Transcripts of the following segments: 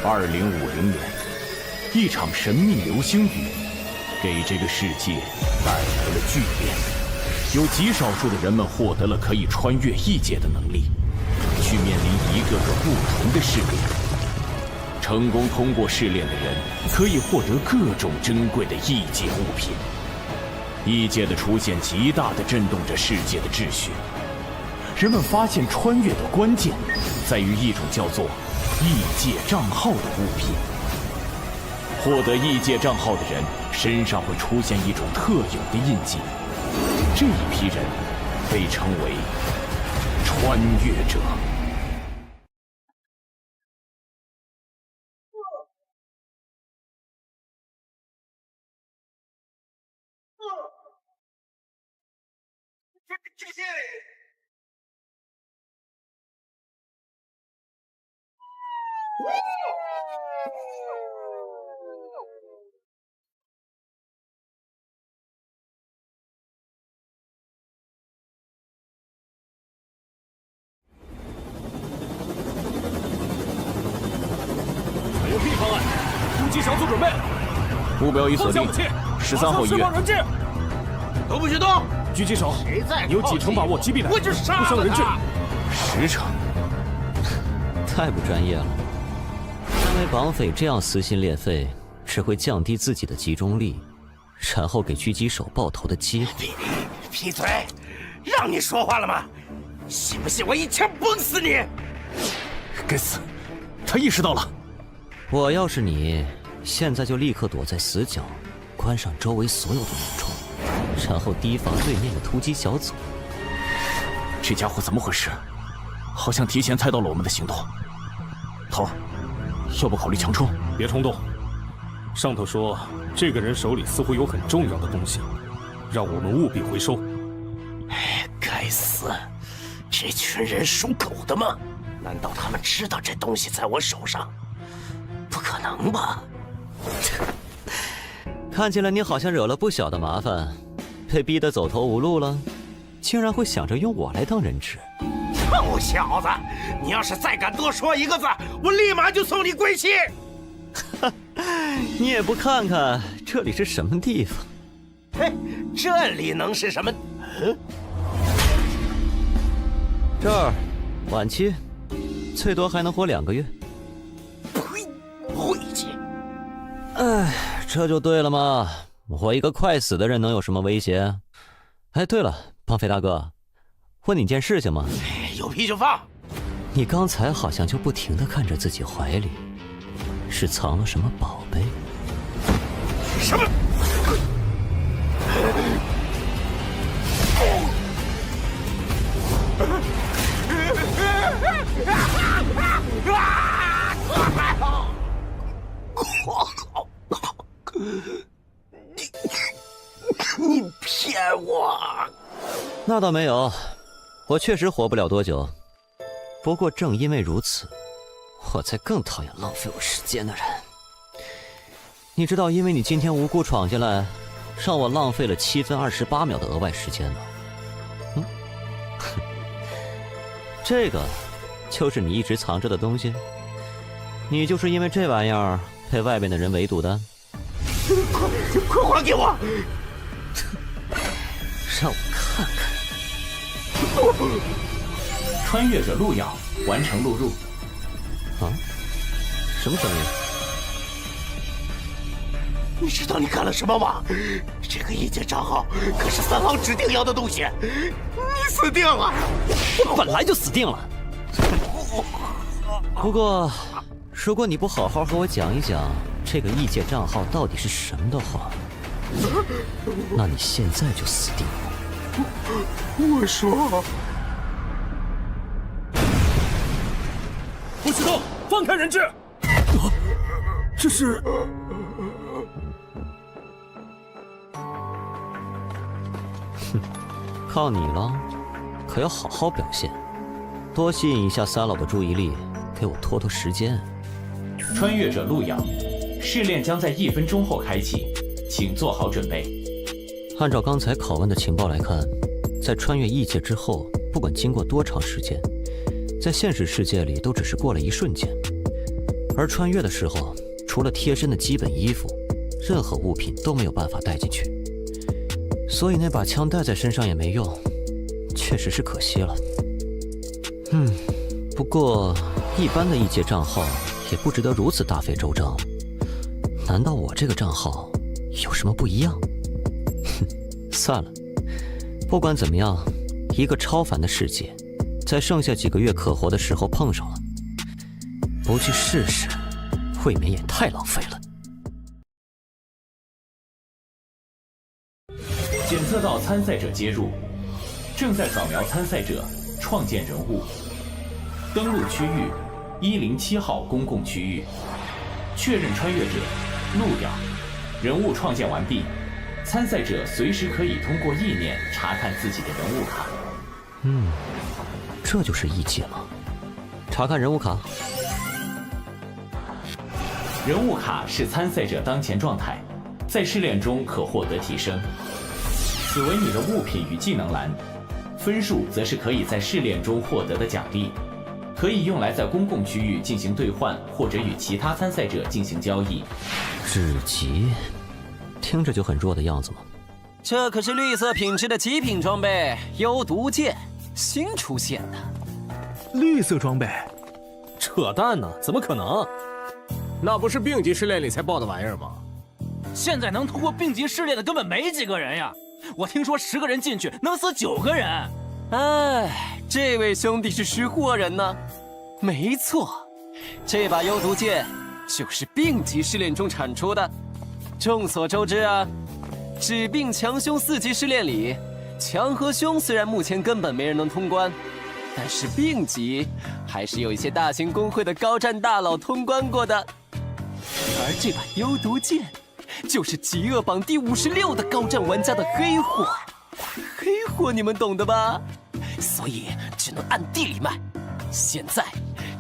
2050年，一场神秘流星雨给这个世界带来了巨变，有极少数的人们获得了可以穿越异界的能力，去面临一个个不同的试炼。成功通过试炼的人可以获得各种珍贵的异界物品。异界的出现极大地震动着世界的秩序。人们发现穿越的关键在于一种叫做异界账号的物品。获得异界账号的人身上会出现一种特有的印记，这一批人被称为穿越者。还有 B 方案，突击小组准备，目标已锁定，13号医院。都不许动！狙击手，你有几成把握击毙他？我就杀了他！不伤人质10成。太不专业了。认为绑匪这样撕心裂肺，只会降低自己的集中力，然后给狙击手爆头的机会。闭嘴！让你说话了吗？信不信我一枪崩死你？该死，他意识到了。我要是你，现在就立刻躲在死角，关上周围所有的门窗，然后提防对面的突击小组。这家伙怎么回事？好像提前猜到了我们的行动。头儿，要不考虑强冲？别冲动。上头说，这个人手里似乎有很重要的东西，让我们务必回收。该死！这群人属狗的吗？难道他们知道这东西在我手上？不可能吧！看起来你好像惹了不小的麻烦，被逼得走投无路了，竟然会想着用我来当人质。臭小子，你要是再敢多说一个字，我立马就送你归西！你也不看看这里是什么地方？嘿，这里能是什么？这儿，晚期，最多还能活2个月。呸！晦气！哎，这就对了嘛！我一个快死的人能有什么威胁？哎，对了，绑匪大哥，问你件事情嘛。有屁就放！你刚才好像就不停地看着自己怀里，是藏了什么宝贝？什么？你骗我！那倒没有，我确实活不了多久。不过正因为如此，我才更讨厌浪费我时间的人。你知道，因为你今天无故闯进来，让我浪费了7分28秒的额外时间吗？这个就是你一直藏着的东西。你就是因为这玩意儿被外面的人围堵的。快还给我！让我看看。穿越者录样完成录入。啊？什么声音？你知道你干了什么吗？这个异界账号可是3号指定要的东西，你死定了！我本来就死定了。不过，如果你不好好和我讲一讲这个异界账号到底是什么的话，那你现在就死定了。我说，不许动，放开人质！这是……靠你了，可要好好表现，多吸引一下三老的注意力，给我拖拖时间。穿越者录样，试炼将在1分钟后开启，请做好准备。按照刚才拷问的情报来看，在穿越异界之后，不管经过多长时间，在现实世界里都只是过了一瞬间。而穿越的时候，除了贴身的基本衣服，任何物品都没有办法带进去，所以那把枪带在身上也没用，确实是可惜了。不过一般的异界账号也不值得如此大费周章。难道我这个账号有什么不一样？算了，不管怎么样，一个超凡的世界，在剩下几个月可活的时候碰上了，不去试试，未免也太浪费了。检测到参赛者接入，正在扫描参赛者，创建人物。登录区域107号公共区域，确认穿越者陆遥，人物创建完毕。参赛者随时可以通过意念查看自己的人物卡。这就是异界吗？查看人物卡。人物卡是参赛者当前状态，在试炼中可获得提升。此为你的物品与技能栏，分数则是可以在试炼中获得的奖励，可以用来在公共区域进行兑换，或者与其他参赛者进行交易。至极，听着就很弱的样子嘛。这可是绿色品质的极品装备，幽毒剑，新出现的。绿色装备？扯淡呢，怎么可能？那不是病级试炼里才爆的玩意儿吗？现在能通过病级试炼的根本没几个人呀！我听说10个人进去能死9个人。哎，这位兄弟是识货人呢。没错，这把幽毒剑就是病级试炼中产出的。众所周知啊，治病强凶4级试炼里，强和凶虽然目前根本没人能通关，但是病级还是有一些大型公会的高战大佬通关过的。而这把幽毒剑，就是极恶榜第56的高战玩家的黑货。黑货你们懂的吧？所以只能按地里卖。现在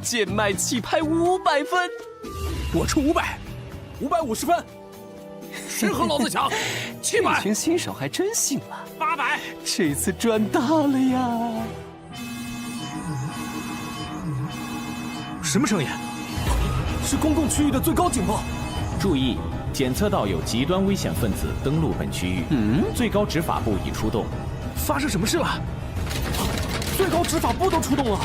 贱卖起拍500分，我出500，550分。谁和老子抢？700。这群新手还真信了。800。这次赚大了呀！什么声音？是公共区域的最高警报。注意，检测到有极端危险分子登陆本区域。最高执法部已出动。发生什么事了？最高执法部都出动了。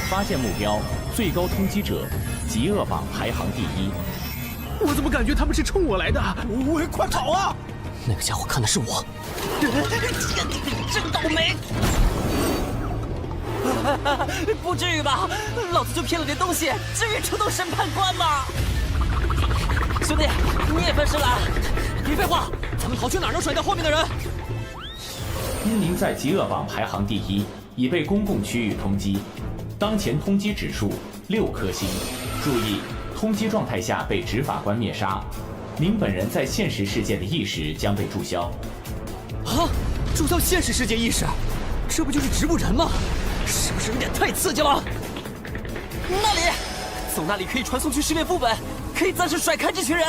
发现目标，最高通缉者，极恶榜排行第1。我怎么感觉他们是冲我来的？喂，快跑啊！那个家伙看的是我。真倒霉！不至于吧？老子就骗了点东西，至于出动审判官吗？兄弟，你也分尸了？别废话，咱们逃去哪儿能甩掉后面的人？因您在极恶榜排行第1，已被公共区域通缉，当前通缉指数6颗星。注意，通缉状态下被执法官灭杀，您本人在现实世界的意识将被注销。啊！注销现实世界意识，这不就是植物人吗？是不是有点太刺激了？那里，从那里可以传送去试炼副本，可以暂时甩开这群人。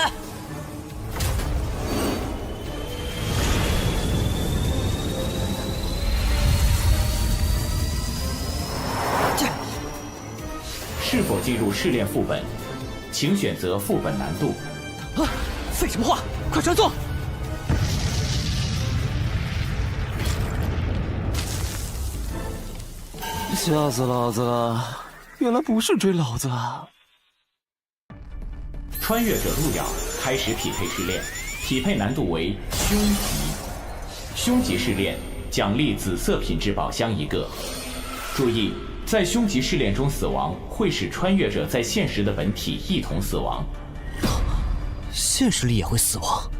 是否进入试炼副本，请选择副本难度。啊！废什么话，快传送！吓死老子了！原来不是追老子啊！穿越者路遥开始匹配试炼，匹配难度为凶级。凶级试炼奖励紫色品质宝箱1个。注意，在凶级试炼中死亡会使穿越者在现实的本体一同死亡。现实里也会死亡。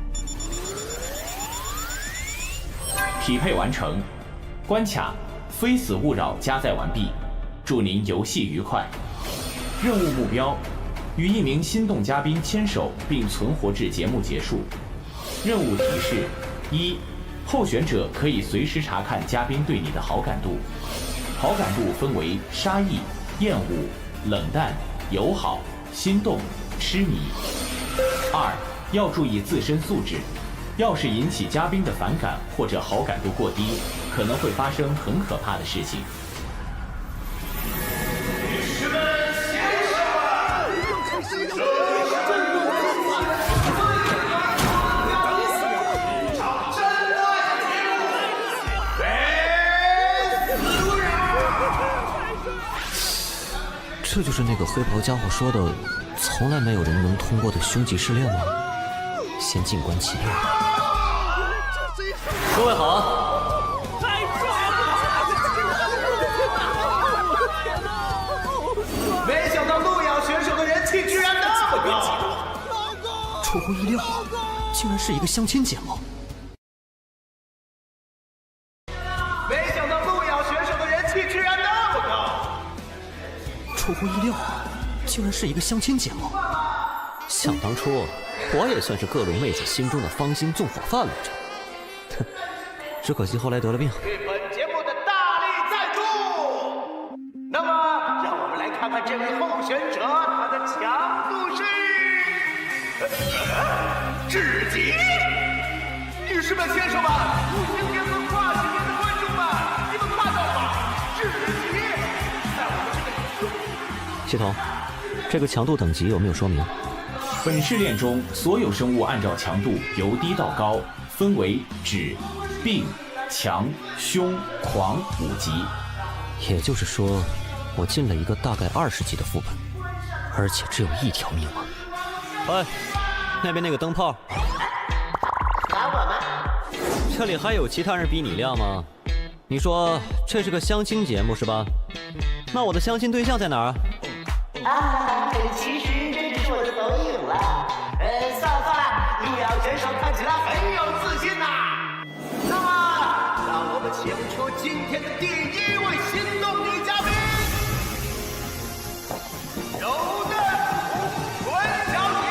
匹配完成，关卡非死勿扰加载完毕，祝您游戏愉快。任务目标：与一名心动嘉宾牵手并存活至节目结束。任务提示：1，候选者可以随时查看嘉宾对你的好感度，好感度分为杀意、厌恶、冷淡、友好、心动、痴迷。2，要注意自身素质，要是引起嘉宾的反感或者好感度过低，可能会发生很可怕的事情。女士们、这就是那个黑袍家伙说的，从来没有人能通过的凶吉试炼吗？先静观其变。各位好。太帅了！没想到路遥选手的人气居然那么高，出乎意料，竟然是一个相亲节目。没想到路遥选手的人气居然那么高，出乎意料，竟然是一个相亲节目。想当初，我也算是各路妹子心中的芳心纵火犯来着，哼，只可惜后来得了病。对本节目的大力赞助。那么，让我们来看看这位候选者他的强度是至极。女士们、先生们，今天和跨性别的观众们，你们看到了吗？至极！在我们这个系统，这个强度等级有没有说明？本试炼中，所有生物按照强度由低到高，分为指、病、强、凶、狂5级。也就是说，我进了一个大概20级的副本，而且只有1条命啊！哎，那边那个灯泡，打我吗？这里还有其他人比你亮吗？你说这是个相亲节目是吧？那我的相亲对象在哪儿？其实这只是我的抖影了。算了，路遥选手看起来很有自信呐。那么，让我们请出今天的第1位心动女嘉宾，柔嫩纯小姐。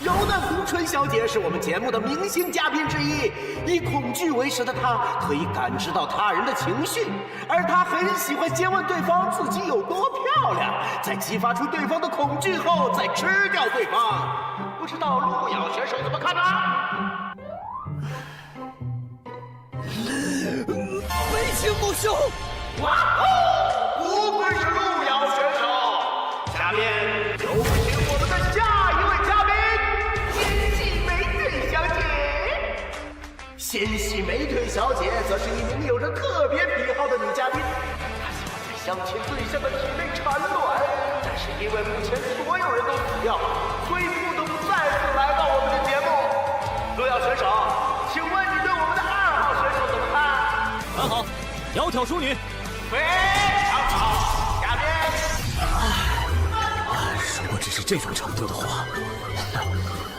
柔嫩红唇小姐是我们节目的明星嘉宾之一，以恐惧为食的她可以感知到他人的情绪，而她很喜欢先问对方自己有多漂亮，在激发出对方的恐惧后再吃掉对方。不知道路遥选手怎么看呢？为情不休。哇哦，不愧是路遥选手。下面有请我们的下一位嘉宾，纤细美腿小姐。纤细美腿小姐则是一名有着特别癖好的女嘉宾，她喜欢在相亲对象的体内产卵，但是因为目前所有人都死掉，所以不得不再次来到我们的节目。路遥选手，请问你对我们的2号选手怎么看？很好，窈窕淑女。非常好，下面。如果只是这种程度的话，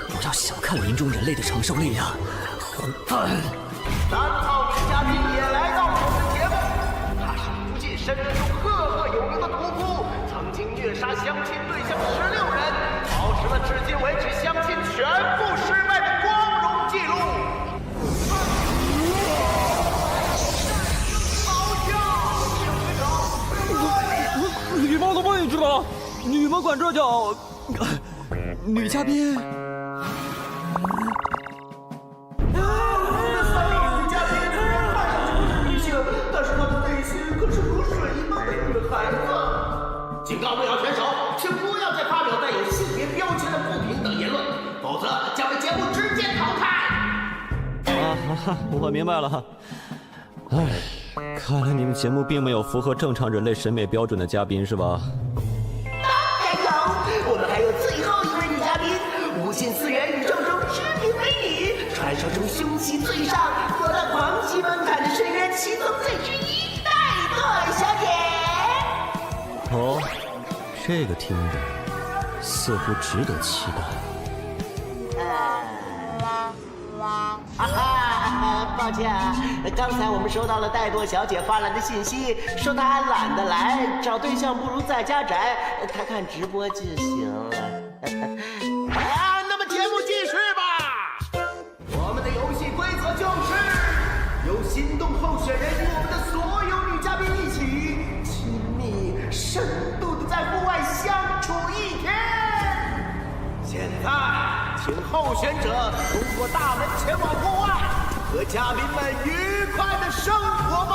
不要小看林中人类的承受力呀，混蛋！3号女嘉宾也来到了我们的节目，她是无尽深渊中赫赫有名的屠夫，曾经虐杀相亲对象16人，保持了至今为止相亲全部失败的光荣记录。礼貌的位置了，你们管这叫女嘉宾？但是她的内心可是如水一般的女孩子。警告路遥选手，请不要再发表带有性别标签的不平等言论，否则将被节目直接淘汰。我明白了。哎，看来你们节目并没有符合正常人类审美标准的嘉宾是吧？当然有，我们还有最后一位女嘉宾，无限次元宇宙中知名美女，传说中凶器最上，躲到狂喜门槛的深渊七宗罪之一，带朵小姐。哦，这个听着似乎值得期待。抱歉啊，刚才我们收到了戴朵小姐发来的信息，说她懒得来，找对象不如在家宅，她看直播就行了。那么节目继续吧。我们的游戏规则就是由心动候选人与我们的所有女嘉宾一起亲密深度的在户外相处1天。现在，请候选者通过大门前往户外，和嘉宾们愉快的生活吧。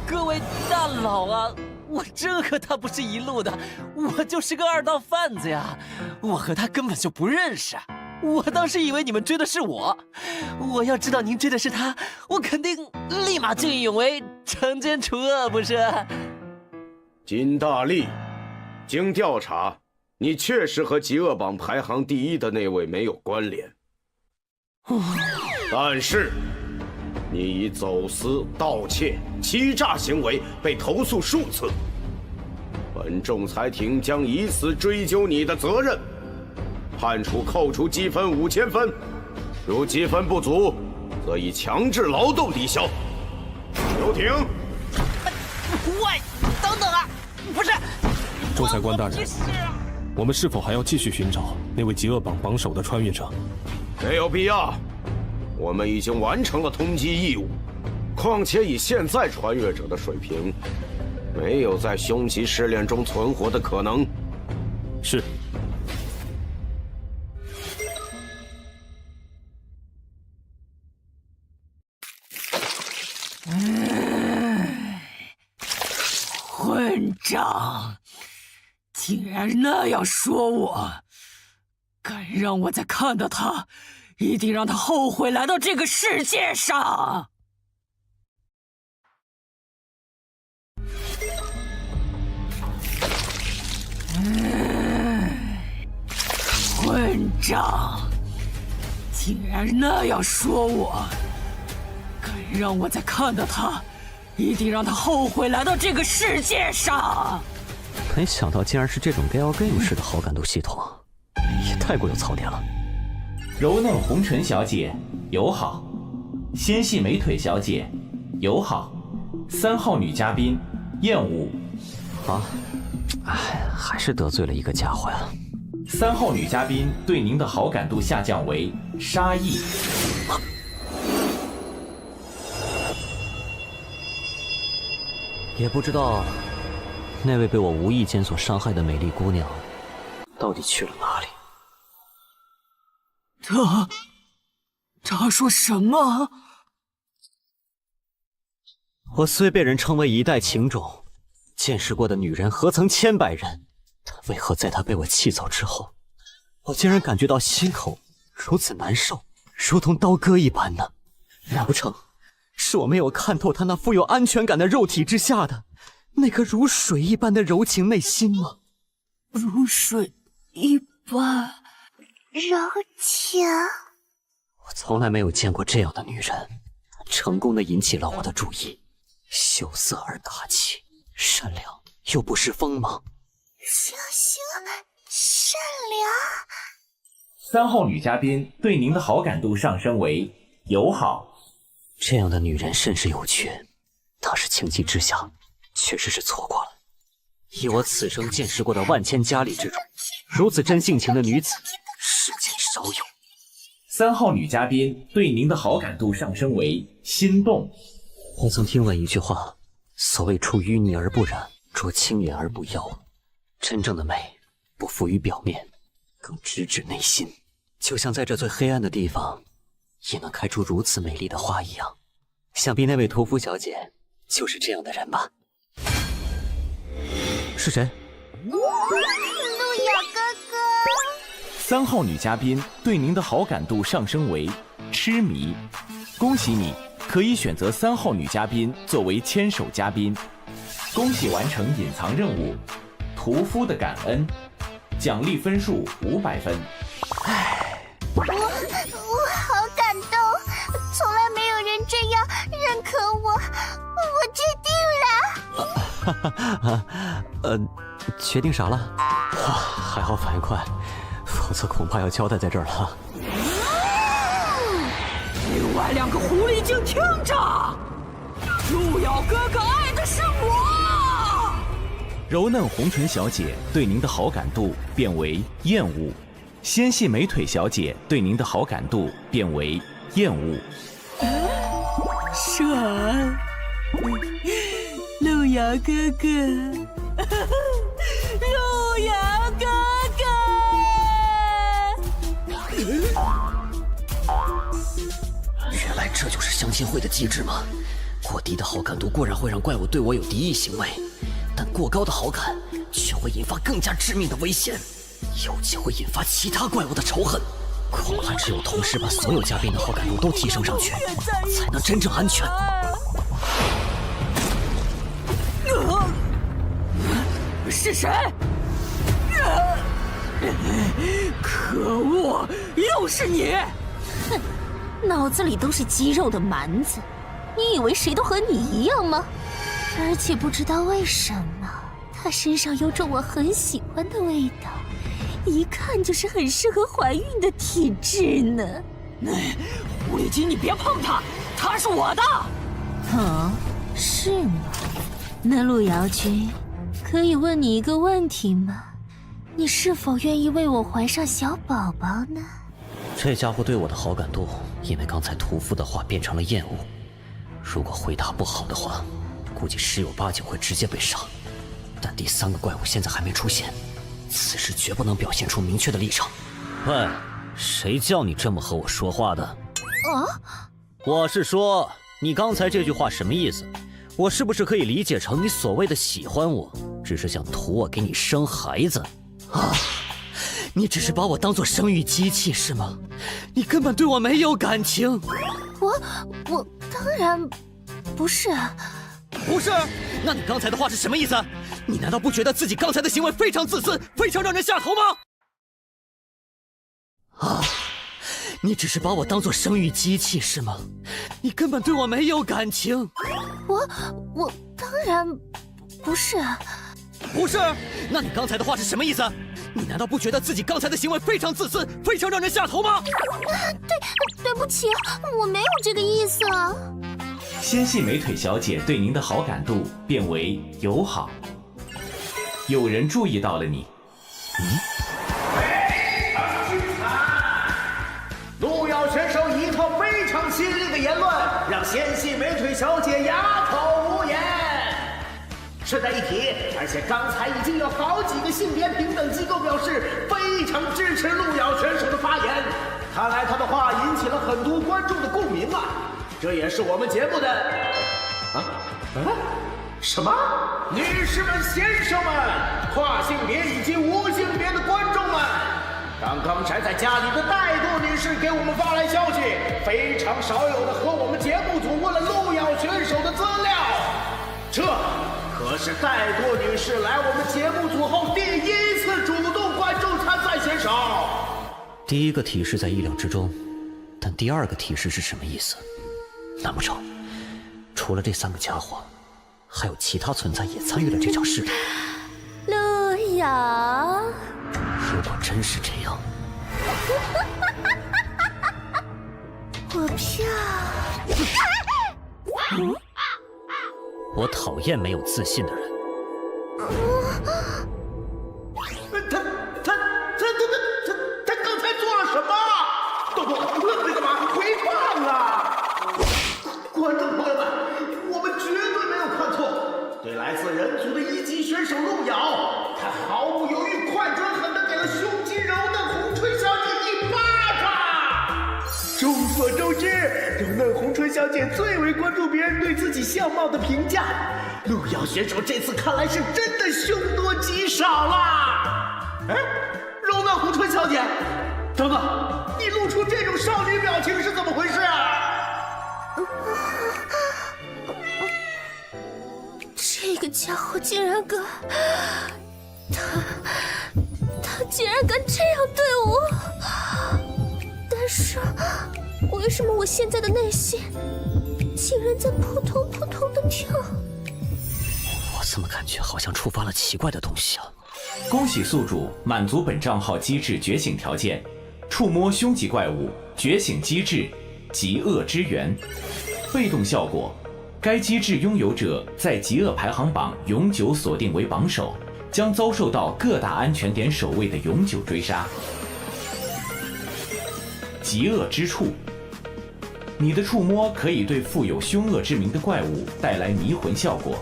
各位大佬啊，我真和他不是一路的，我就是个二道贩子呀！我和他根本就不认识。我当时以为你们追的是我，我要知道您追的是他，我肯定立马见义勇为，惩奸除恶，不是？金大力，经调查，你确实和极恶榜排行第1的那位没有关联。但是，你以走私、盗窃、欺诈行为被投诉数次，本仲裁庭将以此追究你的责任。判处扣除积分5000分，如积分不足，则以强制劳动抵消。休庭。喂，等等啊！不是，仲裁官大人，我们是否还要继续寻找那位极恶榜榜首的穿越者？没有必要，我们已经完成了通缉义务。况且以现在穿越者的水平，没有在凶吉试炼中存活的可能。是。混账！竟然那样说我，敢让我再看到他，一定让他后悔来到这个世界上！混账！竟然那样说我，敢让我再看到他，一定让他后悔来到这个世界上！没想到竟然是这种 Galgame 式的好感度系统，也太过有槽点了。柔嫩红唇小姐友好，纤细美腿小姐友好，3号女嘉宾厌恶。啊，哎，还是得罪了一个家伙呀。3号女嘉宾对您的好感度下降为杀意。也不知道那位被我无意间所伤害的美丽姑娘到底去了哪里。他说什么？我虽被人称为一代情种，见识过的女人何曾千百人，但为何在她被我气走之后，我竟然感觉到心口如此难受，如同刀割一般呢？难不成是我没有看透她那富有安全感的肉体之下的那颗如水一般的柔情内心吗？如水一般柔情。我从来没有见过这样的女人，成功的引起了我的注意。羞涩而大气，善良又不失锋芒。小心，善良。 3号女嘉宾对您的好感度上升为友好。这样的女人甚是有缺，当时情急之下，确实是错过了。以我此生见识过的万千佳丽之中，如此真性情的女子，世间少有。3号女嘉宾对您的好感度上升为心动。我曾听闻一句话，所谓出淤泥而不染，濯清涟而不妖。真正的美，不浮于表面，更直指内心。就像在这最黑暗的地方，也能开出如此美丽的花一样。想必那位屠夫小姐就是这样的人吧？是谁？路遥哥哥。 3号女嘉宾对您的好感度上升为痴迷。恭喜你，可以选择3号女嘉宾作为牵手嘉宾。恭喜完成隐藏任务，屠夫的感恩，奖励分数500分。我好感动，从来没有人这样认可我，我决定了。决定啥了？哇，还好反应快，否则恐怕要交代在这儿了。另外2个狐狸精听着，路遥哥哥爱的是我。柔嫩红唇小姐对您的好感度变为厌恶。 纤细美腿小姐对您的好感度变为厌恶。闪，路遥哥哥，路遥哥哥。原来这就是相亲会的机制吗？过低的好感度固然会让怪物对我有敌意行为，但过高的好感，却会引发更加致命的危险，尤其会引发其他怪物的仇恨。恐怕只有同时把所有嘉宾的好感度都提升上去，才能真正安全。是谁？可恶，又是你！哼，脑子里都是肌肉的蛮子，你以为谁都和你一样吗？而且不知道为什么，他身上有种我很喜欢的味道，一看就是很适合怀孕的体质呢。狐狸精，你别碰他，他是我的。哦，是吗？那路遥君，可以问你一个问题吗？你是否愿意为我怀上小宝宝呢？这家伙对我的好感度，因为刚才屠夫的话变成了厌恶。如果回答不好的话，估计十有八九会直接被杀。但第3个怪物现在还没出现，此时绝不能表现出明确的立场。喂，谁叫你这么和我说话的？我是说，你刚才这句话什么意思？我是不是可以理解成你所谓的喜欢我，只是想图我给你生孩子？你只是把我当作生育机器是吗？你根本对我没有感情。我当然不是。不是？那你刚才的话是什么意思？你难道不觉得自己刚才的行为非常自私，非常让人下头吗？你只是把我当作生育机器是吗？你根本对我没有感情。我当然不是。不是？那你刚才的话是什么意思？你难道不觉得自己刚才的行为非常自私，非常让人下头吗？对不起，我没有这个意思啊。纤细美腿小姐对您的好感度变为友好。有人注意到了你。路遥选手一套非常犀利的言论，让纤细美腿小姐哑口无言。顺带一提，而且刚才已经有好几个性别平等机构表示非常支持路遥选手的发言，看来他的话引起了很多观众的共鸣啊！这也是我们节目的什么？女士们、先生们，跨性别以及无性别的观众们，刚才在家里的怠惰女士给我们发来消息，非常少有的和我们节目组问了路遥选手的资料，这可是怠惰女士来我们节目组后第1次主动关注参赛选手。第一个提示在意料之中，但第2个提示是什么意思？难不成除了这3个家伙，还有其他存在也参与了这场试炼？路遥，如果真是这样，我票。我讨厌没有自信的人。他刚才做了什么？豆豆，愣着干嘛？回放啊！观众朋友们，我们绝对没有看错，对来自人族的1级选手路遥，他毫不犹豫、快准狠地给了胸肌柔嫩红唇小姐一巴掌。众所周知，柔嫩红唇小姐最为关注别人对自己相貌的评价。路遥选手这次看来是真的凶多吉少啦！柔嫩红唇小姐，等等，你露出这种少女表情是怎么回事啊？这个家伙竟然敢，他竟然敢这样对我！但是，为什么我现在的内心竟然在扑通扑通的跳？我怎么感觉好像触发了奇怪的东西啊？恭喜宿主满足本账号机制觉醒条件，触摸凶级怪物觉醒机制极恶之源。被动效果，该机制拥有者在极恶排行榜永久锁定为榜首，将遭受到各大安全点守卫的永久追杀。极恶之触，你的触摸可以对富有凶恶之名的怪物带来迷魂效果。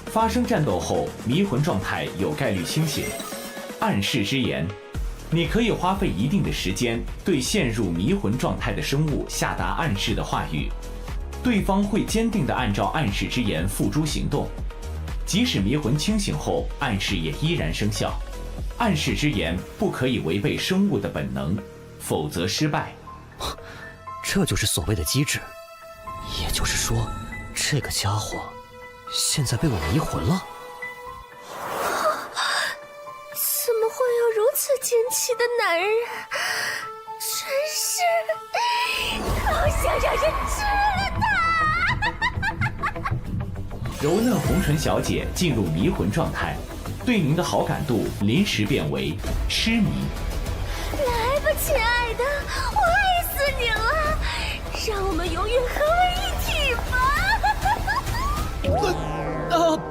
发生战斗后，迷魂状态有概率清醒。暗示之言，你可以花费一定的时间对陷入迷魂状态的生物下达暗示的话语，对方会坚定地按照暗示之言付诸行动。即使迷魂清醒后，暗示也依然生效。暗示之言不可以违背生物的本能，否则失败。这就是所谓的机制。也就是说，这个家伙现在被我迷魂了。怎么会有如此惊奇的男人？真是，好想让人吃了他！柔嫩红唇小姐进入迷魂状态，对您的好感度临时变为痴迷。来吧，亲爱的，我爱死你了！让我们永远合为一体吧！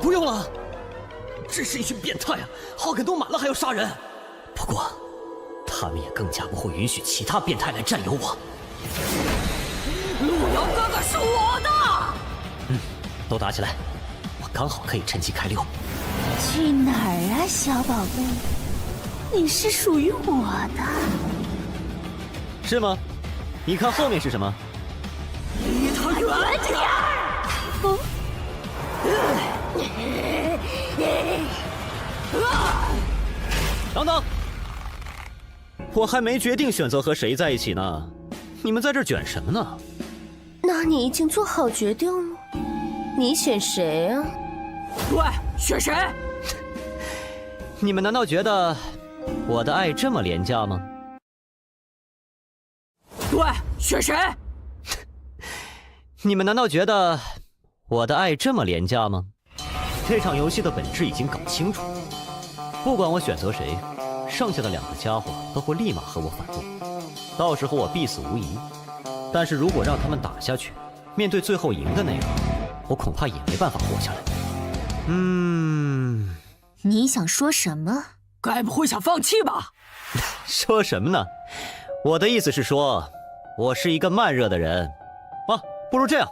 不用了，这是一群变态啊！好感度满了还要杀人。不过，他们也更加不会允许其他变态来占有我。路遥哥哥是我的。都打起来，我刚好可以趁机开溜。去哪儿啊，小宝贝？你是属于我的。是吗？你看后面是什么？离他远点儿！等等，我还没决定选择和谁在一起呢，你们在这卷什么呢？那你已经做好决定了？你选谁啊？对，选谁？你们难道觉得我的爱这么廉价吗？对，选谁？你们难道觉得我的爱这么廉价吗？这场游戏的本质已经搞清楚，不管我选择谁，剩下的2个家伙都会立马和我反目，到时候我必死无疑。但是如果让他们打下去，面对最后赢的那个，我恐怕也没办法活下来。你想说什么？该不会想放弃吧？说什么呢？我的意思是说，我是一个慢热的人。不如这样，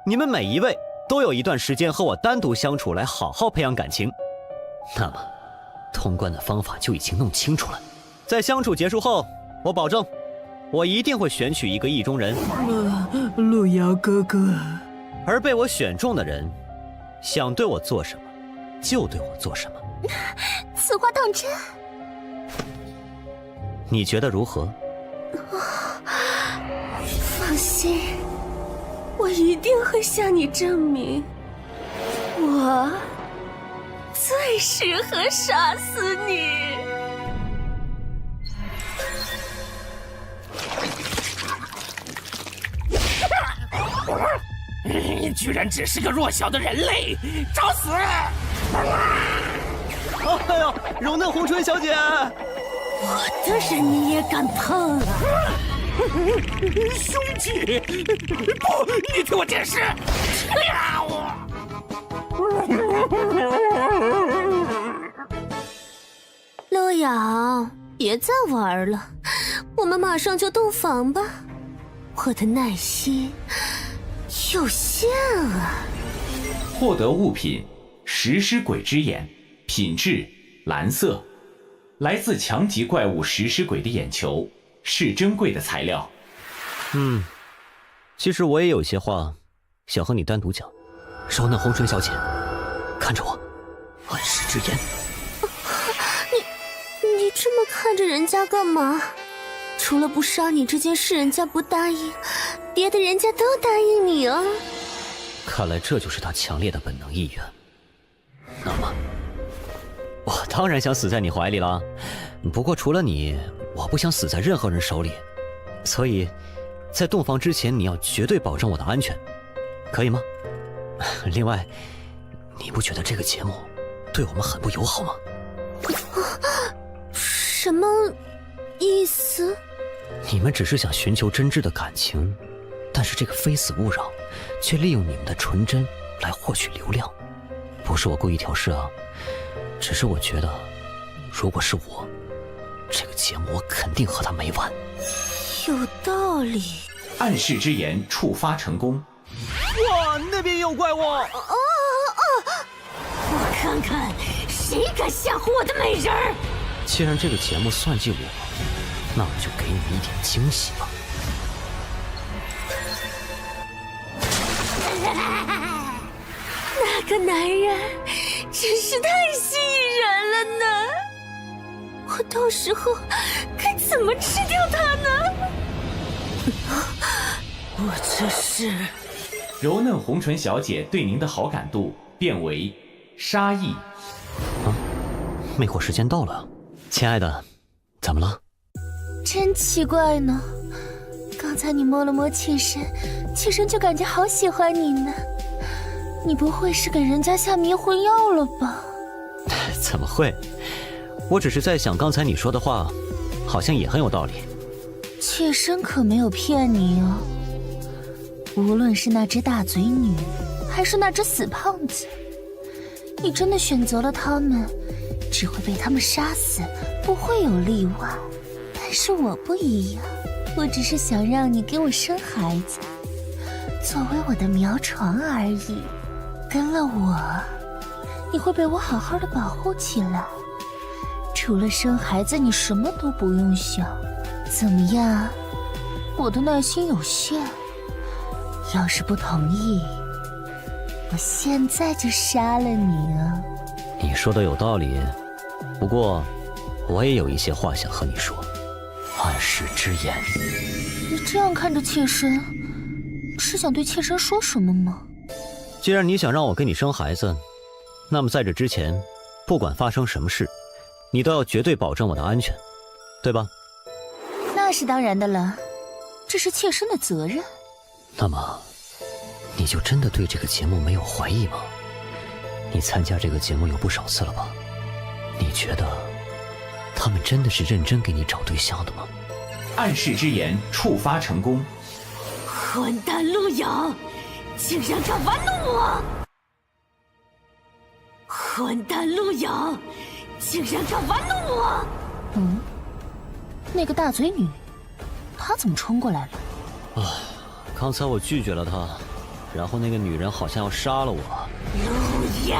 你们每一位都有一段时间和我单独相处，来好好培养感情。那么，通关的方法就已经弄清楚了。在相处结束后，我保证，我一定会选取一个意中人。路遥哥哥，而被我选中的人，想对我做什么，就对我做什么。此话当真？你觉得如何？放心，我一定会向你证明，我最适合杀死你。你居然只是个弱小的人类，找死！哎呦，柔嫩红唇小姐，我的人你也敢碰啊？兄弟，不，你听我解释！陆遥，别再玩了，我们马上就洞房吧。我的耐心有限啊。获得物品：食尸鬼之眼，品质蓝色，来自强级怪物食尸鬼的眼球，是珍贵的材料。其实我也有些话想和你单独讲。柔嫩红唇小姐，看着我，暗示之言。你这么看着人家干嘛？除了不杀你这件事人家不答应，别的人家都答应你啊。看来这就是他强烈的本能意愿。那么，我当然想死在你怀里了。不过除了你，我不想死在任何人手里。所以，在洞房之前，你要绝对保证我的安全，可以吗？另外，你不觉得这个节目对我们很不友好吗？什么意思？你们只是想寻求真挚的感情，但是这个非死勿扰却利用你们的纯真来获取流量。不是我故意挑事啊，只是我觉得，如果是我，这个节目我肯定和他没完。有道理。暗示之言触发成功。哇，那边也有怪物！我看看谁敢吓唬我的美人儿。既然这个节目算计我，那我就给你们一点惊喜吧。那个男人真是太吸引人了呢！我到时候该怎么吃掉他呢？我这是……柔嫩红唇小姐对您的好感度变为杀意。魅惑时间到了，亲爱的，怎么了？真奇怪呢，刚才你摸了摸妾身，妾身就感觉好喜欢你呢。你不会是给人家下迷魂药了吧？怎么会？我只是在想，刚才你说的话，好像也很有道理。妾身可没有骗你哦。无论是那只大嘴女，还是那只死胖子，你真的选择了他们，只会被他们杀死，不会有例外。但是我不一样，我只是想让你给我生孩子，作为我的苗床而已。跟了我，你会被我好好的保护起来。除了生孩子，你什么都不用想。怎么样？我的耐心有限，要是不同意，我现在就杀了你啊！你说的有道理，不过我也有一些话想和你说。暗示之言。你这样看着妾身，是想对妾身说什么吗？既然你想让我跟你生孩子，那么在这之前，不管发生什么事，你都要绝对保证我的安全，对吧？那是当然的了，这是妾身的责任。那么，你就真的对这个节目没有怀疑吗？你参加这个节目有不少次了吧？你觉得他们真的是认真给你找对象的吗？暗示之言触发成功。混蛋陆遥，竟然敢玩弄我！混蛋陆遥，竟然敢玩弄我！那个大嘴女，她怎么冲过来了？刚才我拒绝了她，然后那个女人好像要杀了我。陆遥，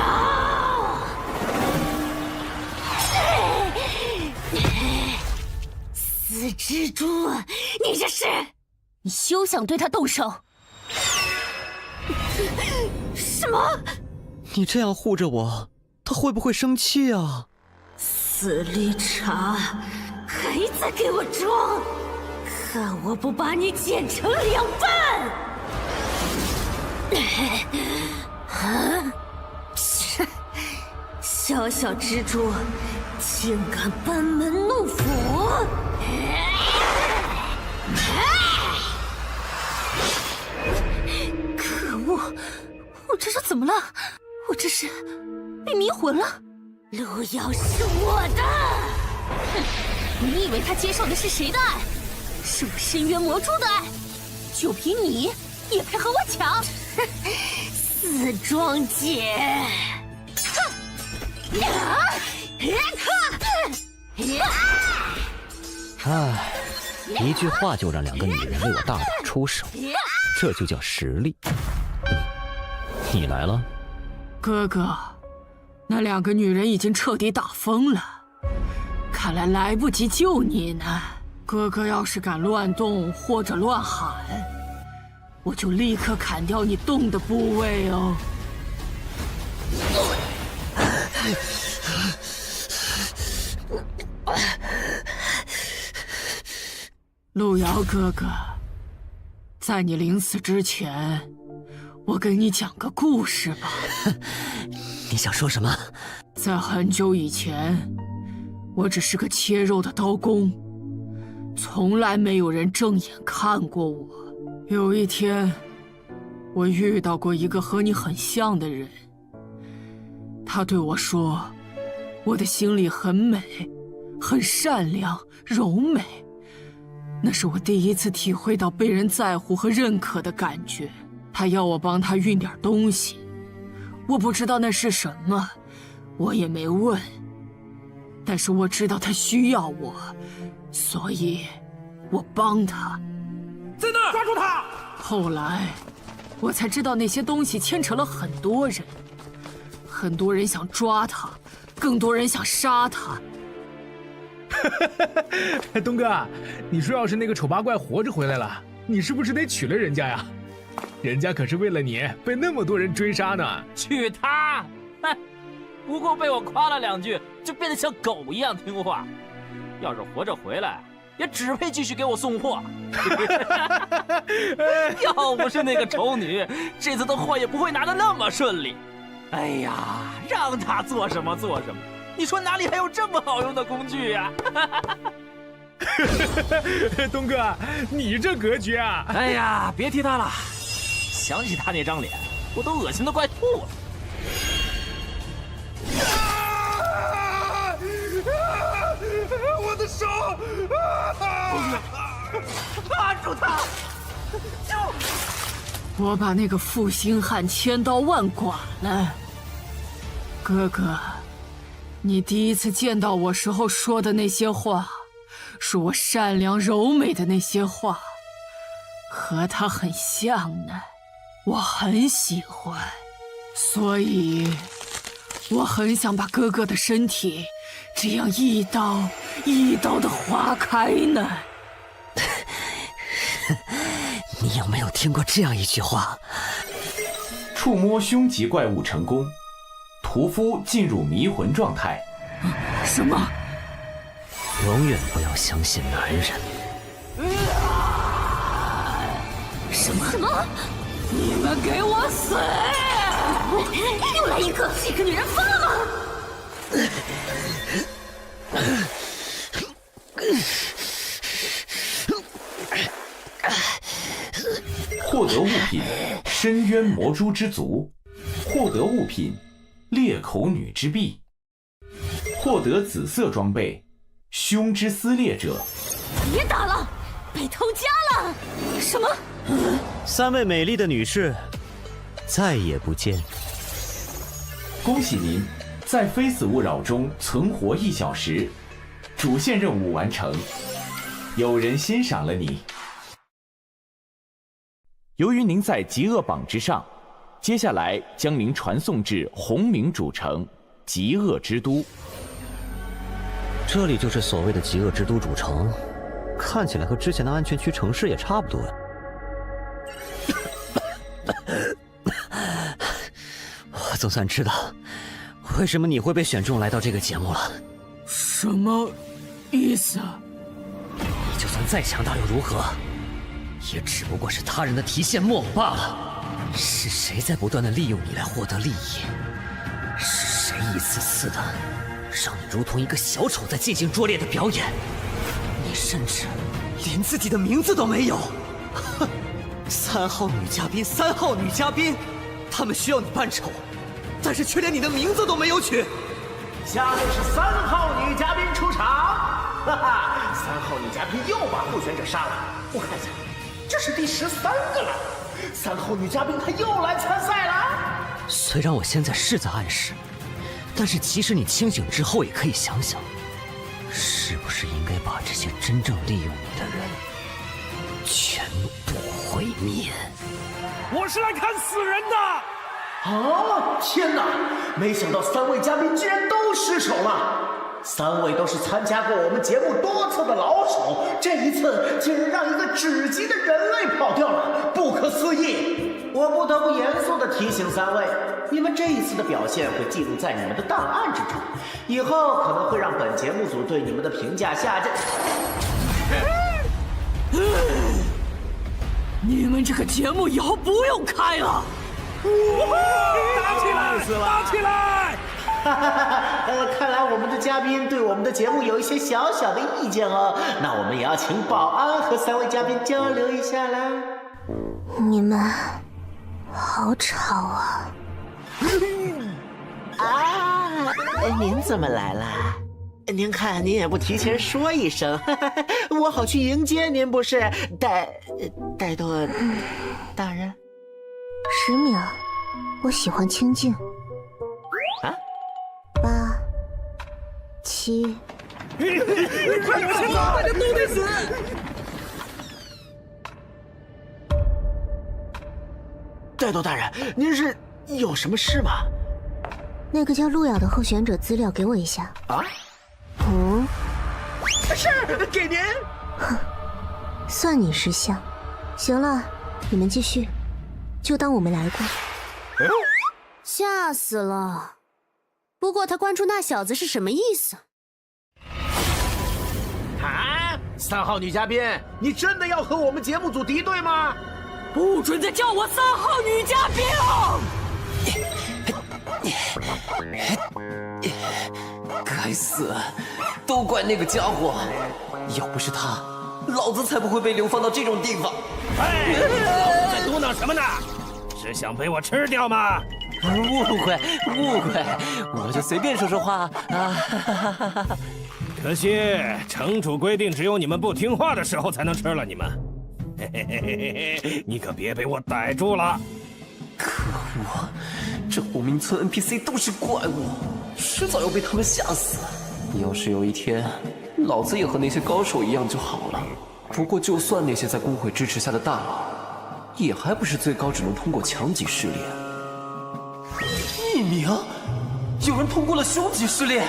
死蜘蛛，你这是……你休想对她动手！什么？你这样护着我，她会不会生气啊？死绿茶，还在给我装！看我不把你剪成2半！小小蜘蛛，竟敢班门弄斧！可恶！我这是怎么了？我这是被迷魂了？陆遥是我的！哼，你以为他接受的是谁的爱？是我深渊魔蛛的爱？就凭你也配和我抢？死庄姐！唉，一句话就让2个女人为我大打出手，这就叫实力。你来了，哥哥，那2个女人已经彻底打疯了，看来来不及救你呢。哥哥要是敢乱动或者乱喊，我就立刻砍掉你动的部位哦。陆遥哥哥，在你临死之前，我给你讲个故事吧。你想说什么？在很久以前，我只是个切肉的刀工，从来没有人正眼看过我。有一天，我遇到过一个和你很像的人，他对我说，我的心里很美，很善良，柔美。那是我第一次体会到被人在乎和认可的感觉。他要我帮他运点东西，我不知道那是什么，我也没问。但是我知道他需要我，所以我帮他。在那儿，抓住他！后来，我才知道那些东西牵扯了很多人，很多人想抓他，更多人想杀他。东哥，你说要是那个丑八怪活着回来了，你是不是得娶了人家呀？人家可是为了你被那么多人追杀呢。去他！哼，不过被我夸了2句，就变得像狗一样听话。要是活着回来，也只配继续给我送货。要不是那个丑女，这次的货也不会拿得那么顺利。哎呀，让她做什么做什么。你说哪里还有这么好用的工具呀？东哥，你这格局啊！哎呀，别提他了，想起他那张脸，我都恶心得快吐了。我的手！按住他！我把那个负心汉千刀万剐了。哥哥，你第一次见到我时候说的那些话，说我善良柔美的那些话，和他很像呢。我很喜欢，所以我很想把哥哥的身体这样一刀一刀的划开呢。你有没有听过这样一句话？触摸凶级怪物成功，屠夫进入迷魂状态。什么？永远不要相信男人。什么？你们给我死！又来一个，这个女人疯了吗？获得物品：深渊魔蛛之足。获得物品：裂口女之臂。获得紫色装备：胸之撕裂者。别打了，被偷家了！什么？3位美丽的女士，再也不见。恭喜您，在非死勿扰中存活1小时，主线任务完成。有人欣赏了你。由于您在极恶榜之上，接下来将您传送至红冥主城极恶之都。这里就是所谓的极恶之都主城，看起来和之前的安全区城市也差不多呀。我总算知道为什么你会被选中来到这个节目了。什么意思啊？你就算再强大又如何，也只不过是他人的提线木偶罢了。是谁在不断的利用你来获得利益？是谁一次次的让你如同一个小丑在进行拙劣的表演？你甚至连自己的名字都没有。哼，3号女嘉宾，3号女嘉宾，他们需要你扮丑，但是却连你的名字都没有取。下面是3号女嘉宾出场，哈哈，3号女嘉宾又把候选者杀了。我看一下，这是第13个了。3号女嘉宾她又来参赛了。虽然我现在是在暗示，但是即使你清醒之后，也可以想想，是不是应该把这些真正利用你的人全部毁灭？我是来看死人的。啊！天哪！没想到3位嘉宾居然都失手了。3位都是参加过我们节目多次的老手，这一次竟然让一个只级的人类跑掉了，不可思议！我不得不严肃地提醒3位，你们这一次的表现会记录在你们的档案之中，以后可能会让本节目组对你们的评价下降。你们这个节目以后不用开了。打起来！打起来！看来我们的嘉宾对我们的节目有一些小小的意见哦，那我们也要请保安和3位嘉宾交流一下啦。你们好吵啊！啊，您怎么来了？您看，您也不提前说一声，我好去迎接您，不是？戴多大人10秒，我喜欢清静。啊？8、7，快点先走，大家都得死！戴多大人，您是有什么事吗？那个叫路遥的候选者资料给我一下。啊？是，给您。哼，算你识相。行了，你们继续。就当我没来过。吓死了！不过他关注那小子是什么意思？啊，3号女嘉宾，你真的要和我们节目组敌对吗？不准再叫我3号女嘉宾！该死，都怪那个家伙！要不是他，老子才不会被流放到这种地方。哎，老子在嘟囔什么呢？是想被我吃掉吗？误会，我就随便说说话啊！可惜城主规定，只有你们不听话的时候才能吃了你们。嘿嘿嘿嘿嘿，你可别被我逮住了！可恶，这虎明村 NPC 都是怪物，迟早要被他们吓死。要是有一天，老子也和那些高手一样就好了。不过，就算那些在工会支持下的大佬，也还不是最高只能通过强级试炼。1名，有人通过了凶级试炼。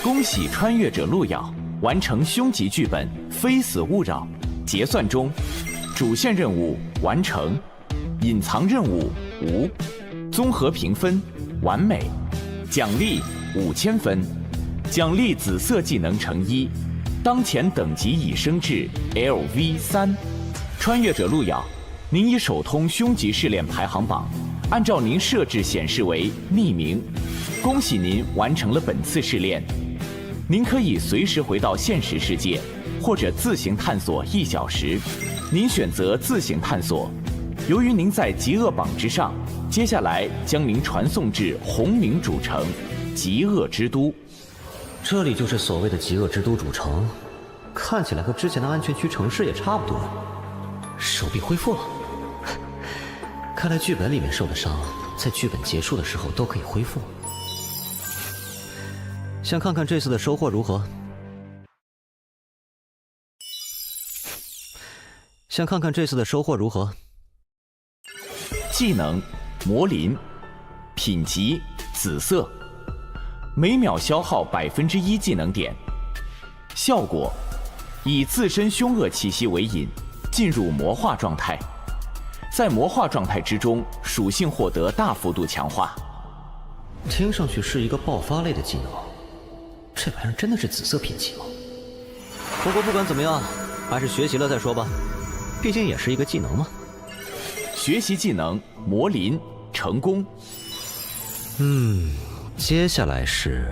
恭喜穿越者路遥完成凶级剧本《非死勿扰》，结算中，主线任务完成，隐藏任务无，综合评分完美，奖励5000分，奖励紫色技能乘1，当前等级已升至 LV3。穿越者路遥，您已首通凶级试炼排行榜，按照您设置显示为匿名。恭喜您完成了本次试炼，您可以随时回到现实世界，或者自行探索1小时。您选择自行探索。由于您在极恶榜之上，接下来将您传送至红冥主城极恶之都。这里就是所谓的极恶之都主城，看起来和之前的安全区城市也差不多。手臂恢复了，看来剧本里面受的伤，在剧本结束的时候都可以恢复。想看看这次的收获如何？想看看这次的收获如何？技能魔灵，品级紫色，每秒消耗1%技能点。效果：以自身凶恶气息为引，进入魔化状态。在魔化状态之中，属性获得大幅度强化。听上去是一个爆发类的技能，这玩意儿真的是紫色品级吗？不过不管怎么样，还是学习了再说吧，毕竟也是一个技能嘛。学习技能魔灵成功。接下来是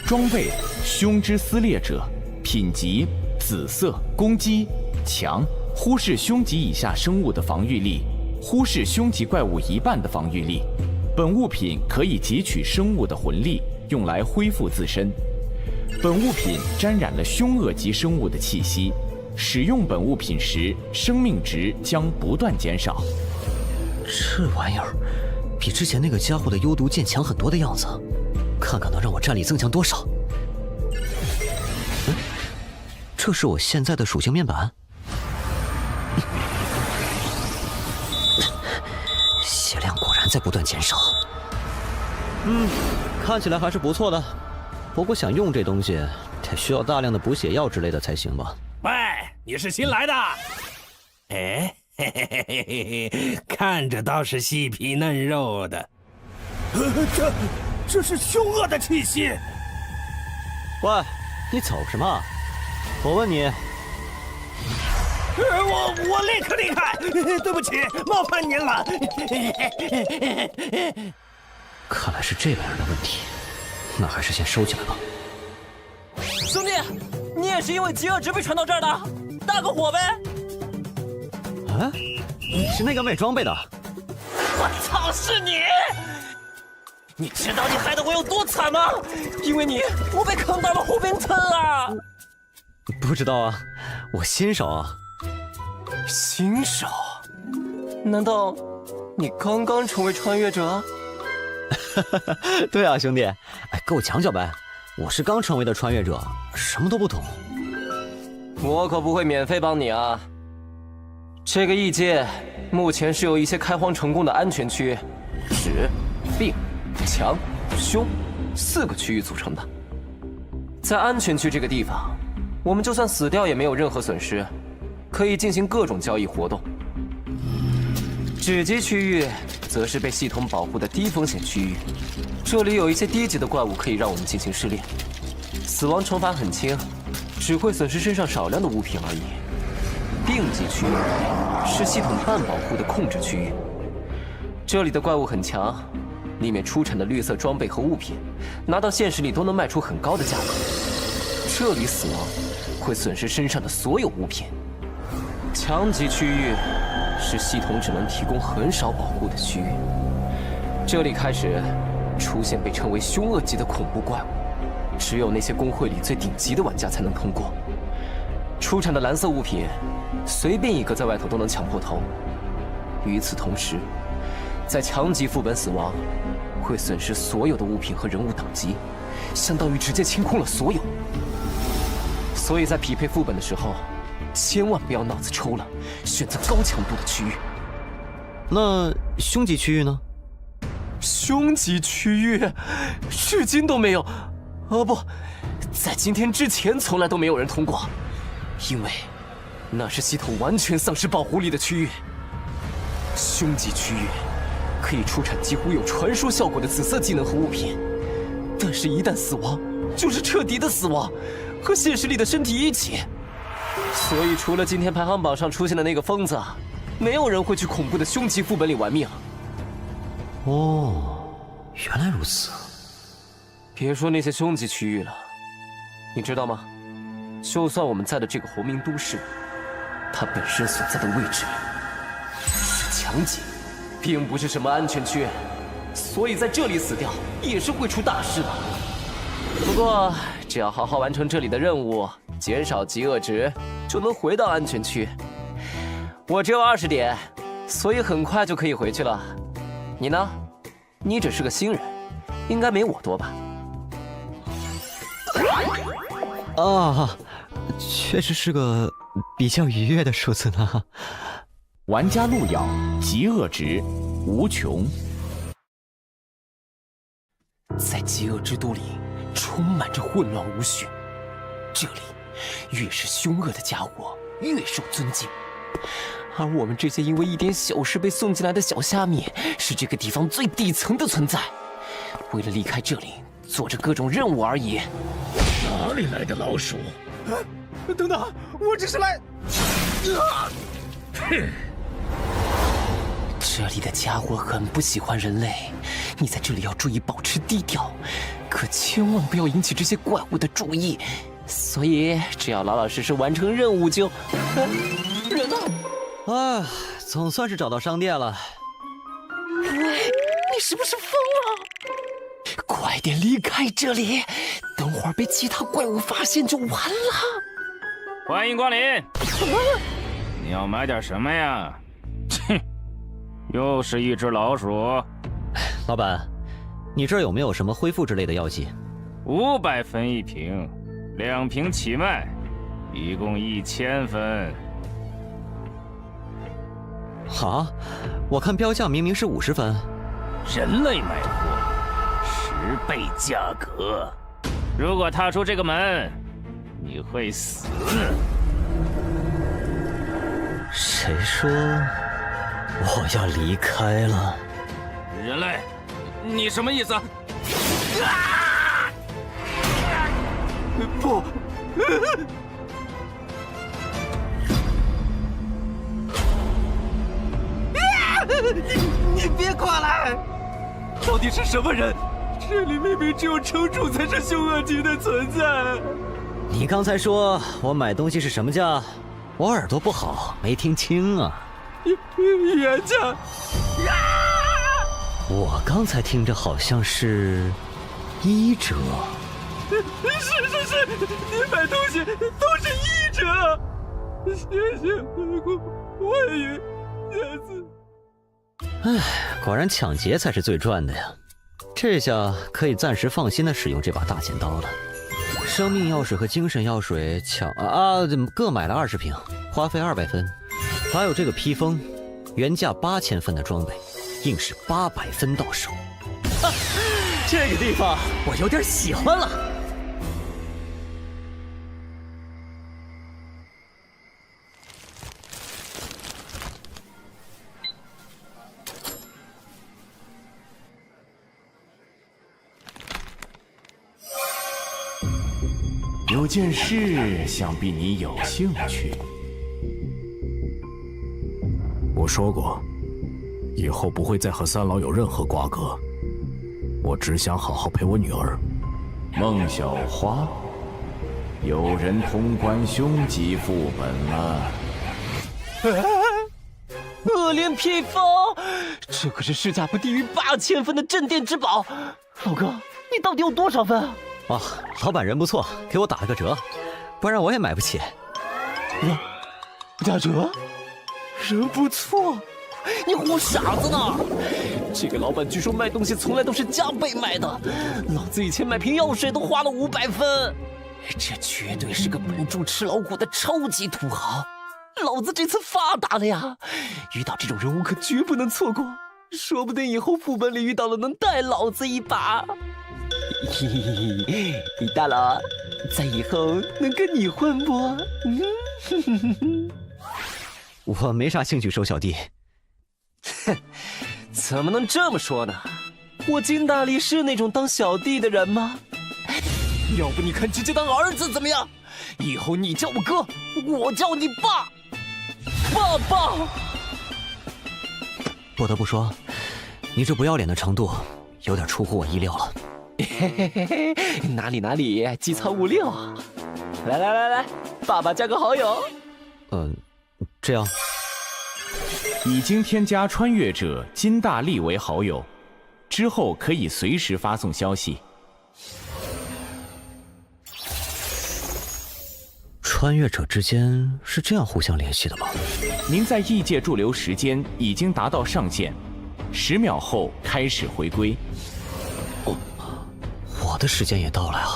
装备凶之撕裂者，品级紫色，攻击强，忽视凶级以下生物的防御力，忽视凶级怪物1半的防御力。本物品可以汲取生物的魂力，用来恢复自身。本物品沾染了凶恶级生物的气息，使用本物品时，生命值将不断减少。这玩意儿比之前那个家伙的幽毒剑强很多的样子，看看能让我战力增强多少。这是我现在的属性面板。血量果然在不断减少。看起来还是不错的。不过想用这东西，得需要大量的补血药之类的才行吧？喂，你是新来的？哎，嘿嘿嘿嘿嘿，看着倒是细皮嫩肉的。这是凶恶的气息。喂，你走什么？我问你。我立刻离开，对不起，冒犯您了。看来是这玩意儿的问题，那还是先收起来吧。兄弟，你也是因为极恶值被传到这儿的？大个火呗！啊，你是那个卖装备的？我操，是你！你知道你害得我有多惨吗？因为你，我被坑到了虎冰村了。不知道啊，我新手啊。新手？难道你刚刚成为穿越者？对啊，兄弟，哎，给我讲讲呗。我是刚成为的穿越者，什么都不懂。我可不会免费帮你啊。这个异界目前是由一些开荒成功的安全区、止、病、强、凶4个区域组成的。在安全区这个地方，我们就算死掉也没有任何损失，可以进行各种交易活动。止级区域则是被系统保护的低风险区域，这里有一些低级的怪物可以让我们进行试炼。死亡惩罚很轻，只会损失身上少量的物品而已。病级区域是系统半保护的控制区域，这里的怪物很强，里面出产的绿色装备和物品，拿到现实里都能卖出很高的价格。这里死亡会损失身上的所有物品。强级区域是系统只能提供很少保护的区域，这里开始出现被称为凶恶级的恐怖怪物，只有那些公会里最顶级的玩家才能通过。出产的蓝色物品，随便一个在外头都能抢破头。与此同时，在强级副本死亡，会损失所有的物品和人物等级，相当于直接清空了所有。所以在匹配副本的时候，千万不要脑子抽了，选择高强度的区域。那凶级区域呢？凶级区域，至今都没有，不，在今天之前从来都没有人通过，因为那是系统完全丧失保护力的区域。凶级区域可以出产几乎有传说效果的紫色技能和物品，但是一旦死亡，就是彻底的死亡，和现实里的身体一起。所以除了今天排行榜上出现的那个疯子，没有人会去恐怖的凶级副本里玩命。哦，原来如此。别说那些凶级区域了，你知道吗？就算我们在的这个红明都市，它本身所在的位置是强级，并不是什么安全区，所以在这里死掉也是会出大事的。不过只要好好完成这里的任务，减少饥饿值，就能回到安全区。我只有20点，所以很快就可以回去了。你呢？你只是个新人，应该没我多吧？啊，确实是个比较愉悦的数字呢。玩家路遥，极恶值无穷。在极恶之都里，充满着混乱无序。这里，越是凶恶的家伙，越受尊敬。而我们这些因为一点小事被送进来的小虾米，是这个地方最底层的存在。为了离开这里，做着各种任务而已。哪里来的老鼠？等等，我只是来……哼！这里的家伙很不喜欢人类，你在这里要注意保持低调，可千万不要引起这些怪物的注意。所以只要老老实实完成任务就……人呢？啊，总算是找到商店了。喂，你是不是疯了？快点离开这里，等会儿被其他怪物发现就完了。欢迎光临。你要买点什么呀？哼，又是一只老鼠。老板，你这儿有没有什么恢复之类的药剂？500分一瓶，2瓶起卖，一共1000分。啊，我看标价明明是50分。人类买货，10倍价格。如果踏出这个门，你会死。谁说我要离开了？人类，你什么意思？不！你别过来！到底是什么人？这里明明只有城主才是凶恶级的存在。你刚才说我买东西是什么价？我耳朵不好，没听清啊。原价。我刚才听着好像是1折。是，你买东西都是1折。谢谢，欢迎下次。唉，果然抢劫才是最赚的呀！这下可以暂时放心的使用这把大剪刀了。生命药水和精神药水各买了20瓶，花费200分。还有这个披风，原价8000分的装备，硬是800分到手。这个地方我有点喜欢了。有件事想必你有兴趣。我说过，以后不会再和三老有任何瓜葛。我只想好好陪我女儿。孟小花，有人通关凶吉副本了。恶莲披风，这可是市价不低于8000分的镇店之宝。老哥，你到底有多少分啊？哦，老板人不错，给我打了个折，不然我也买不起。打折？人不错，你唬傻子呢？这个老板据说卖东西从来都是加倍卖的，老子以前买瓶药水都花了500分，这绝对是个本住吃老虎的超级土豪。老子这次发达了呀！遇到这种人物可绝不能错过，说不定以后副本里遇到了能带老子一把。嘿嘿嘿，大佬，在以后能跟你混不？我没啥兴趣收小弟。哼，怎么能这么说呢？我金大力是那种当小弟的人吗？要不你看直接当儿子怎么样？以后你叫我哥，我叫你爸。爸爸，不得不说，你这不要脸的程度有点出乎我意料了。嘿嘿嘿，哪里，机操56啊！来，爸爸加个好友。这样。已经添加穿越者金大力为好友，之后可以随时发送消息。穿越者之间是这样互相联系的吗？您在异界驻留时间已经达到上限，10秒后开始回归。我的时间也到了呀。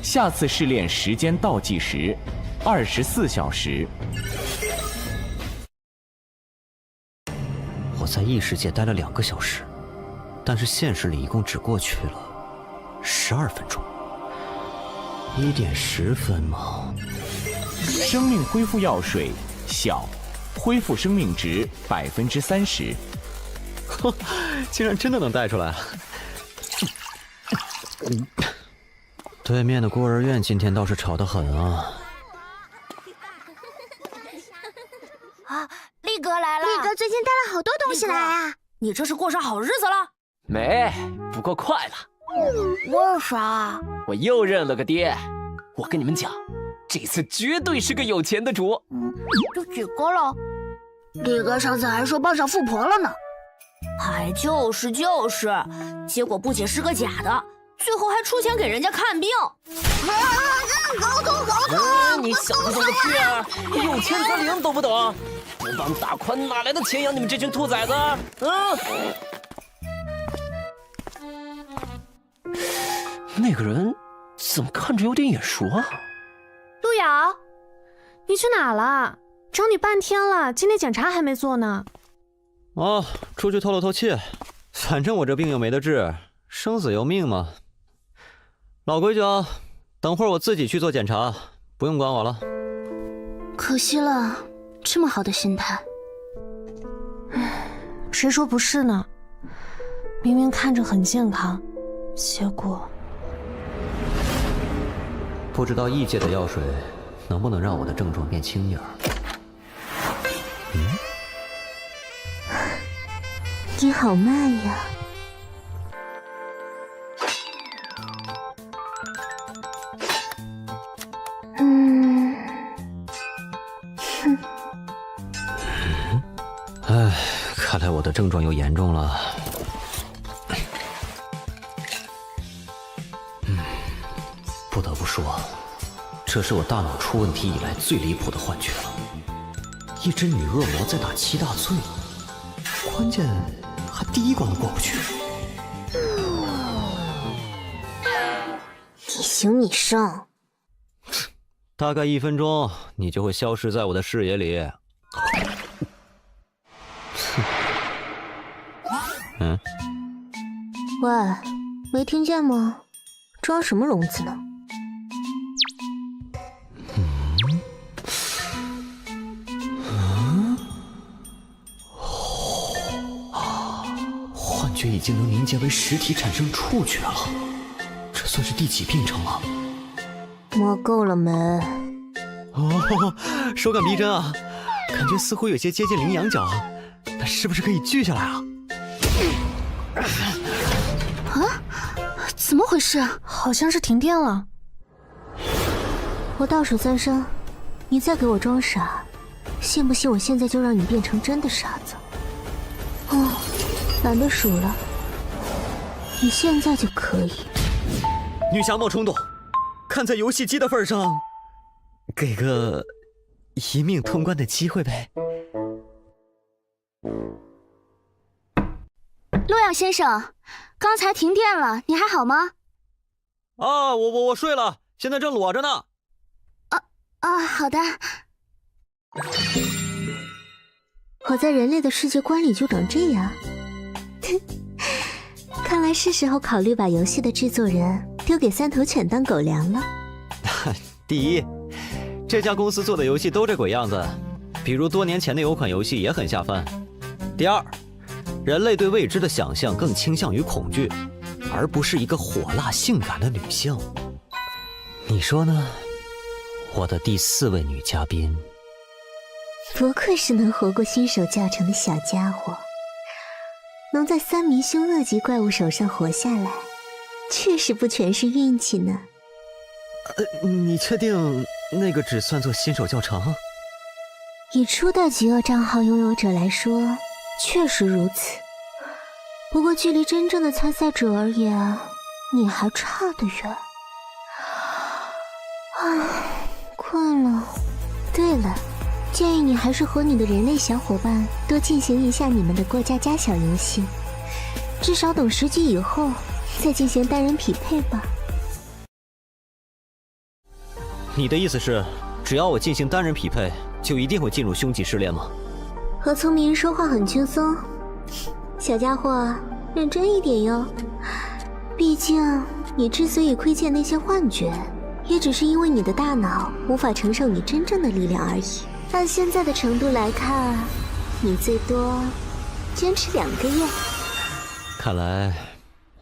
下次试炼时间倒计时24小时。我在异世界待了2个小时，但是现实里一共只过去了12分钟。1点10分吗？生命恢复药水小，恢复生命值30%。竟然真的能带出来。对面的孤儿院今天倒是吵得很啊！啊，力哥来了！力哥最近带了好多东西来啊！你这是过上好日子了？没，不过快了。为啥？我又认了个爹。我跟你们讲，这次绝对是个有钱的主。都几个了？力哥上次还说傍上富婆了呢。还就是，结果不仅是个假的。最后还出钱给人家看病，搞头！你小子怎么去啊？有钱则灵懂不懂？不帮大宽哪来的钱养你们这群兔崽子？那个人怎么看着有点眼熟啊？路遥，你去哪了？找你半天了，今天检查还没做呢。哦，出去透了透气，反正我这病又没得治，生死由命嘛。老规矩啊，等会儿我自己去做检查，不用管我了。可惜了，这么好的心态。谁说不是呢？明明看着很健康，结果……不知道异界的药水能不能让我的症状变轻点儿？你好慢呀。唉，看来我的症状又严重了。不得不说，这是我大脑出问题以来最离谱的幻觉了。一只女恶魔在打7大罪，关键还第1关都过不去。你行你上。大概1分钟，你就会消失在我的视野里。喂，没听见吗？装什么聋子呢？觉已经能凝结为实体，产生触觉了。这算是第几病程了？摸够了没？哦，手感逼真啊，感觉似乎有些接近羚羊角，那是不是可以锯下来啊？啊？怎么回事？好像是停电了。我倒数3声，你再给我装傻，信不信我现在就让你变成真的傻子？哦，懒得数了，你现在就可以。女侠莫冲动，看在游戏机的份上，给个一命通关的机会呗。洛阳先生，刚才停电了，你还好吗？啊，我睡了，现在正裸着呢。好的。我在人类的世界观里就长这样。看来是时候考虑把游戏的制作人丢给3头犬当狗粮了。第一，这家公司做的游戏都这鬼样子，比如多年前的有款游戏也很下饭。第二，人类对未知的想象更倾向于恐惧，而不是一个火辣性感的女性。你说呢？我的第4位女嘉宾。不愧是能活过新手教程的小家伙，能在3名凶恶级怪物手上活下来，确实不全是运气呢。你确定那个只算作新手教程？以初代极恶账号拥有者来说，确实如此。不过距离真正的参赛者而言，你还差得远。唉，困了。对了，建议你还是和你的人类小伙伴多进行一下你们的过家家小游戏，至少等10级以后再进行单人匹配吧。你的意思是，只要我进行单人匹配，就一定会进入凶级试炼吗？和聪明人说话很轻松，小家伙，认真一点哟。毕竟你之所以窥见那些幻觉，也只是因为你的大脑无法承受你真正的力量而已。按现在的程度来看，你最多坚持2个月。看来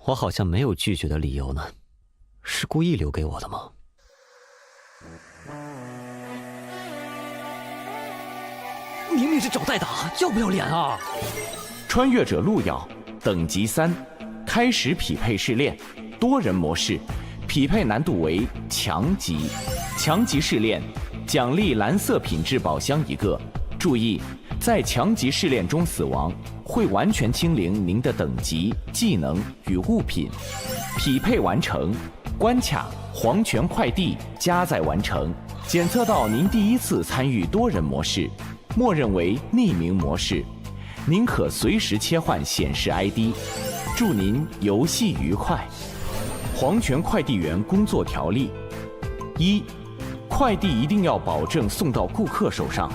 我好像没有拒绝的理由呢，是故意留给我的吗？明明是找代打，要不要脸啊？穿越者路遥，等级3，开始匹配试炼，多人模式，匹配难度为强级。强级试炼，奖励蓝色品质宝箱1个。注意，在强级试炼中死亡，会完全清零您的等级、技能与物品。匹配完成，关卡黄泉快递加载完成。检测到您第1次参与多人模式，默认为匿名模式，您可随时切换显示 ID。祝您游戏愉快。黄泉快递员工作条例：1、快递一定要保证送到顾客手上。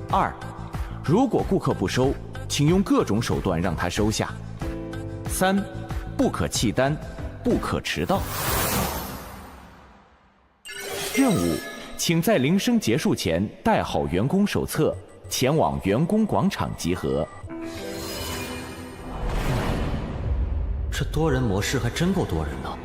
2、如果顾客不收，请用各种手段让他收下。3、不可弃单，不可迟到。任务，请在铃声结束前带好员工手册，前往员工广场集合。这多人模式还真够多人的。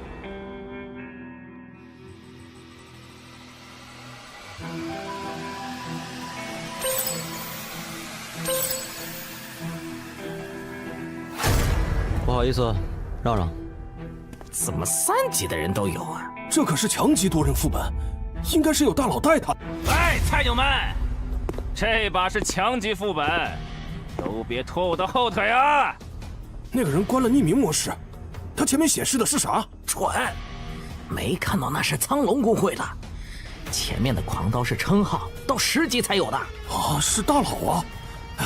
不好意思，让让。怎么3级的人都有啊？这可是强级多人副本，应该是有大佬带他。哎，菜鸟们，这把是强级副本，都别拖我的后腿啊！那个人关了匿名模式，他前面显示的是啥？蠢，没看到那是苍龙公会的，前面的狂刀是称号，到10级才有的。啊，是大佬啊！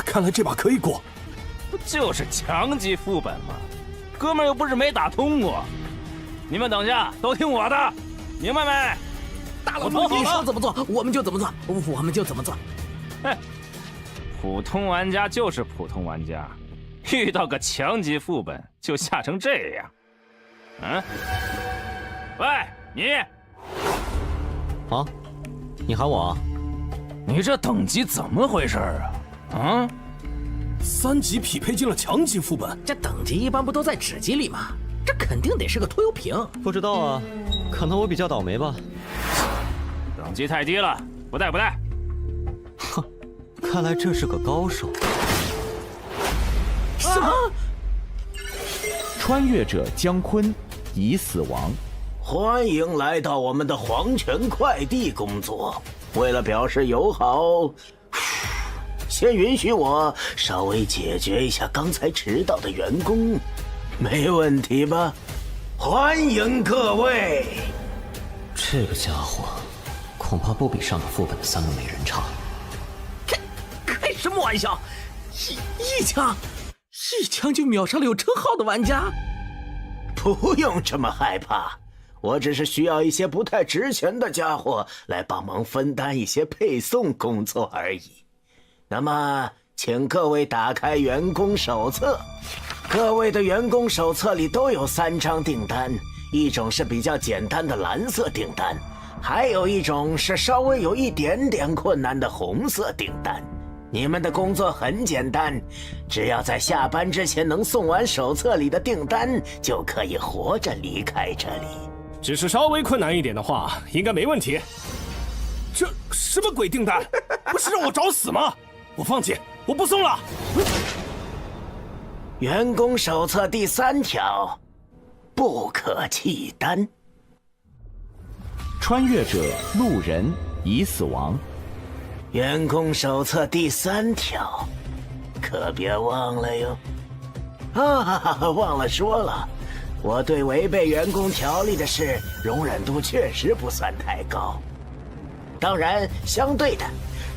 看来这把可以过。不就是强级副本吗？哥们儿又不是没打通过。你们等下都听我的，明白没？大佬，你说怎么做，我们就怎么做，我们就怎么做。嘿，普通玩家就是普通玩家，遇到个强级副本就吓成这样。嗯？喂，你！啊？你喊我啊？你这等级怎么回事啊？啊？ 3级匹配进了强级副本，这等级一般不都在纸机里吗？这肯定得是个拖油瓶。不知道啊，可能我比较倒霉吧。等级太低了，不带不带。哼，看来这是个高手。什么？穿越者姜昆已死亡。欢迎来到我们的黄泉快递工作。为了表示友好，先允许我稍微解决一下刚才迟到的员工，没问题吧？欢迎各位。这个家伙恐怕不比上个副本的3个美人差。开什么玩笑？一枪就秒杀了有称号的玩家？不用这么害怕，我只是需要一些不太值钱的家伙来帮忙分担一些配送工作而已。那么，请各位打开员工手册。各位的员工手册里都有3张订单，一种是比较简单的蓝色订单，还有一种是稍微有一点点困难的红色订单。你们的工作很简单，只要在下班之前能送完手册里的订单，就可以活着离开这里。只是稍微困难一点的话，应该没问题。这什么鬼订单？不是让我找死吗？我放弃，我不送了。员工手册第3条，不可弃单。穿越者路人已死亡。员工手册第3条，可别忘了哟。忘了说了，我对违背员工条例的事容忍度确实不算太高。当然，相对的，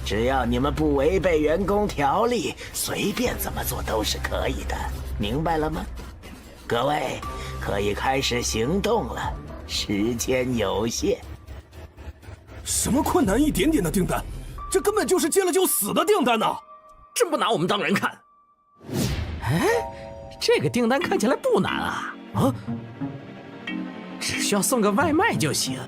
只要你们不违背员工条例，随便怎么做都是可以的，明白了吗？各位可以开始行动了，时间有限。什么困难一点点的订单？这根本就是接了就死的订单呐！真不拿我们当人看。哎，这个订单看起来不难啊！只需要送个外卖就行。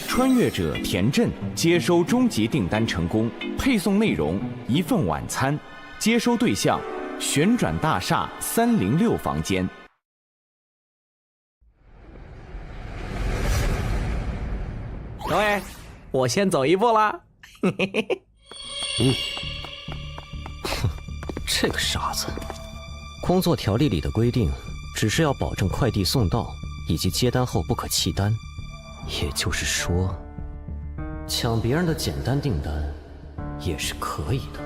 穿越者田震接收终极订单成功，配送内容1份晚餐，接收对象旋转大厦306房间。各位，我先走一步啦。这个傻子。工作条例里的规定只是要保证快递送到以及接单后不可弃单，也就是说，抢别人的简单订单也是可以的。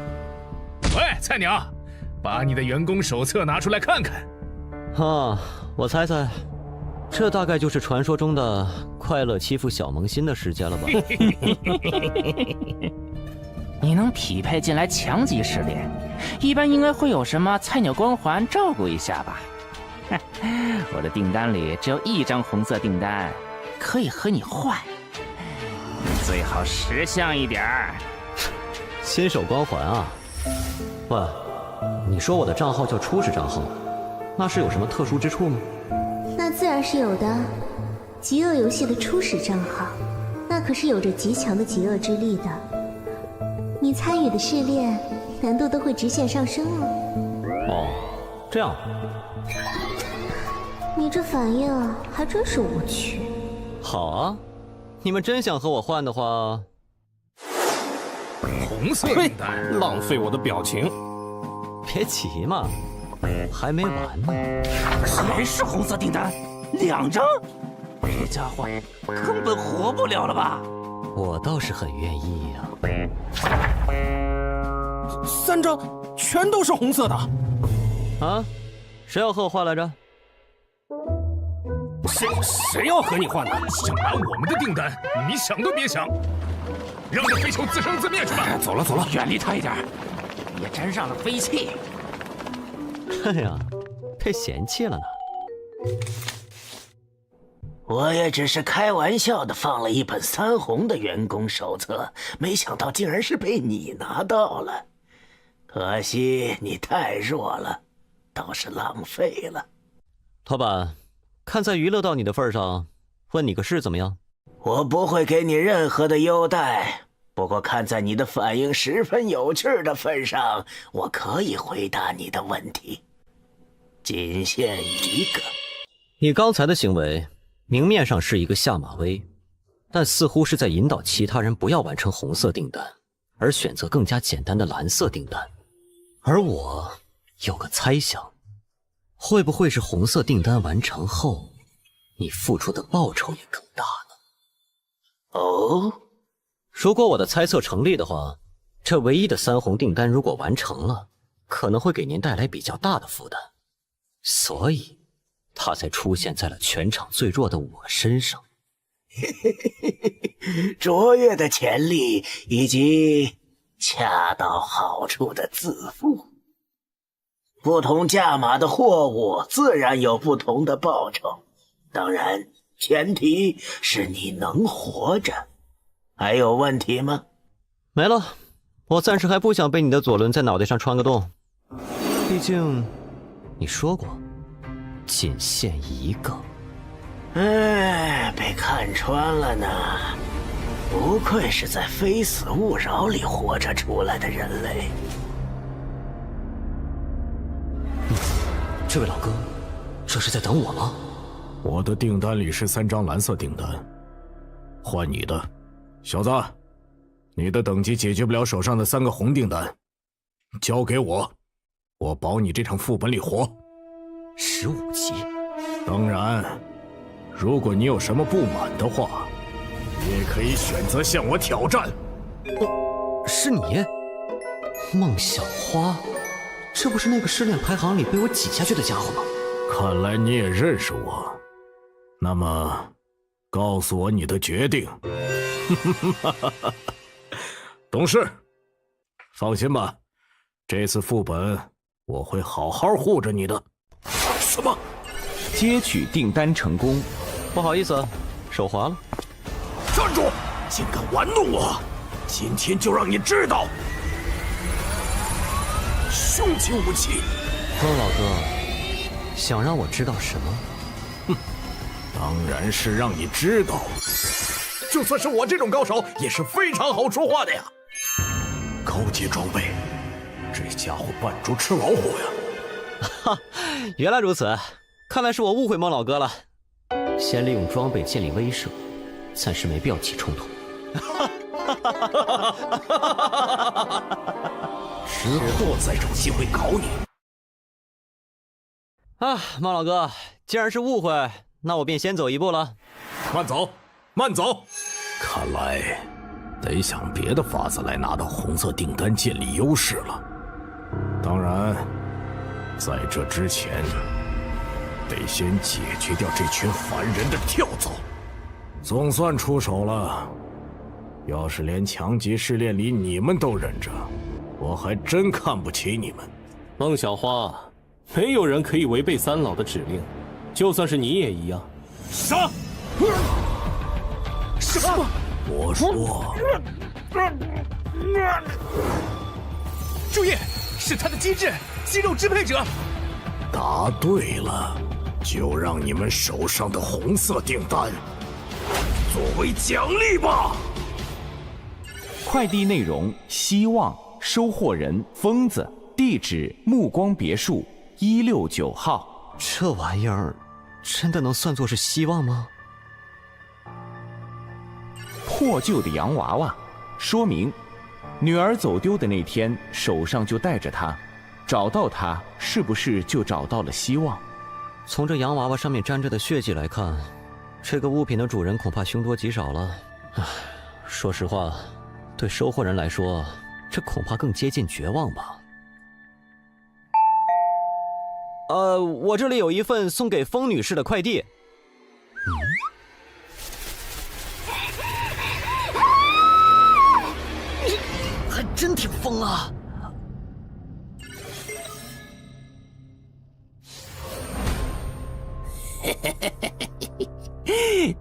喂，菜鸟，把你的员工手册拿出来看看。我猜猜，这大概就是传说中的快乐欺负小萌新的时间了吧？你能匹配进来强级试炼，一般应该会有什么菜鸟光环照顾一下吧？我的订单里只有1张红色订单，可以和你换，最好识相一点儿。新手光环啊？喂，你说我的账号叫初始账号，那是有什么特殊之处吗？那自然是有的。极恶游戏的初始账号，那可是有着极强的极恶之力的。你参与的试炼难度都会直线上升哦。这样。你这反应还真是无趣。好啊，你们真想和我换的话，红色订单，浪费我的表情。别急嘛，还没完呢。谁是红色订单？2张？这家伙根本活不了了吧？我倒是很愿意呀。3张全都是红色的。啊？谁要和我换来着？谁要和你换呢？想拿我们的订单，你想都别想！让这飞球自生自灭去吧！走了，远离他一点，别沾上了飞气。哎呀，被嫌弃了呢。我也只是开玩笑的放了一本3红的员工手册，没想到竟然是被你拿到了。可惜你太弱了，倒是浪费了。老板，看在娱乐到你的份上，问你个事怎么样？我不会给你任何的优待，不过看在你的反应十分有趣的份上，我可以回答你的问题。仅限一个。你刚才的行为，明面上是一个下马威，但似乎是在引导其他人不要完成红色订单，而选择更加简单的蓝色订单。而我有个猜想，会不会是红色订单完成后，你付出的报酬也更大呢？哦，如果我的猜测成立的话，这唯一的3红订单如果完成了，可能会给您带来比较大的负担，所以他才出现在了全场最弱的我身上。卓越的潜力以及恰到好处的自负。不同价码的货物自然有不同的报酬，当然前提是你能活着。还有问题吗？没了，我暂时还不想被你的左轮在脑袋上穿个洞，毕竟你说过仅限一个。哎，被看穿了呢。不愧是在非死勿扰里活着出来的人类。这位老哥，这是在等我吗？我的订单里是3张蓝色订单，换你的，小子，你的等级解决不了手上的3个红订单，交给我，我保你这场副本里活。15级。当然，如果你有什么不满的话，你也可以选择向我挑战。是你，孟小花？这不是那个失恋排行里被我挤下去的家伙吗？看来你也认识我，那么，告诉我你的决定。懂事，放心吧，这次副本我会好好护着你的。什么？接取订单成功。不好意思，手滑了。站住！竟敢玩弄我！今天就让你知道。凶器武器。孟老哥，想让我知道什么？哼，当然是让你知道，就算是我这种高手，也是非常好说话的呀。高阶装备，这家伙扮猪吃老虎呀！哈，原来如此，看来是我误会孟老哥了。先利用装备建立威慑，暂时没必要起冲突。之后再找机会搞你。啊，孟老哥，既然是误会，那我便先走一步了。慢走，慢走。看来得想别的法子来拿到红色订单建立优势了。当然，在这之前，得先解决掉这群烦人的跳蚤。总算出手了。要是连强级试炼里你们都忍着，我还真看不起你们。孟小花，没有人可以违背三老的指令，就算是你也一样。杀！什么？我说，注意，是他的机制，肌肉支配者。答对了，就让你们手上的红色订单作为奖励吧。快递内容：希望，收货人疯子，地址目光别墅169号。这玩意儿真的能算作是希望吗？破旧的洋娃娃，说明女儿走丢的那天手上就带着它，找到它是不是就找到了希望？从这洋娃娃上面沾着的血迹来看，这个物品的主人恐怕凶多吉少了。唉，说实话，对收货人来说，这恐怕更接近绝望吧。我这里有一份送给风女士的快递。你还真挺疯啊！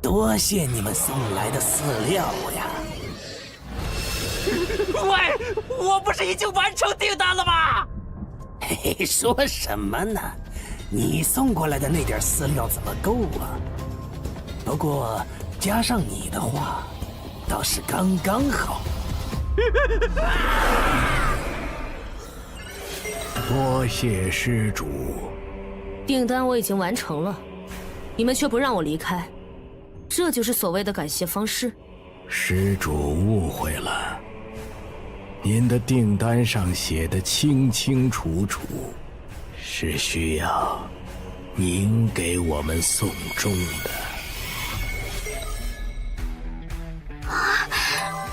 多谢你们送来的饲料呀！喂，我不是已经完成订单了吗？嘿嘿，说什么呢？你送过来的那点饲料怎么够啊？不过加上你的话，倒是刚刚好。多谢施主。订单我已经完成了，你们却不让我离开，这就是所谓的感谢方式。施主误会了，您的订单上写的清清楚楚，是需要您给我们送终的。啊，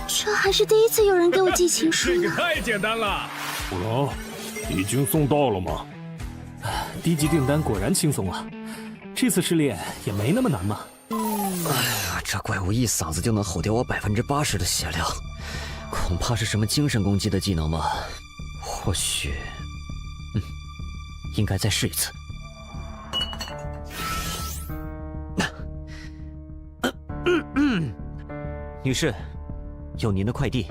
这还是第一次有人给我寄情书呢。这个太简单了。虎龙，已经送到了吗？低级订单果然轻松啊，这次试炼也没那么难嘛。哎呀，这怪物一嗓子就能吼掉我80%的血量，恐怕是什么精神攻击的技能吧？或许，应该再试一次。女士，有您的快递。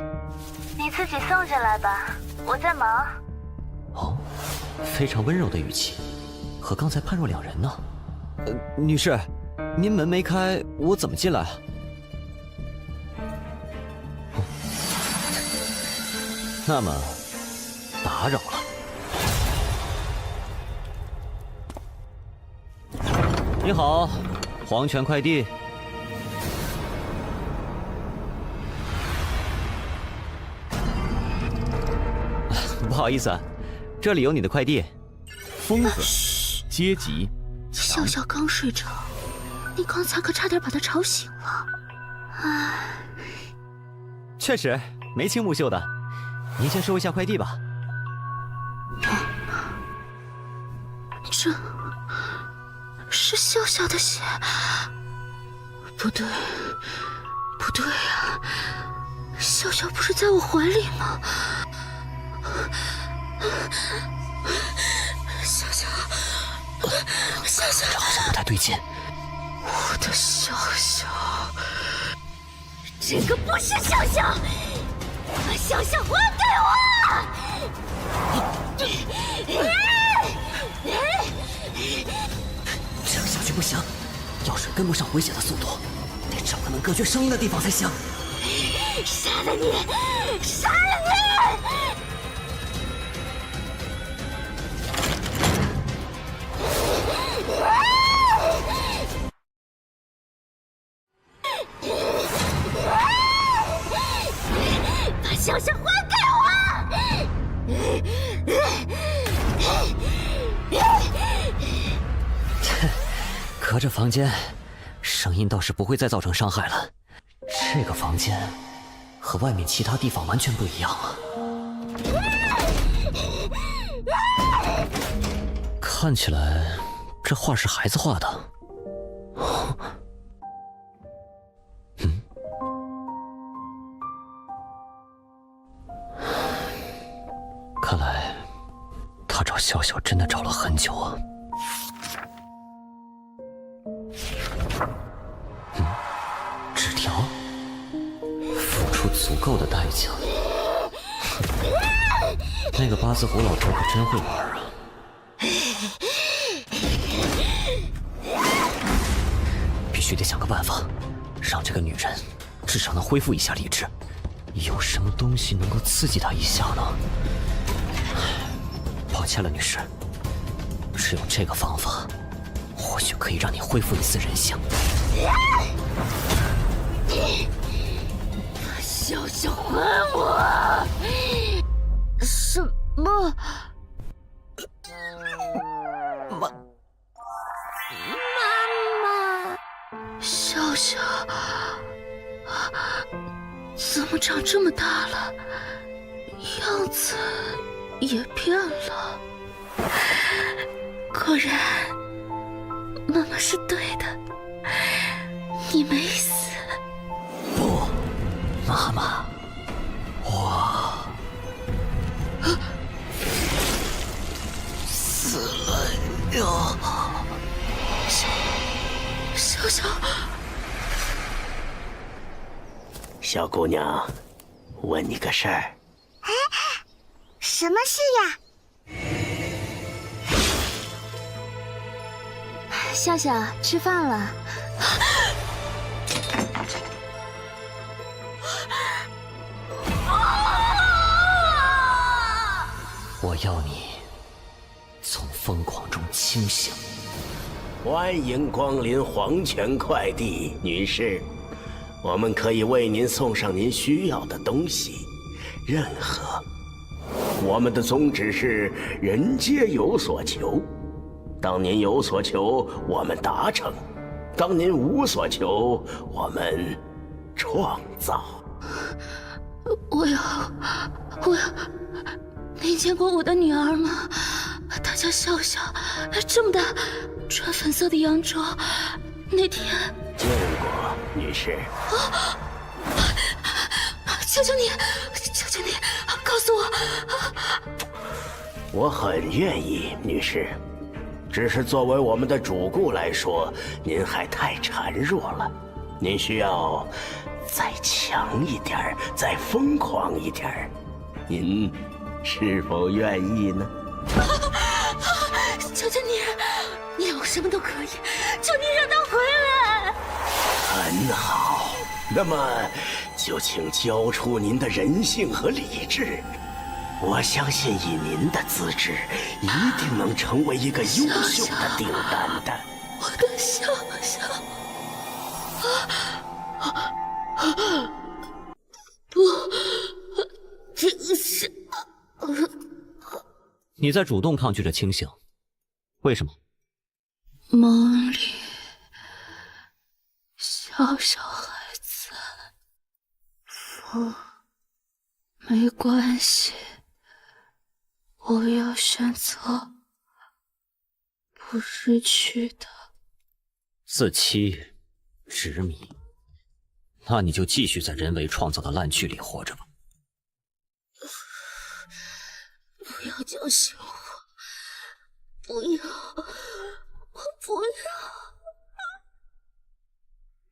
你自己送进来吧，我在忙。哦，非常温柔的语气，和刚才判若两人呢。女士，您门没开，我怎么进来啊？那么，打扰了。你好，黄泉快递。不好意思，这里有你的快递。疯子，阶级。笑笑刚睡着，你刚才可差点把他吵醒了。唉，确实眉清目秀的，您先收一下快递吧。这是笑笑的血？不对，不对呀，笑笑不是在我怀里吗？笑笑，笑笑，这好像不太对劲。我的笑笑，这个不是笑笑，把笑笑还给我！这样下去不行，药水跟不上回血的速度，得找个能隔绝声音的地方才行。杀了你！杀了你！把笑笑还给我！隔着房间，声音倒是不会再造成伤害了。这个房间和外面其他地方完全不一样啊！看起来这画是孩子画的。看来他找笑笑真的找了很久啊。纸条，付出足够的代价。那个八字胡老头可真会玩啊！必须得想个办法，让这个女人至少能恢复一下理智。有什么东西能够刺激她一下呢？抱歉了，女士，只有这个方法，或许可以让你恢复一丝人性。把笑笑还我！什么？妈妈，笑笑怎么长这么大了？样子也变了。果然，妈妈是对的，你没死。不，妈妈，我死了哟！笑笑，小姑娘，问你个事儿。哎，什么事呀？笑笑，吃饭了。啊！要你从疯狂中清醒。欢迎光临黄泉快递，女士，我们可以为您送上您需要的东西，任何。我们的宗旨是人皆有所求，当您有所求，我们达成；当您无所求，我们创造。我要，您见过我的女儿吗？她叫笑笑，这么大，穿粉色的洋装。那天见过，女士。求求你，告诉我。我很愿意，女士。只是作为我们的主顾来说，您还太孱弱了。您需要再强一点，再疯狂一点。您是否愿意呢？求求你让我什么都可以，求你让他回来。很好，那么就请交出您的人性和理智。我相信以您的资质，一定能成为一个优秀的订单的。我的笑笑，不，这是你在主动抗拒着清醒，为什么？梦里，笑笑还在。没关系。我要选择不失去的。自欺、执迷，那你就继续在人为创造的烂剧里活着吧。不要叫醒我！不要！我不要！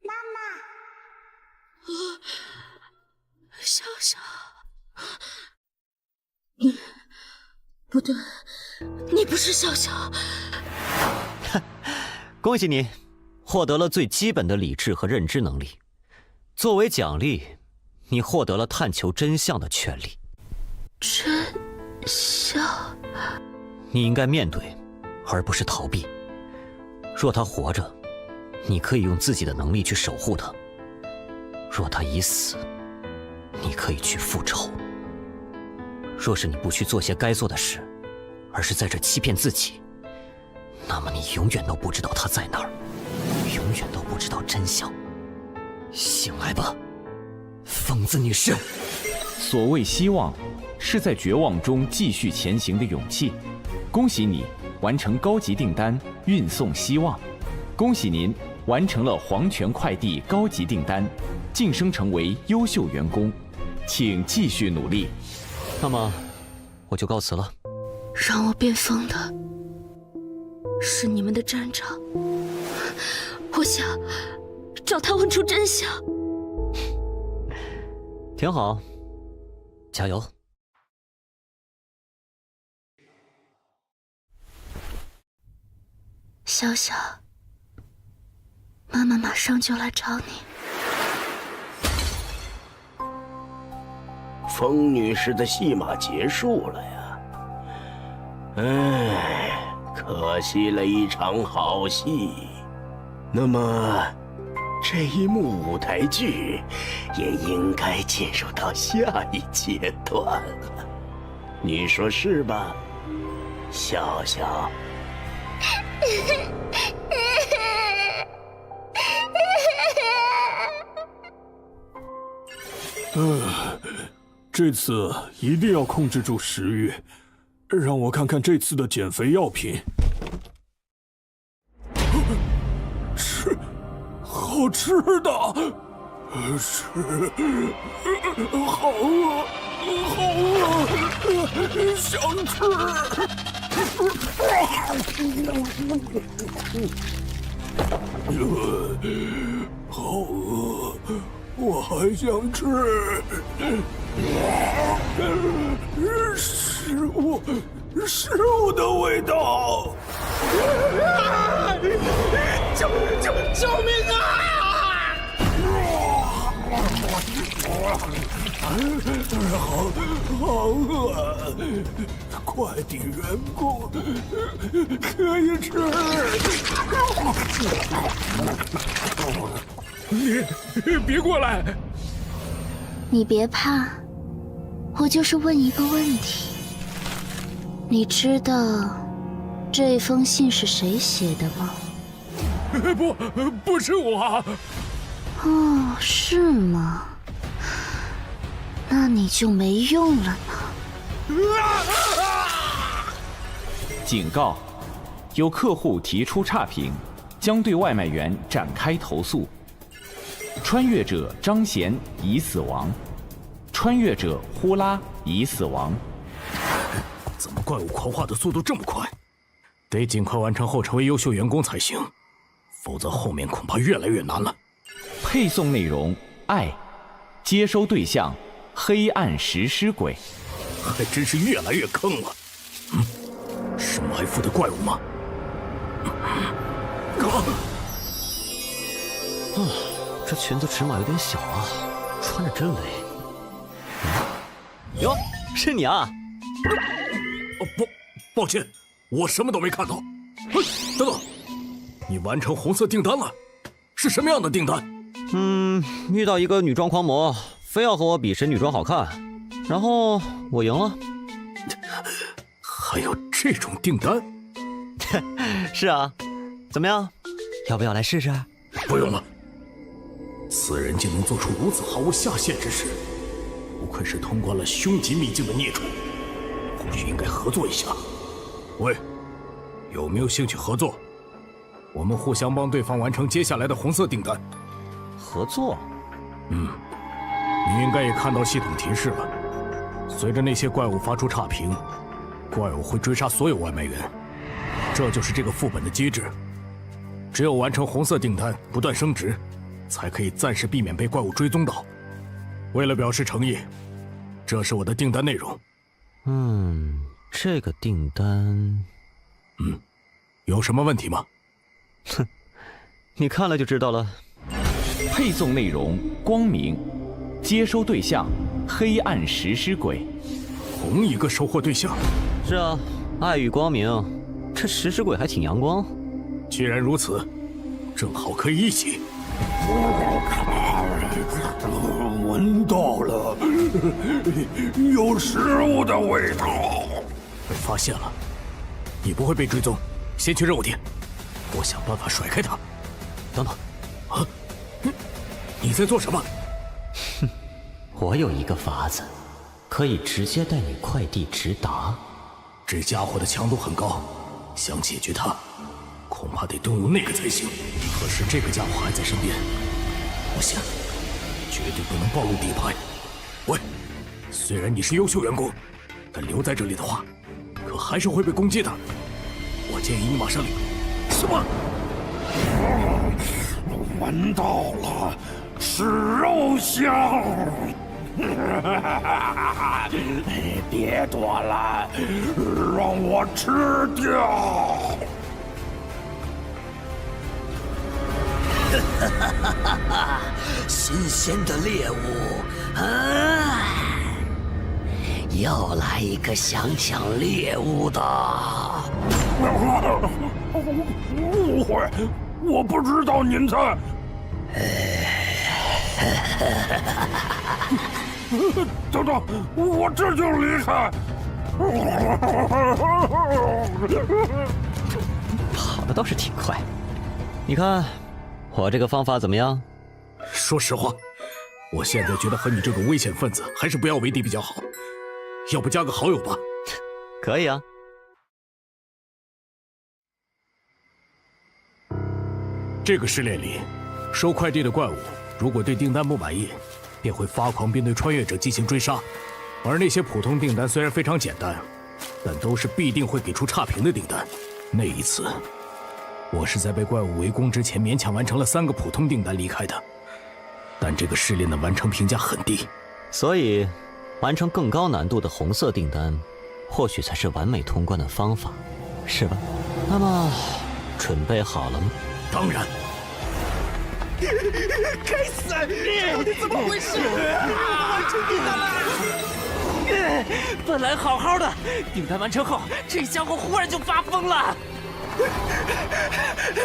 妈妈！笑笑，你不对，你不是笑笑。恭喜你，获得了最基本的理智和认知能力。作为奖励，你获得了探求真相的权利。真相？你应该面对，而不是逃避。若他活着，你可以用自己的能力去守护他；若他已死，你可以去复仇。若是你不去做些该做的事，而是在这欺骗自己，那么你永远都不知道他在哪儿，永远都不知道真相。醒来吧，疯子女士。所谓希望，是在绝望中继续前行的勇气。恭喜你完成高级订单，运送希望。恭喜您完成了黄泉快递高级订单，晋升成为优秀员工，请继续努力。那么，我就告辞了。让我变疯的是你们的站长，我想找他问出真相。挺好，加油。小小，妈妈马上就来找你。风女士的戏码结束了呀，唉，可惜了一场好戏。那么，这一幕舞台剧也应该进入到下一阶段了，你说是吧，笑笑？这次一定要控制住食欲，让我看看这次的减肥药品。吃，好吃的，吃，好饿，好饿，想吃。好饿，我还想吃。食物的味道！救命啊！好饿，快递员工可以吃。你别过来！你别怕，我就是问一个问题。你知道这封信是谁写的吗？不是我。哦，是吗？那你就没用了呢。警告：有客户提出差评，将对外卖员展开投诉。穿越者张贤已死亡，穿越者呼啦已死亡。怎么怪物狂化的速度这么快？得尽快完成后成为优秀员工才行，否则后面恐怕越来越难了。配送内容：爱，接收对象：黑暗食尸鬼。还真是越来越坑了。是埋伏的怪物吗？这裙子尺码有点小啊，穿着真累。哟，是你啊！抱歉，我什么都没看到。等等，你完成红色订单了？是什么样的订单？遇到一个女装狂魔，非要和我比谁女装好看，然后我赢了。还有这种订单？是啊，怎么样？要不要来试试？不用了。此人竟能做出如此毫无下限之事，不愧是通关了凶极秘境的孽种，或许应该合作一下。喂，有没有兴趣合作？我们互相帮对方完成接下来的红色订单。合作？你应该也看到系统提示了。随着那些怪物发出差评，怪物会追杀所有外卖员，这就是这个副本的机制。只有完成红色订单，不断升值，才可以暂时避免被怪物追踪到。为了表示诚意，这是我的订单内容。这个订单，有什么问题吗？哼，你看了就知道了。配送内容：光明，接收对象：黑暗食尸鬼。同一个收获对象？是啊，爱与光明，这食尸鬼还挺阳光。既然如此，正好可以一起。闻到了，有食物的味道。被发现了，你不会被追踪。先去任务点，我想办法甩开他。等等，你在做什么？我有一个法子，可以直接带你快递直达。这家伙的强度很高，想解决他，恐怕得动用那个才行。可是这个家伙还在身边，不行，绝对不能暴露底牌。喂，虽然你是优秀员工，但留在这里的话，可还是会被攻击的。我建议你马上离。什么？闻到了，是肉香。别躲了，让我吃掉。新鲜的猎物啊！又来一个想抢猎物的。误会，我不知道您在。等等，我这就离开。跑的倒是挺快，你看我这个方法怎么样？说实话，我现在觉得和你这种危险分子还是不要为敌比较好。要不加个好友吧？可以啊。这个试炼里，收快递的怪物如果对订单不满意，便会发狂并对穿越者进行追杀。而那些普通订单虽然非常简单，但都是必定会给出差评的订单。那一次，我是在被怪物围攻之前勉强完成了3个普通订单离开的。但这个试炼的完成评价很低，所以完成更高难度的红色订单，或许才是完美通关的方法，是吧？那么，准备好了吗？当然。该死！到底怎么回事？完成订单了！本来好好的，订单完成后，这家伙忽然就发疯了。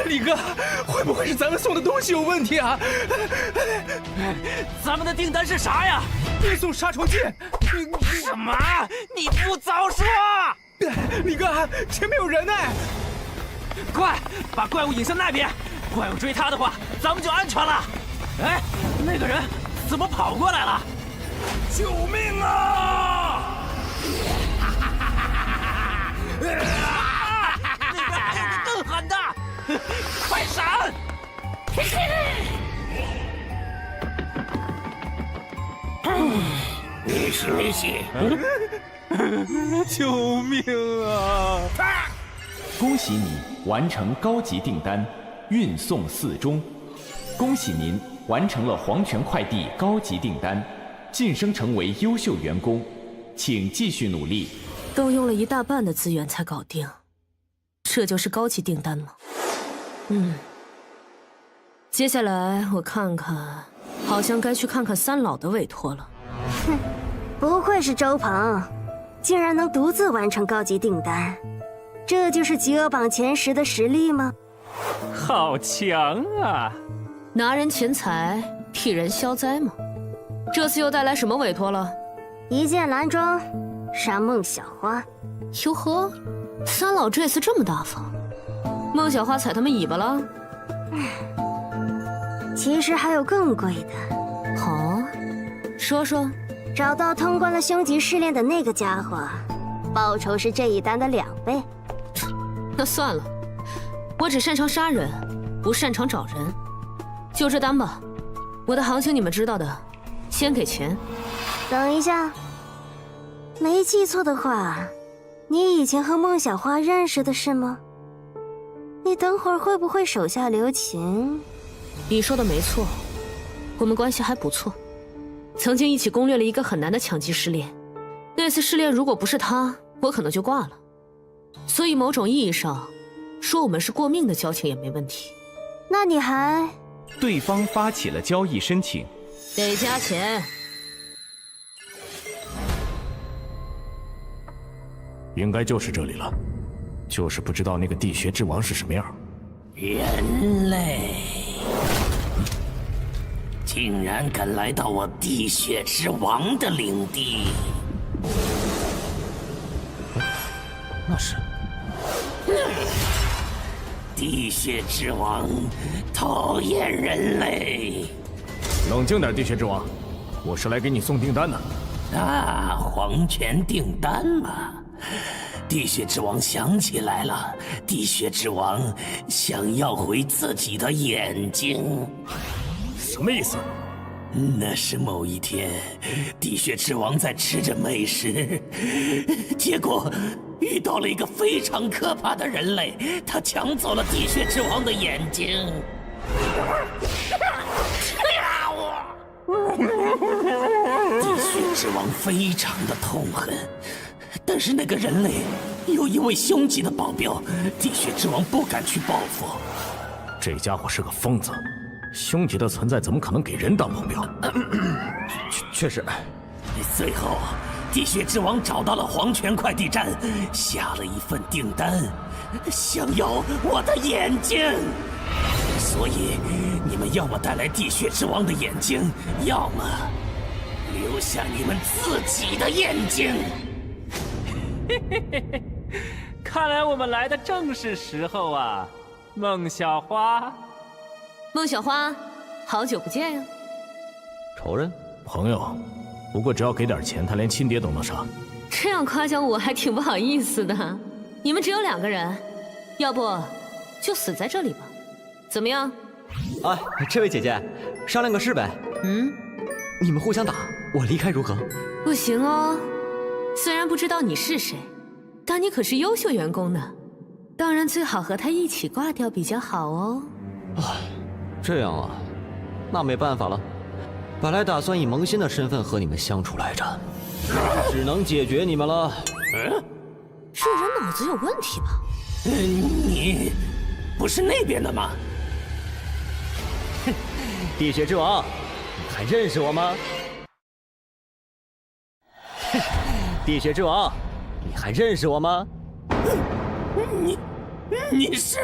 李哥，会不会是咱们送的东西有问题啊？咱们的订单是啥呀？运送杀虫剂。什么？你不早说！李哥，前面有人呢！快把怪物引向那边，怪物追他的话，咱们就安全了。哎，那个人怎么跑过来了？救命啊！那边还有个更狠的，快闪！你是谁？救命啊！恭喜你完成高级订单，运送4中。恭喜您完成了黄泉快递高级订单，晋升成为优秀员工，请继续努力。都用了1大半的资源才搞定，这就是高级订单吗？接下来我看看，好像该去看看三老的委托了。哼，不愧是周鹏，竟然能独自完成高级订单，这就是饥饿榜前10的实力吗？好强啊！拿人钱财，替人消灾吗？这次又带来什么委托了？一剑蓝装，杀孟小花。哟呵，三老这次这么大方，孟小花踩他们尾巴了？其实还有更贵的。好，说说。找到通关了凶级试炼的那个家伙，报酬是这一单的2倍。那算了，我只擅长杀人，不擅长找人。就这单吧，我的行情你们知道的，先给钱。等一下，没记错的话，你以前和孟小花认识的是吗？你等会儿会不会手下留情？你说的没错，我们关系还不错。曾经一起攻略了一个很难的强级试炼，那次试炼如果不是他，我可能就挂了。所以某种意义上，说我们是过命的交情也没问题。那你还……对方发起了交易申请，得加钱。应该就是这里了，就是不知道那个地穴之王是什么样。人类。竟然敢来到我地穴之王的领地！那是地穴之王，讨厌人类！冷静点，地穴之王，我是来给你送订单的。啊，黄泉订单嘛！地穴之王想起来了，地穴之王想要回自己的眼睛。什么意思？那是某一天，地穴之王在吃着美食，结果遇到了一个非常可怕的人类，他抢走了地穴之王的眼睛。地穴之王非常的痛恨，但是那个人类有一位凶级的保镖，地穴之王不敢去报复。这家伙是个疯子。凶级的存在怎么可能给人当保镖？确实。最后，地穴之王找到了黄泉快递站，下了一份订单，想要我的眼睛。所以，你们要么带来地穴之王的眼睛，要么留下你们自己的眼睛。嘿嘿嘿嘿，看来我们来的正是时候啊，孟小花。孟小花，好久不见呀！仇人、朋友，不过只要给点钱，他连亲爹都能杀。这样夸奖我还挺不好意思的。你们只有2个人，要不就死在这里吧？怎么样？哎，这位姐姐，商量个事呗。你们互相打，我离开如何？不行哦，虽然不知道你是谁，但你可是优秀员工呢，当然最好和他一起挂掉比较好哦。这样啊，那没办法了。本来打算以萌新的身份和你们相处来着，只能解决你们了。这人脑子有问题吧？你不是那边的吗？地血之王，你还认识我吗？地血之王，你还认识我吗？你是？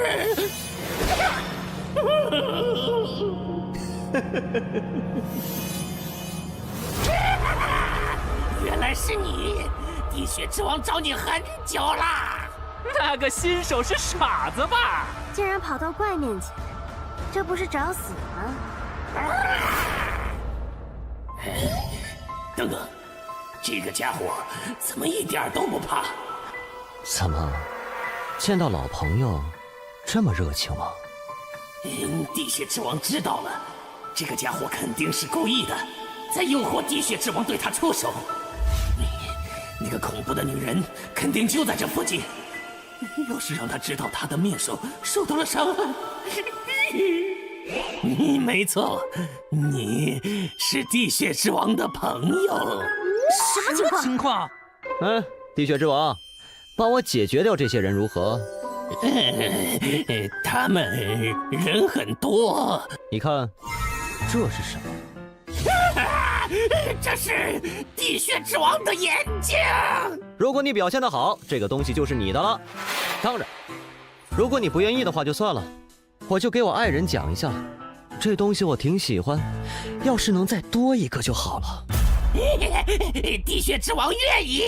原来是你！地血之王找你很久啦。那个新手是傻子吧？竟然跑到怪面前，这不是找死吗？等等，这个家伙怎么一点都不怕？怎么，见到老朋友这么热情吗？地血之王知道了，这个家伙肯定是故意的，在诱惑地血之王对他出手。那个恐怖的女人肯定就在这附近，要是让他知道他的面首受到了伤害，没错，你是地血之王的朋友。什么情况？地血之王，帮我解决掉这些人如何？他们人很多。你看，这是什么？这是地血之王的眼睛。如果你表现得好，这个东西就是你的了。当然，如果你不愿意的话就算了，我就给我爱人讲一下，这东西我挺喜欢，要是能再多一个就好了。地血之王愿意。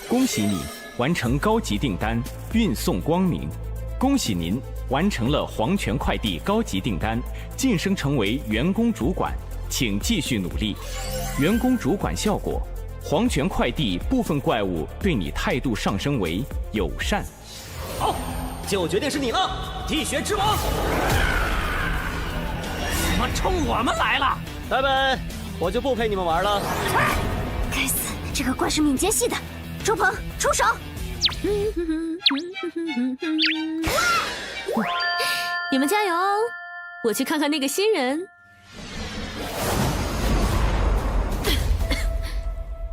恭喜你完成高级订单，运送光明。恭喜您完成了黄泉快递高级订单，晋升成为员工主管，请继续努力。员工主管效果：黄泉快递部分怪物对你态度上升为友善。好，就决定是你了，地血之王。怎么冲我们来了？拜拜，我就不陪你们玩了。该死，这个怪是敏捷系的。周鹏，出手！你们加油哦！我去看看那个新人。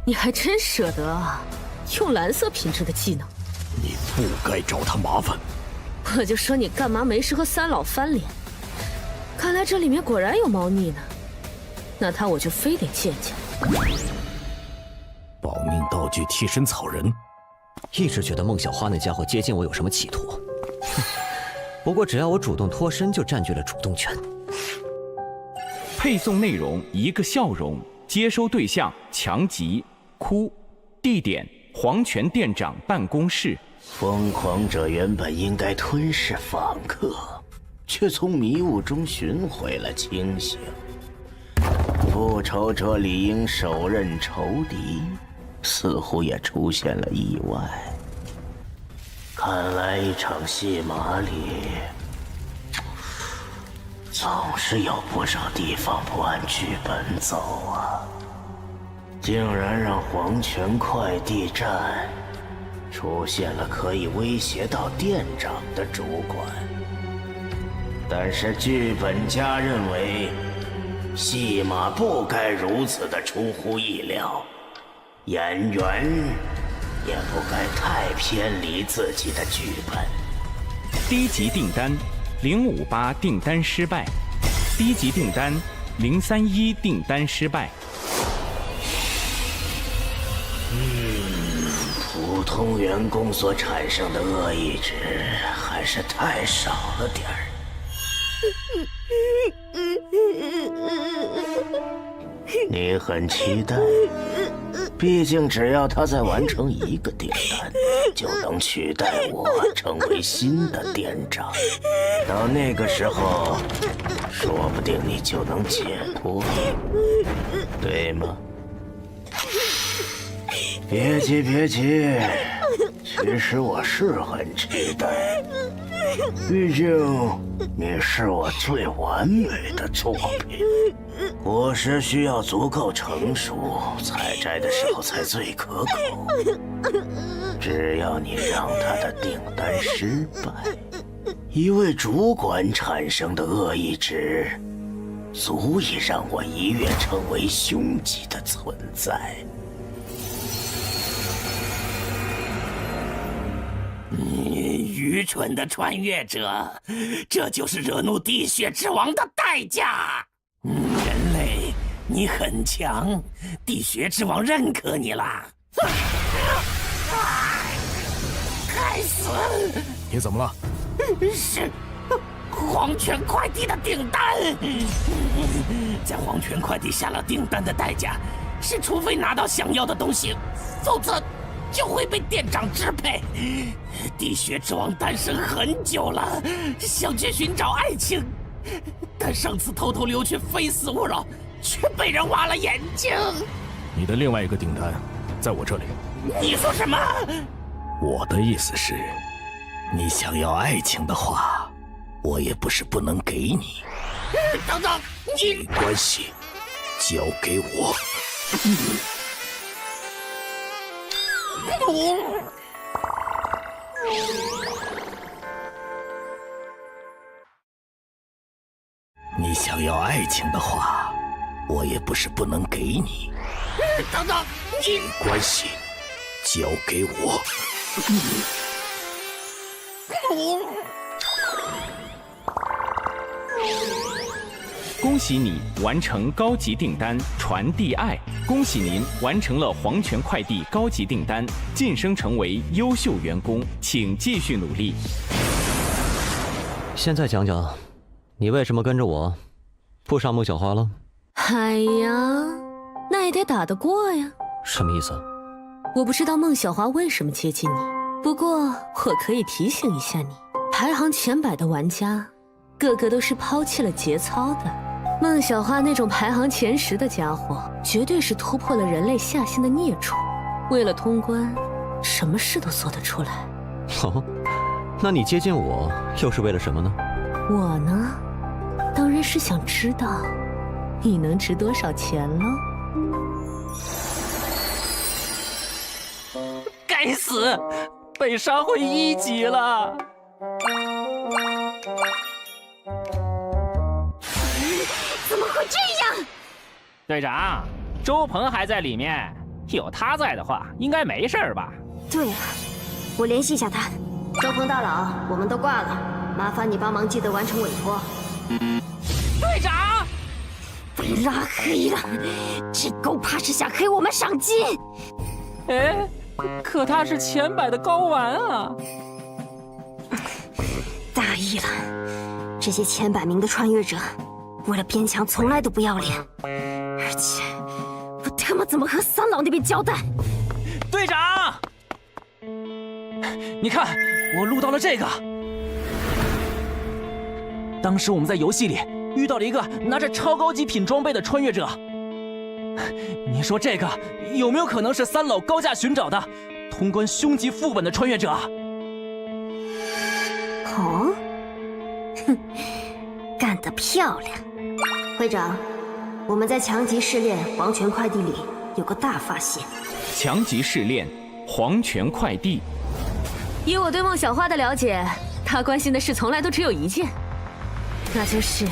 你还真舍得啊，用蓝色品质的技能。你不该找他麻烦。我就说你干嘛没事和三老翻脸？看来这里面果然有猫腻呢。那他我就非得见见。保命道具替身草人。一直觉得孟小花那家伙接近我有什么企图，不过只要我主动脱身，就占据了主动权。配送内容：一个笑容，接收对象：强吉、哭，地点：黄泉店长办公室。疯狂者原本应该吞噬访客，却从迷雾中寻回了清醒。复仇者理应手刃仇敌，似乎也出现了意外。看来一场戏码里，总是有不少地方不按剧本走啊！竟然让黄泉快递站出现了可以威胁到店长的主管，但是剧本家认为戏码不该如此的出乎意料，演员也不该太偏离自己的剧本。低级订单058订单失败，低级订单031订单失败。普通员工所产生的恶意值还是太少了点儿。你很期待，毕竟只要他再完成一个订单，就能取代我成为新的店长。到那个时候，说不定你就能解脱，对吗？别急，别急，其实我是很期待，毕竟你是我最完美的作品。果实需要足够成熟，采摘的时候才最可口。只要你让他的订单失败，一位主管产生的恶意值，足以让我一跃成为凶级的存在。你愚蠢的穿越者，这就是惹怒地血之王的代价。人类，你很强，地血之王认可你了。该死！你怎么了？是黄泉快递的订单。在黄泉快递下了订单的代价是，除非拿到想要的东西，否则就会被店长支配。地血之王单身很久了，想去寻找爱情，但上次偷偷溜去非死勿扰，却被人挖了眼睛。你的另外一个订单在我这里。你说什么？我的意思是，你想要爱情的话，我也不是不能给你。等等，你没关系，交给我。你想要爱情的话，我也不是不能给你。等等，你没关系，交给我。恭喜你完成高级订单传递爱！恭喜您完成了黄泉快递高级订单，晋升成为优秀员工，请继续努力。现在讲讲，你为什么跟着我，不上孟小花了？哎呀，那也得打得过呀。什么意思？我不知道孟小花为什么接近你，不过我可以提醒一下你，排行前100的玩家，个个都是抛弃了节操的。孟小花那种排行前10的家伙，绝对是突破了人类下限的孽畜，为了通关，什么事都做得出来。哦，那你接近我又是为了什么呢？我呢，当然是想知道你能值多少钱喽。该死，被杀回1级了。怎么会这样？队长，周鹏还在里面，有他在的话，应该没事吧？对啊，我联系一下他。周鹏大佬，我们都挂了，麻烦你帮忙记得完成委托。队长，被拉黑了，这狗怕是想黑我们赏金。哎，可他是前100的睾丸啊！大意了，这些前100名的穿越者，为了边墙从来都不要脸，而且我他妈怎么和三老那边交代？队长，你看，我录到了这个。当时我们在游戏里遇到了一个拿着超高级品装备的穿越者，你说这个有没有可能是三老高价寻找的通关凶级副本的穿越者？哦，哼，干得漂亮！会长，我们在强级试炼黄泉快递里有个大发现。强级试炼黄泉快递。以我对孟小花的了解，她关心的事从来都只有一件，那就是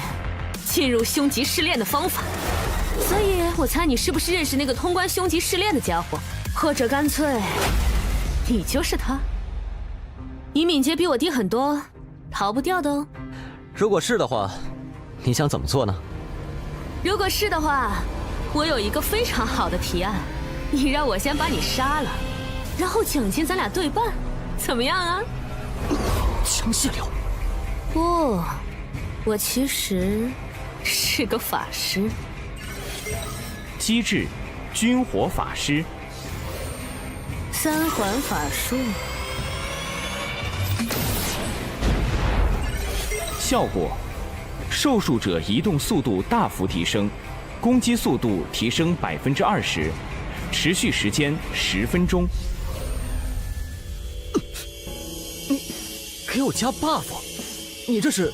进入凶级试炼的方法。所以我猜你是不是认识那个通关凶级试炼的家伙，或者干脆你就是他？你敏捷比我低很多，逃不掉的哦。如果是的话，你想怎么做呢？如果是的话，我有一个非常好的提案，你让我先把你杀了，然后奖金咱俩对半，怎么样啊？枪械流。不，我其实是个法师。机制：军火法师。3环法术。效果：受术者移动速度大幅提升，攻击速度提升20%，持续时间10分钟。给我加 buff， 你这是？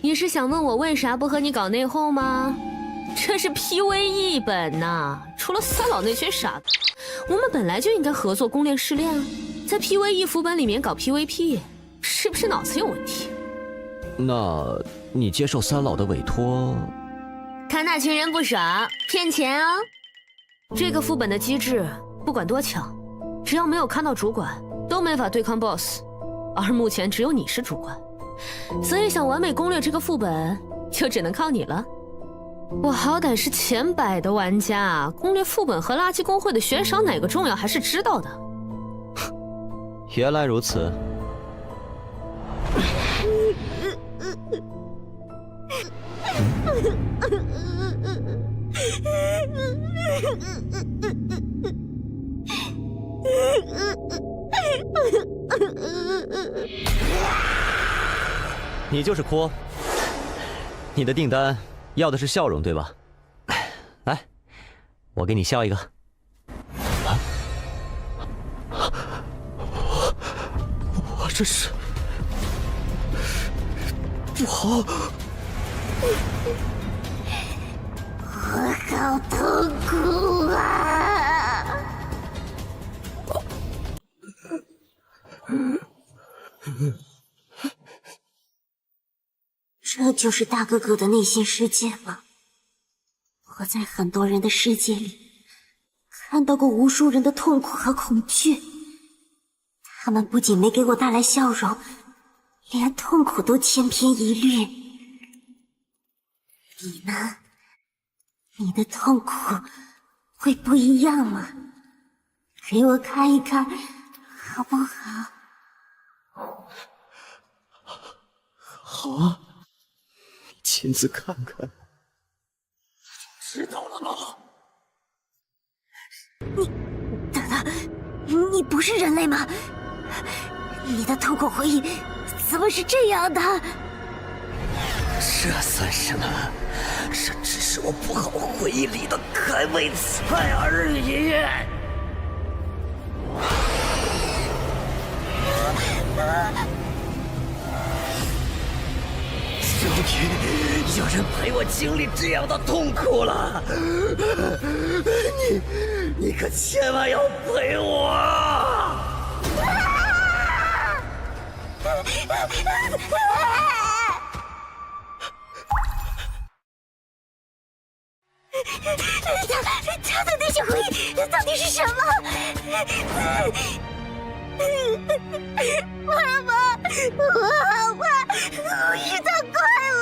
你是想问我为啥不和你搞内讧吗？这是 PVE 本呐，除了三老那群傻子，我们本来就应该合作攻略试炼啊，在 PVE 副本里面搞 PVP， 是不是脑子有问题？那你接受三老的委托？看那群人不傻，骗钱啊！这个副本的机制，不管多强，只要没有看到主管，都没法对抗 BOSS。而目前只有你是主官，所以想完美攻略这个副本，就只能靠你了。我好歹是前100的玩家，攻略副本和垃圾公会的悬赏哪个重要还是知道的。原来如此。你就是阔，你的订单要的是笑容，对吧？来，我给你笑一个。我这是不好，我好痛苦啊！这就是大哥哥的内心世界吗？我在很多人的世界里看到过无数人的痛苦和恐惧，他们不仅没给我带来笑容，连痛苦都千篇一律。你呢？你的痛苦会不一样吗？给我看一看，好不好？好啊，你亲自看看。知道了吗？等等，你不是人类吗？你的痛苦回忆怎么是这样的？这算什么？这只是我不好回忆里的开胃菜而已。终于有人陪我经历这样的痛苦了，你可千万要陪我！他的那些回忆到底是什么？妈妈，我好怕，我遇到怪物。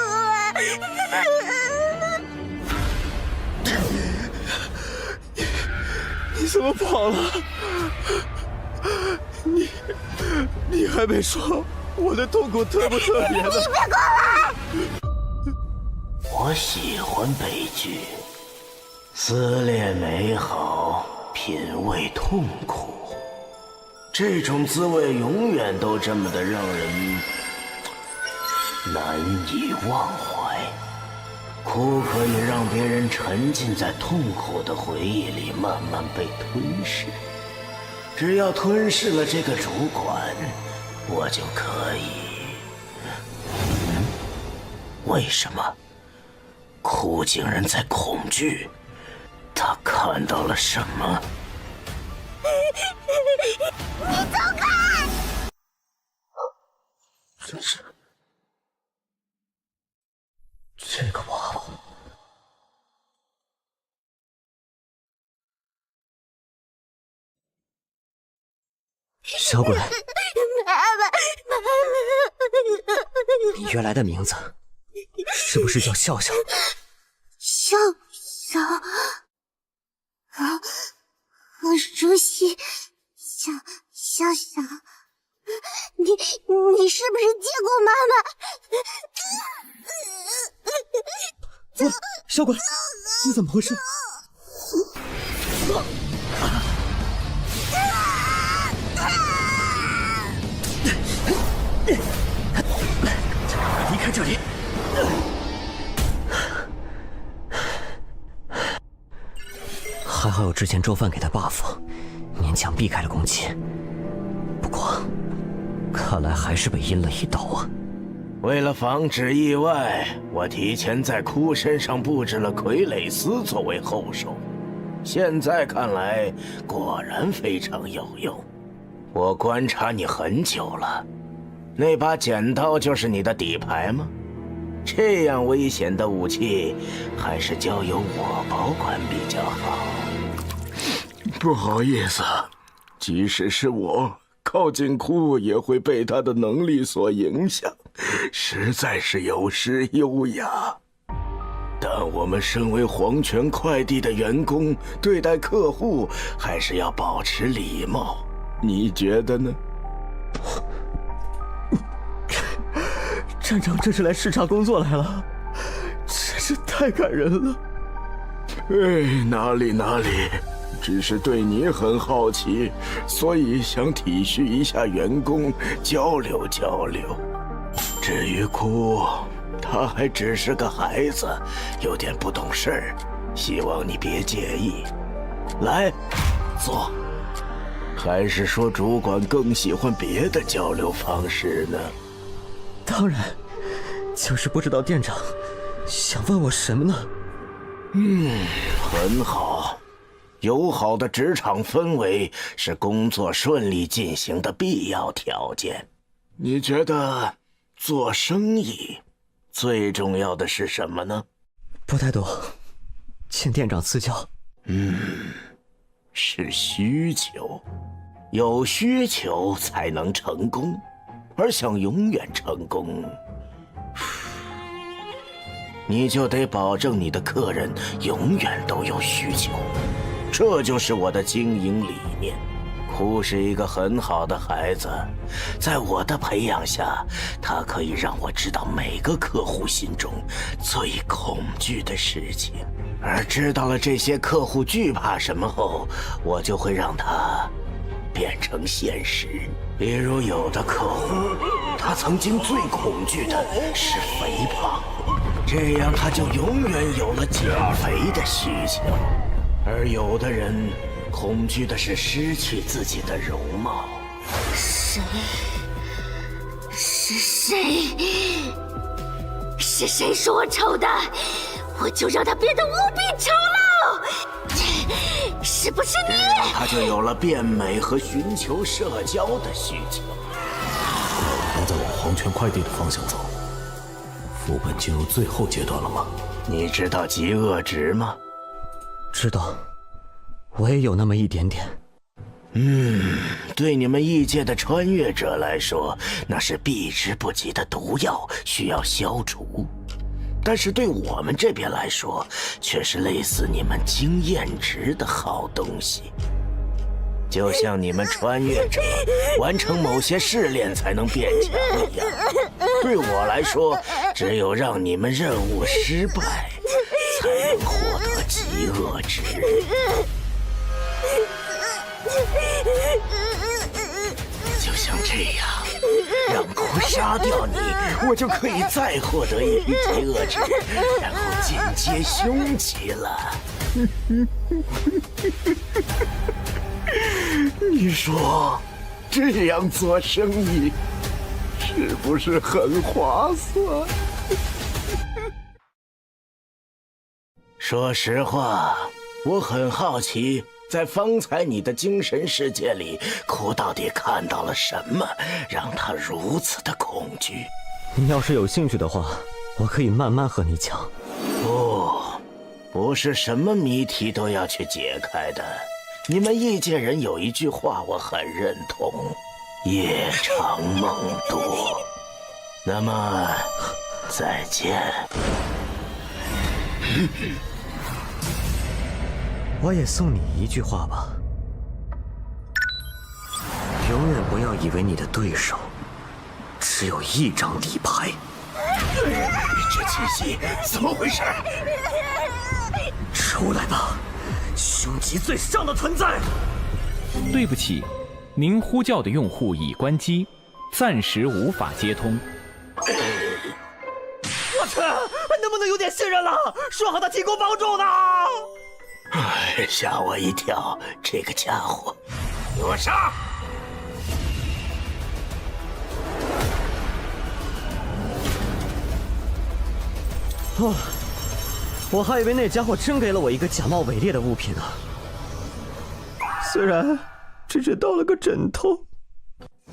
你怎么跑了？你还没说我的痛苦特不特别呢？你别过来！我喜欢悲剧，撕裂美好，品味痛苦。这种滋味永远都这么的让人难以忘怀。苦可以让别人沉浸在痛苦的回忆里，慢慢被吞噬。只要吞噬了这个主管，我就可以。为什么？苦竟然在恐惧？他看到了什么？你走开！真是这个娃娃，小鬼，你原来的名字是不是叫笑笑？笑笑啊，好熟悉，笑笑，你是不是见过妈妈？小鬼，你怎么回事？离开这里！还好有之前周范给的 buff， 勉强避开了攻击。不过，看来还是被阴了一刀啊！为了防止意外，我提前在哭身上布置了傀儡丝作为后手。现在看来，果然非常有用。我观察你很久了，那把剪刀就是你的底牌吗？这样危险的武器，还是交由我保管比较好。不好意思，即使是我靠近库也会被他的能力所影响，实在是有失优雅。但我们身为黄泉快递的员工，对待客户还是要保持礼貌，你觉得呢？站长这是来视察工作来了，真是太感人了。哪里，只是对你很好奇，所以想体恤一下员工，交流交流。至于库，他还只是个孩子，有点不懂事儿，希望你别介意。来，坐。还是说主管更喜欢别的交流方式呢？当然，就是不知道店长想问我什么呢？很好。友好的职场氛围是工作顺利进行的必要条件。你觉得做生意最重要的是什么呢？不太多，请店长赐教。是需求。有需求才能成功，而想永远成功，你就得保证你的客人永远都有需求。这就是我的经营理念。库是一个很好的孩子，在我的培养下，他可以让我知道每个客户心中最恐惧的事情，而知道了这些客户惧怕什么后，我就会让他变成现实。比如有的客户，他曾经最恐惧的是肥胖，这样他就永远有了减肥的需求。而有的人恐惧的是失去自己的容貌。谁？是谁？是谁说我丑的？我就让他变得无比丑陋！是不是你？他就有了变美和寻求社交的需求。都在往黄泉快递的方向走。副本进入最后阶段了吗？你知道极恶值吗？知道，我也有那么一点点。对你们异界的穿越者来说，那是避之不及的毒药，需要消除。但是对我们这边来说，却是类似你们经验值的好东西。就像你们穿越者完成某些试炼才能变强一样，对我来说，只有让你们任务失败，才能获得极恶值。就像这样，让库杀掉你，我就可以再获得一批极恶值，然后进阶凶级了。你说，这样做生意是不是很划算？说实话，我很好奇，在方才你的精神世界里，库到底看到了什么，让他如此的恐惧？你要是有兴趣的话，我可以慢慢和你讲。不是什么谜题都要去解开的。你们异界人有一句话我很认同：夜长梦多。那么，再见。我也送你一句话吧，永远不要以为你的对手只有一张底牌。这气息怎么回事？出来吧，凶级最上的存在！对不起，您呼叫的用户已关机，暂时无法接通。我去，能不能有点信任了？说好的提供帮助呢？吓我一跳，这个家伙！给我杀！我还以为那家伙真给了我一个假冒伪劣的物品呢，虽然只是到了个枕头。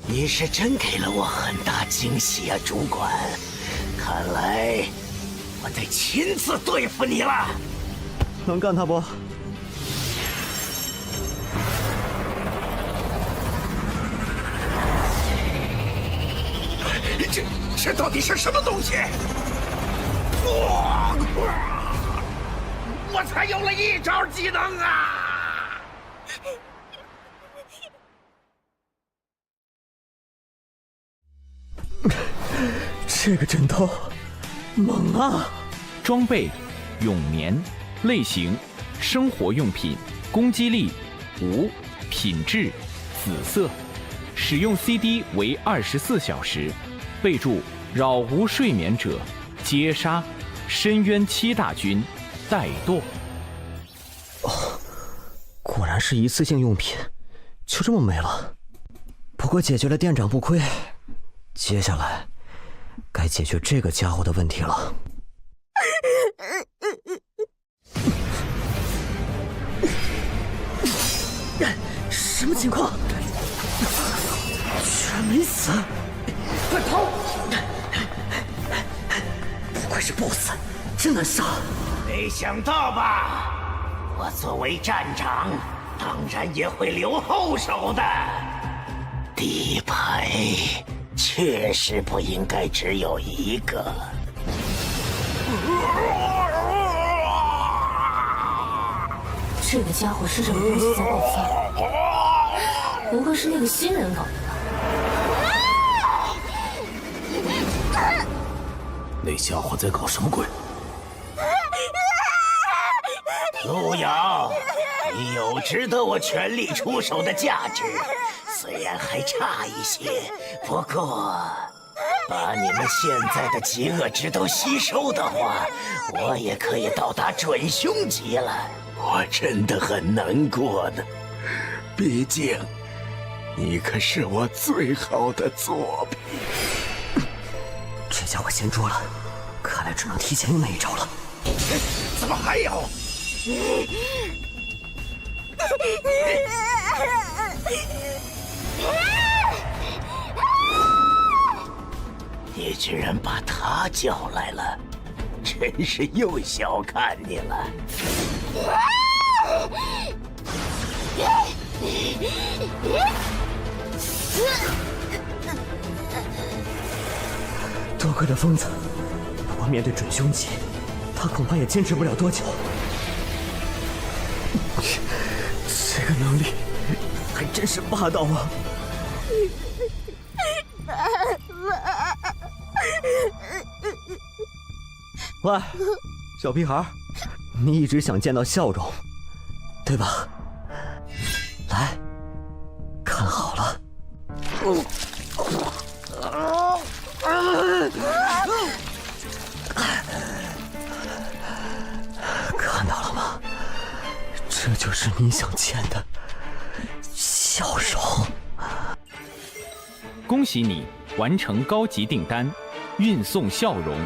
你是真给了我很大惊喜啊，主管！看来我得亲自对付你了。能干他不？这到底是什么东西？我才有了一招技能啊！这个枕头猛啊！装备：永眠，类型：生活用品，攻击力5，品质紫色，使用 CD 为24小时。备注：扰无睡眠者，皆杀。深渊7大军，怠惰。果然是一次性用品，就这么没了。不过解决了店长不亏，接下来该解决这个家伙的问题了。什么情况？居然没死！快跑！不愧是 BOSS， 真难杀。没想到吧？我作为站长，当然也会留后手的。底牌确实不应该只有一个。这个家伙是什么东西在爆发？不会是那个新人搞的吧？那家伙在搞什么鬼？路遥，你有值得我全力出手的价值，虽然还差一些，不过把你们现在的极恶值都吸收的话，我也可以到达准凶级了。我真的很难过呢，毕竟你可是我最好的作品。这家伙先捉了，看来只能提前用那一招了。怎么还有？你居然把他叫来了，真是又小看你了。多亏了疯子，不过面对准凶级，他恐怕也坚持不了多久。这个能力还真是霸道啊！喂，小屁孩，你一直想见到笑容，对吧？来，看好了。看到了吗？这就是你想见的笑容。恭喜你完成高级订单，运送笑容。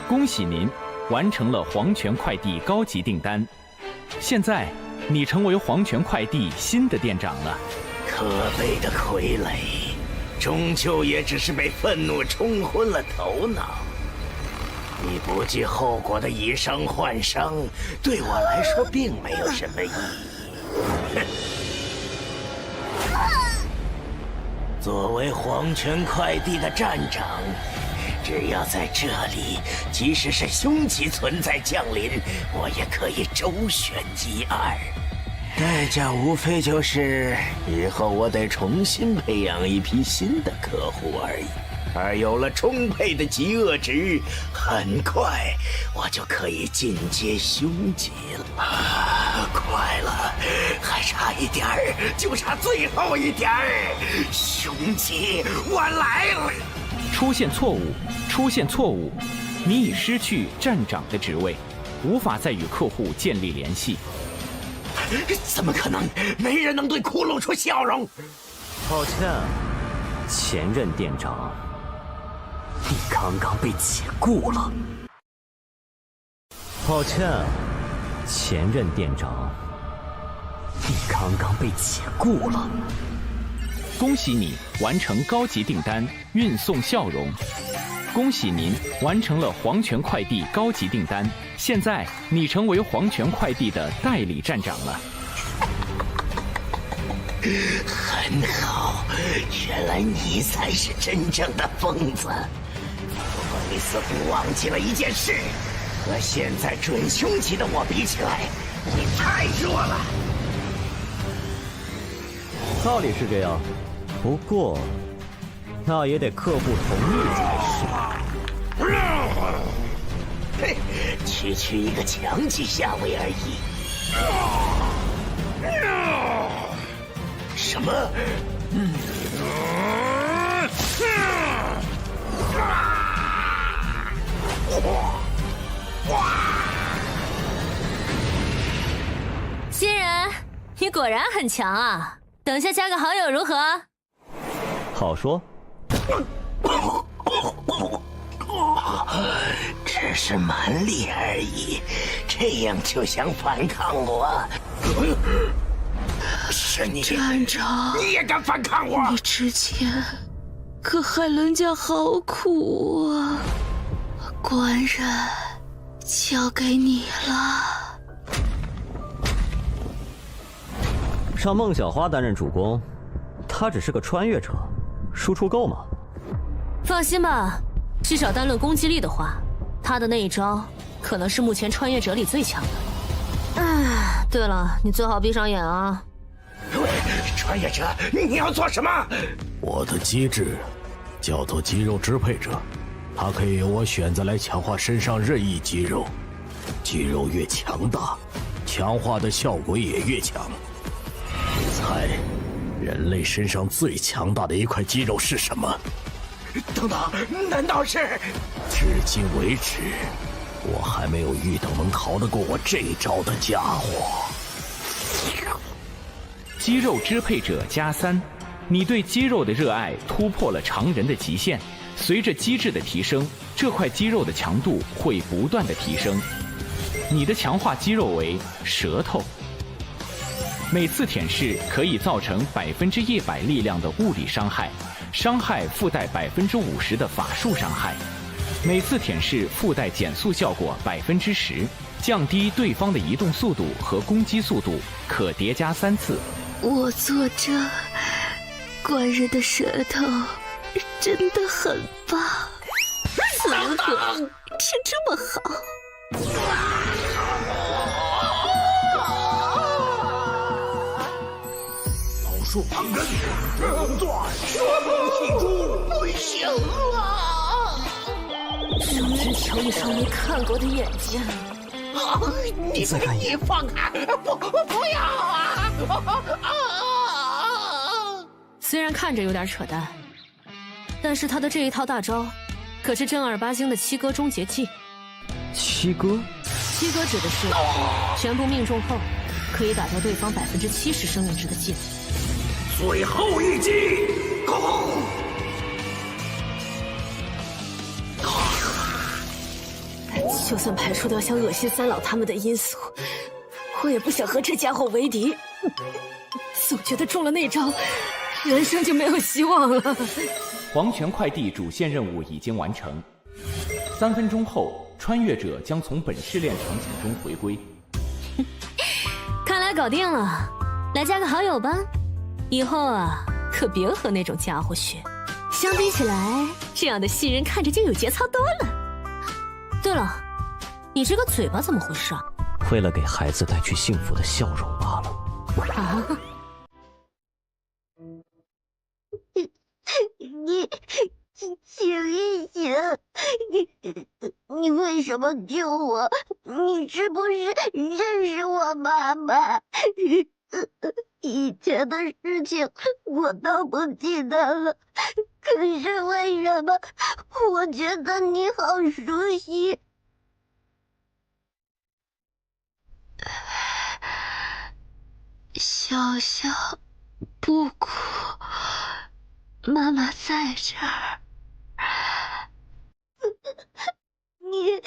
恭喜您完成了黄泉快递高级订单，现在你成为黄泉快递新的店长了。可悲的傀儡，终究也只是被愤怒冲昏了头脑。你不计后果的以伤换伤，对我来说并没有什么意义。作为黄泉快递的站长，只要在这里，即使是凶级存在降临，我也可以周旋一二。代价无非就是以后我得重新培养一批新的客户而已。而有了充沛的极恶值，很快我就可以进阶凶级了。快了，还差一点儿，就差最后一点儿。凶级，我来了！出现错误，出现错误，你已失去站长的职位，无法再与客户建立联系。怎么可能？没人能对骷髅出笑容。抱歉，前任店长，你刚刚被解雇了。抱歉，前任店长，你刚刚被解雇了。恭喜你完成高级订单，运送笑容。恭喜您完成了黄泉快递高级订单，现在你成为黄泉快递的代理站长了。很好，原来你才是真正的疯子。不过你似乎忘记了一件事，和现在准凶级的我比起来，你太弱了。道理是这样，不过那也得客户同意才是。嘿，区区一个强级下位而已。什么？新人，你果然很强啊！等下加个好友如何？好说。只是蛮力而已，这样就想反抗我？是你，站长，你也敢反抗我？你之前可害人家好苦啊！官人交给你了。让孟小花担任主攻，她只是个穿越者，输出够吗？放心吧，至少单论攻击力的话，他的那一招可能是目前穿越者里最强的。哎，对了，你最好闭上眼啊！穿越者，你要做什么？我的机制叫做肌肉支配者，它可以由我选择来强化身上任意肌肉，肌肉越强大，强化的效果也越强。你猜，人类身上最强大的一块肌肉是什么？等等，难道是？至今为止，我还没有遇到能逃得过我这一招的家伙。肌肉支配者+3，你对肌肉的热爱突破了常人的极限。随着机制的提升，这块肌肉的强度会不断的提升。你的强化肌肉为舌头，每次舔舐可以造成100%力量的物理伤害，伤害附带50%的法术伤害。每次舔舐附带减速效果10%，降低对方的移动速度和攻击速度，可叠加3次。我做这官人的舌头真的很棒，怎么吃这么好？老树旁根，中断，说不起猪，不行了。手指瞧你双没看过的眼睛。你放开！不要啊！虽然看着有点扯淡，但是他的这一套大招，可是正儿八经的七哥终结技。七哥？七哥指的是全部命中后，可以打掉对方70%生命值的技能。最后一击，攻！就算排除掉想恶心三老他们的因素，我也不想和这家伙为敌。总觉得中了那招，人生就没有希望了。黄泉快递主线任务已经完成，3分钟后，穿越者将从本试炼场景中回归。看来搞定了，来加个好友吧。以后啊，可别和那种家伙学。相比起来，这样的新人看着就有节操多了。对了，你这个嘴巴怎么回事啊？为了给孩子带去幸福的笑容罢了。啊！你醒一醒！你为什么救我？你是不是认识我妈妈？以前的事情我都不记得了，可是为什么我觉得你好熟悉？小小，不哭，妈妈在这儿。你。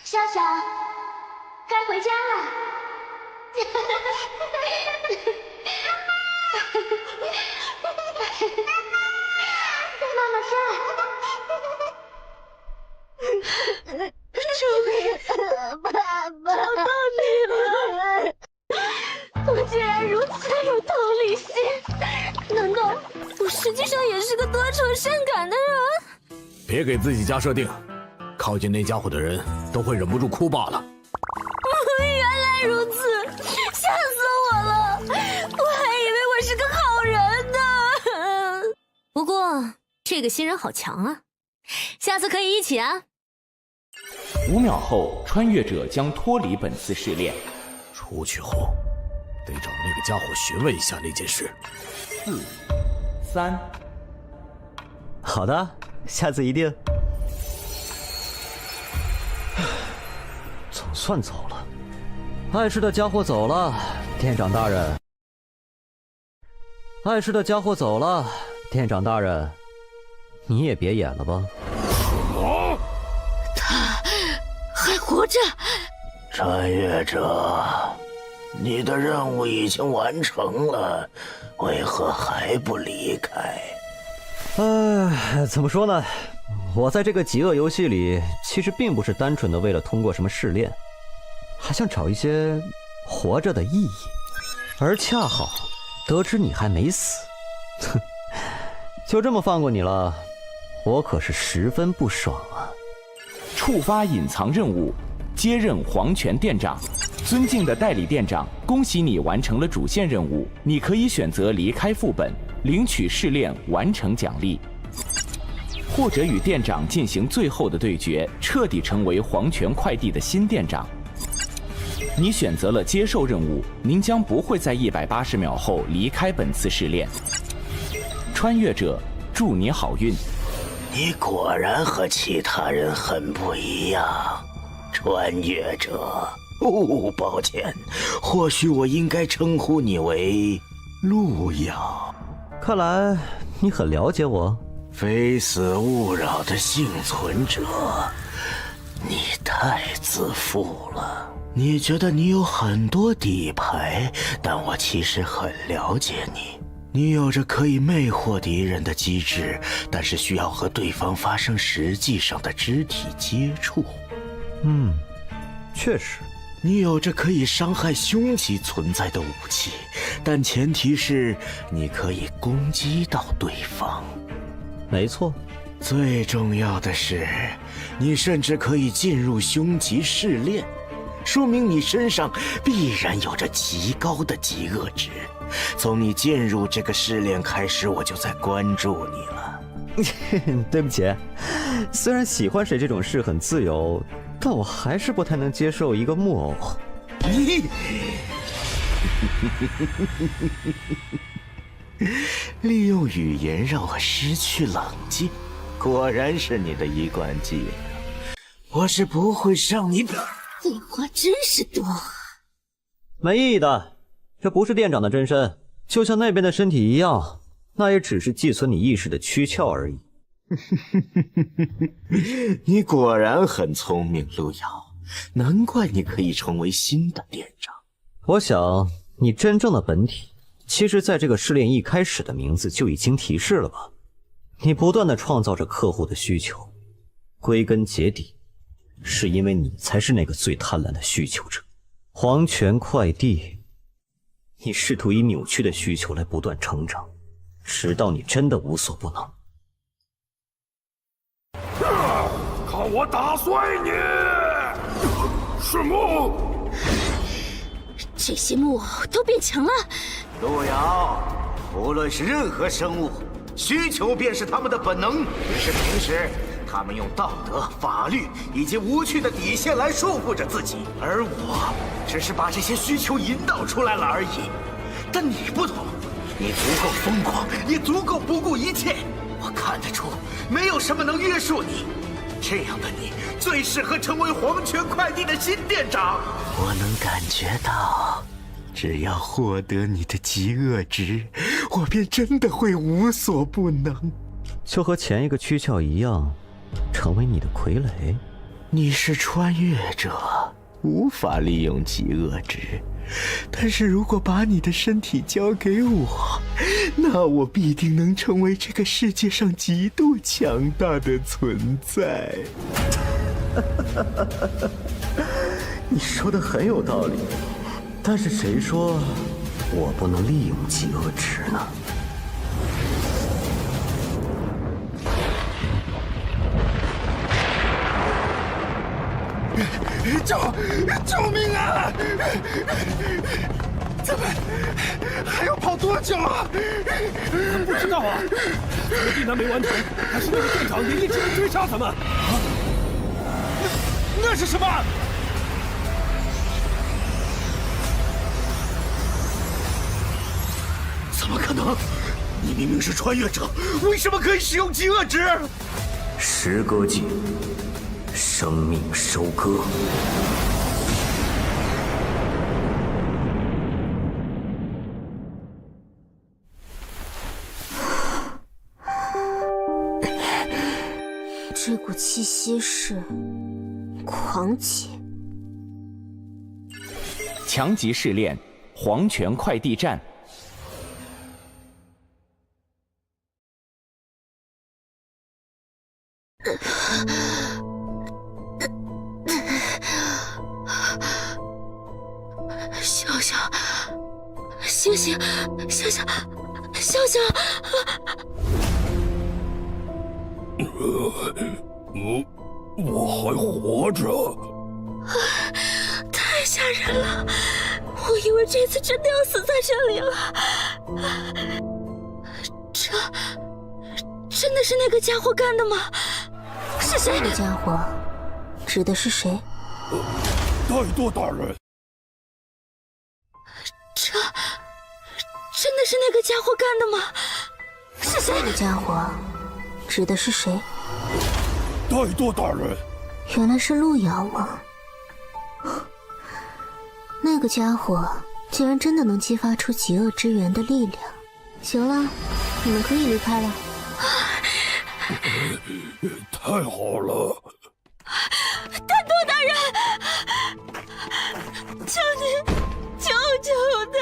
笑笑，该回家了。妈妈在。爸爸，找到你了！我竟然如此有同理心，难道我实际上也是个多愁善感的人？别给自己加设定，靠近那家伙的人都会忍不住哭罢了。原来如此，吓死我了！我还以为我是个好人呢。不过这个新人好强啊，下次可以一起啊。 5秒后，穿越者将脱离本次试炼。出去后，得找那个家伙询问一下那件事。4、3，好的，下次一定。总算走了，碍事的家伙走了，店长大人。碍事的家伙走了，店长大人，你也别演了吧。还活着，穿越者，你的任务已经完成了，为何还不离开？怎么说呢？我在这个极恶游戏里，其实并不是单纯的为了通过什么试炼，还想找一些活着的意义。而恰好得知你还没死，哼，就这么放过你了，我可是十分不爽啊！ 触发隐藏任务，接任黄泉店长。尊敬的代理店长，恭喜你完成了主线任务。你可以选择离开副本，领取试炼完成奖励，或者与店长进行最后的对决，彻底成为黄泉快递的新店长。你选择了接受任务，您将不会在180秒后离开本次试炼。穿越者，祝你好运。 你果然和其他人很不一样，穿越者。抱歉，或许我应该称呼你为路遥。看来你很了解我。非死勿扰的幸存者，你太自负了。你觉得你有很多底牌，但我其实很了解你。 你有着可以魅惑敌人的机制，但是需要和对方发生实际上的肢体接触。确实，你有着可以伤害凶级存在的武器，但前提是你可以攻击到对方。没错，最重要的是，你甚至可以进入凶级试炼，说明你身上必然有着极高的极恶值。 从你进入这个试炼开始，我就在关注你了。对不起，虽然喜欢谁这种事很自由，但我还是不太能接受一个木偶。你，利用语言让我失去冷静，果然是你的一贯技能。我是不会上你的。废话真是多。没意义的。 这不是店长的真身，就像那边的身体一样，那也只是寄存你意识的躯壳而已。你果然很聪明，路遥，难怪你可以成为新的店长。我想，你真正的本体，其实在这个试炼一开始的名字就已经提示了吧？你不断的创造着客户的需求，归根结底，是因为你才是那个最贪婪的需求者。黄泉快递。 你试图以扭曲的需求来不断成长，直到你真的无所不能。看我打碎你！是木，这些木偶都变强了。路遥，无论是任何生物，需求便是他们的本能，只是平时他们用道德、法律以及无趣的底线来束缚着自己，而我只是把这些需求引导出来了而已。但你不同，你足够疯狂，也足够不顾一切。我看得出，没有什么能约束你。这样的你，最适合成为黄泉快递的新店长。我能感觉到，只要获得你的极恶值，我便真的会无所不能。就和前一个躯壳一样，成为你的傀儡。你是穿越者，无法利用极恶值。但是如果把你的身体交给我，那我必定能成为这个世界上极度强大的存在。你说的很有道理，但是谁说我不能利用极恶值呢？救命啊！咱们还要跑多久啊？不知道啊，我的订单没完成，还是那个店长也一直在追杀咱们。那是什么？怎么可能？你明明是穿越者，为什么可以使用极恶值？时割技，生命收割。这股气息是狂气。强级试炼，黄泉快递站。笑笑，醒醒，笑笑，笑笑。我还活着，太吓人了！我以为这次真的要死在这里了。这真的是那个家伙干的吗？是谁？那个家伙指的是谁？太多大人。这真的是那个家伙干的吗？是谁？那个家伙指的是谁？太多大人。原来是路遥吗？那个家伙竟然真的能激发出极恶之源的力量。行了，你们可以离开了。太好了！太多大人，求你救救他，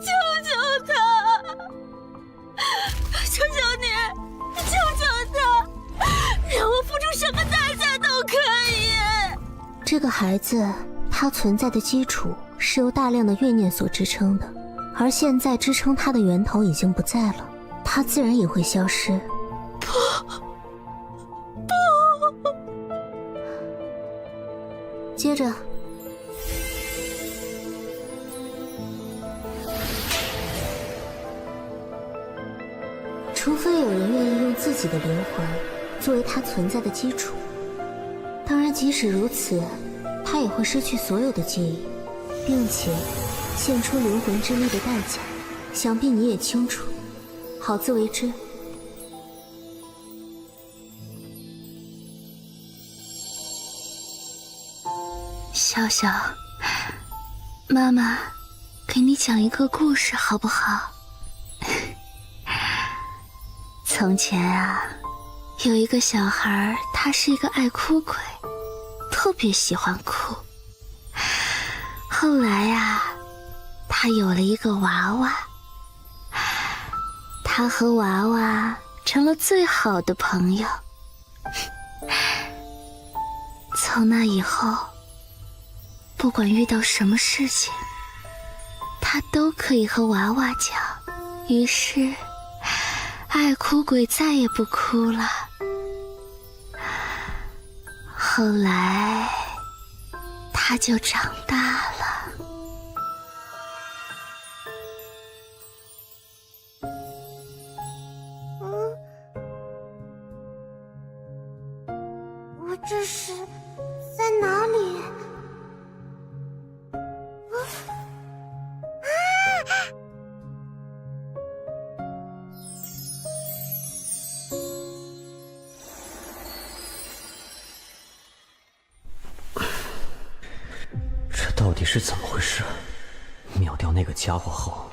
救救他，求求你，救救他，让我付出什么代价都可以。这个孩子，他存在的基础是由大量的怨念所支撑的，而现在支撑他的源头已经不在了，他自然也会消失。不，接着，除非有人愿意用自己的灵魂作为他存在的基础，当然即使如此，他也会失去所有的记忆，并且献出灵魂之力的代价，想必你也清楚，好自为之。笑笑，妈妈给你讲一个故事好不好？从前啊，有一个小孩，他是一个爱哭鬼，特别喜欢哭。后来啊，他有了一个娃娃，他和娃娃成了最好的朋友。从那以后，不管遇到什么事情，他都可以和娃娃讲。于是爱哭鬼再也不哭了。后来他就长大了。我这是在哪里？这到底是怎么回事？秒掉那个家伙后，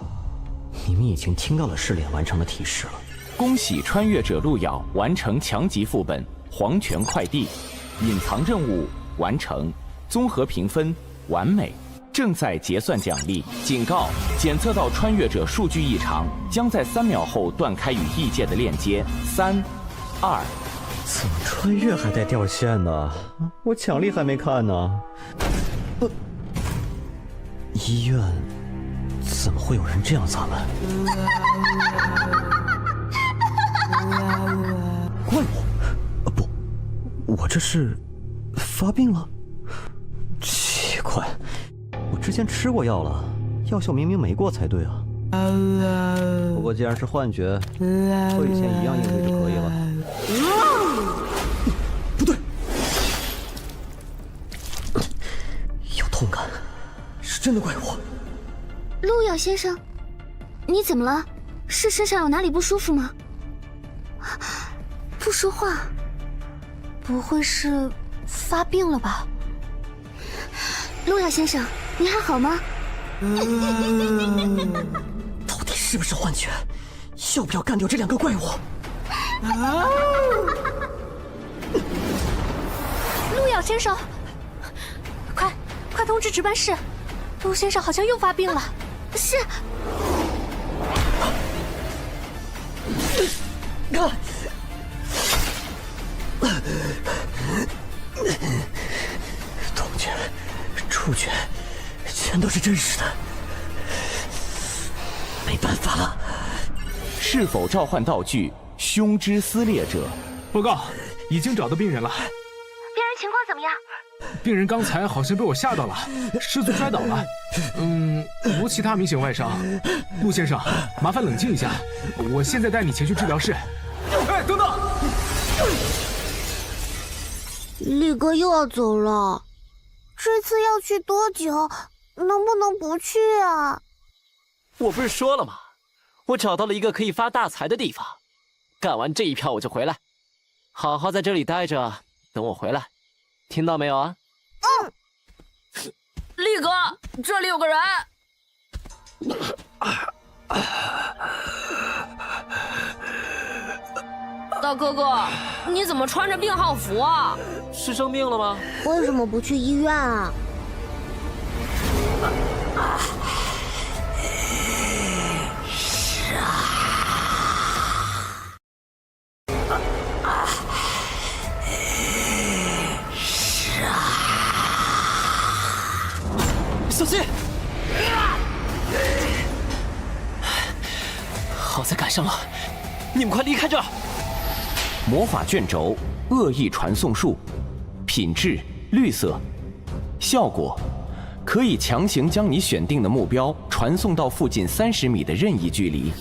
你们已经听到了试炼完成的提示了。恭喜穿越者路遥完成强级副本黄泉快递，隐藏任务完成，综合评分完美，正在结算奖励。警告：检测到穿越者数据异常，将在3秒后断开与异界的链接。3、2、怎么穿越还带掉线呢？我奖励还没看呢。医院怎么会有人这样砸门？怪我？不，我这是发病了？奇怪，我之前吃过药了，药效明明没过才对啊。不过既然是幻觉，和以前一样应对就可以了。不对，有痛感，是真的怪我。路遥先生，你怎么了？是身上有哪里不舒服吗？不说话，不会是发病了吧？路遥先生，你还好吗？到底是不是幻觉？要不要干掉这2个怪物？路遥先生，快通知值班室，陆先生好像又发病了。是。痛觉、触觉，全都是真实的，没办法了。是否召唤道具胸之撕裂者？报告，已经找到病人了。病人情况怎么样？病人刚才好像被我吓到了，失足摔倒了。无其他明显外伤。陆先生，麻烦冷静一下，我现在带你前去治疗室。哎，等等！力哥又要走了，这次要去多久？能不能不去啊？我不是说了吗？我找到了一个可以发大财的地方，干完这一票我就回来，好好在这里待着，等我回来，听到没有啊？力哥，这里有个人。大哥哥，你怎么穿着病号服啊？是生病了吗？为什么不去医院啊？小心！好在赶上了，你们快离开这儿！魔法卷轴恶意传送术，品质绿色，效果可以强行将你选定的目标传送到附近30米的任意距离。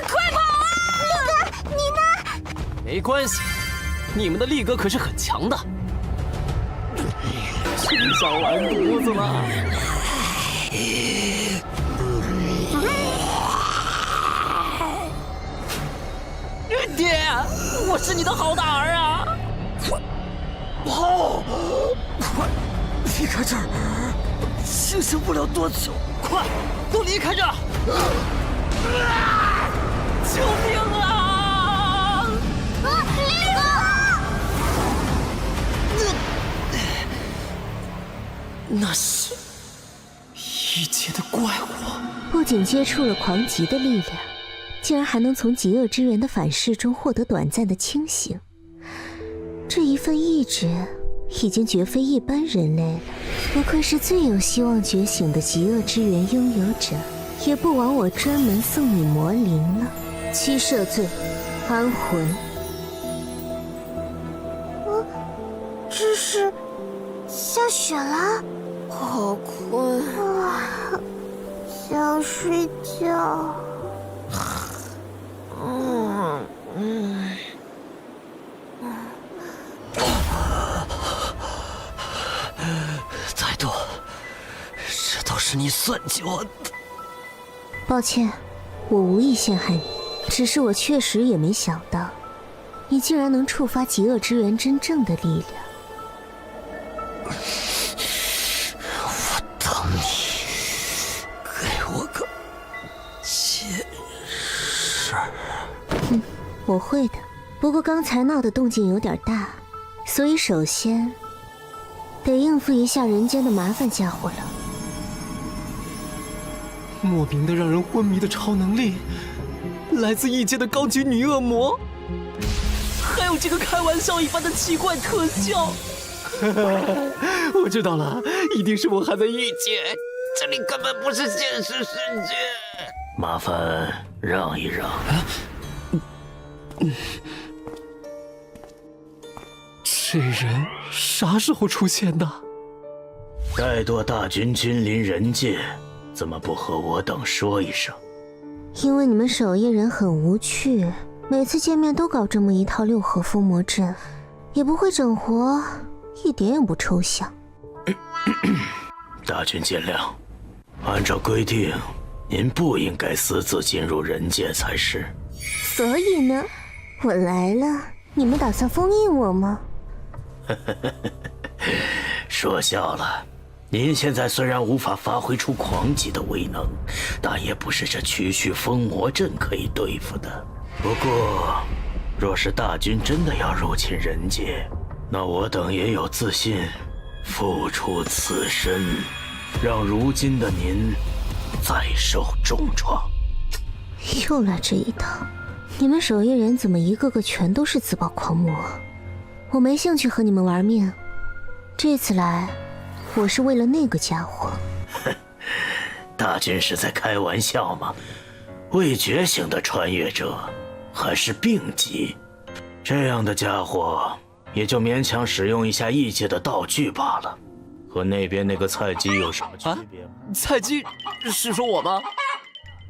快跑啊！力哥，你呢？没关系，你们的力哥可是很强的。吃上完犊子了。爹，我是你的好大儿啊！跑！快离开这儿！清醒不了多久，快都离开这儿！救命啊！力哥！那是一阶的怪物，不仅接触了狂极的力量，竟然还能从极恶之源的反噬中获得短暂的清醒。这一份意志已经绝非一般人类了，不愧是最有希望觉醒的极恶之源拥有者，也不枉我专门送你魔灵了。七赦罪，安魂。这是下雪了，好困啊，想睡觉。再多，这都是你算计我的。抱歉，我无意陷害你，只是我确实也没想到，你竟然能触发极恶之源真正的力量。我等你，给我个解释。我会的，不过刚才闹的动静有点大，所以首先得应付一下人间的麻烦家伙了。莫名的让人昏迷的超能力，来自异界的高级女恶魔，还还有这个开玩笑一般的奇怪特效。我知道了，一定是我还在异界，这里根本不是现实世界。麻烦让一让。这人啥时候出现的？怠惰大军君临人界，怎么不和我等说一声？因为你们守夜人很无趣，每次见面都搞这么一套六合封魔阵，也不会整活，一点也不抽象。大军见谅，按照规定，您不应该私自进入人界才是。所以呢，我来了，你们打算封印我吗？说笑了。您现在虽然无法发挥出狂级的威能，但也不是这区区封魔阵可以对付的。不过，若是大军真的要入侵人界，那我等也有自信付出此身，让如今的您再受重创。又来这一套，你们守夜人怎么一个个全都是自爆狂魔？我没兴趣和你们玩命，这次来我是为了那个家伙。大军是在开玩笑吗？未觉醒的穿越者还是病级，这样的家伙也就勉强使用一下异界的道具罢了，和那边那个菜鸡有什么区别吗？菜鸡是说我吗？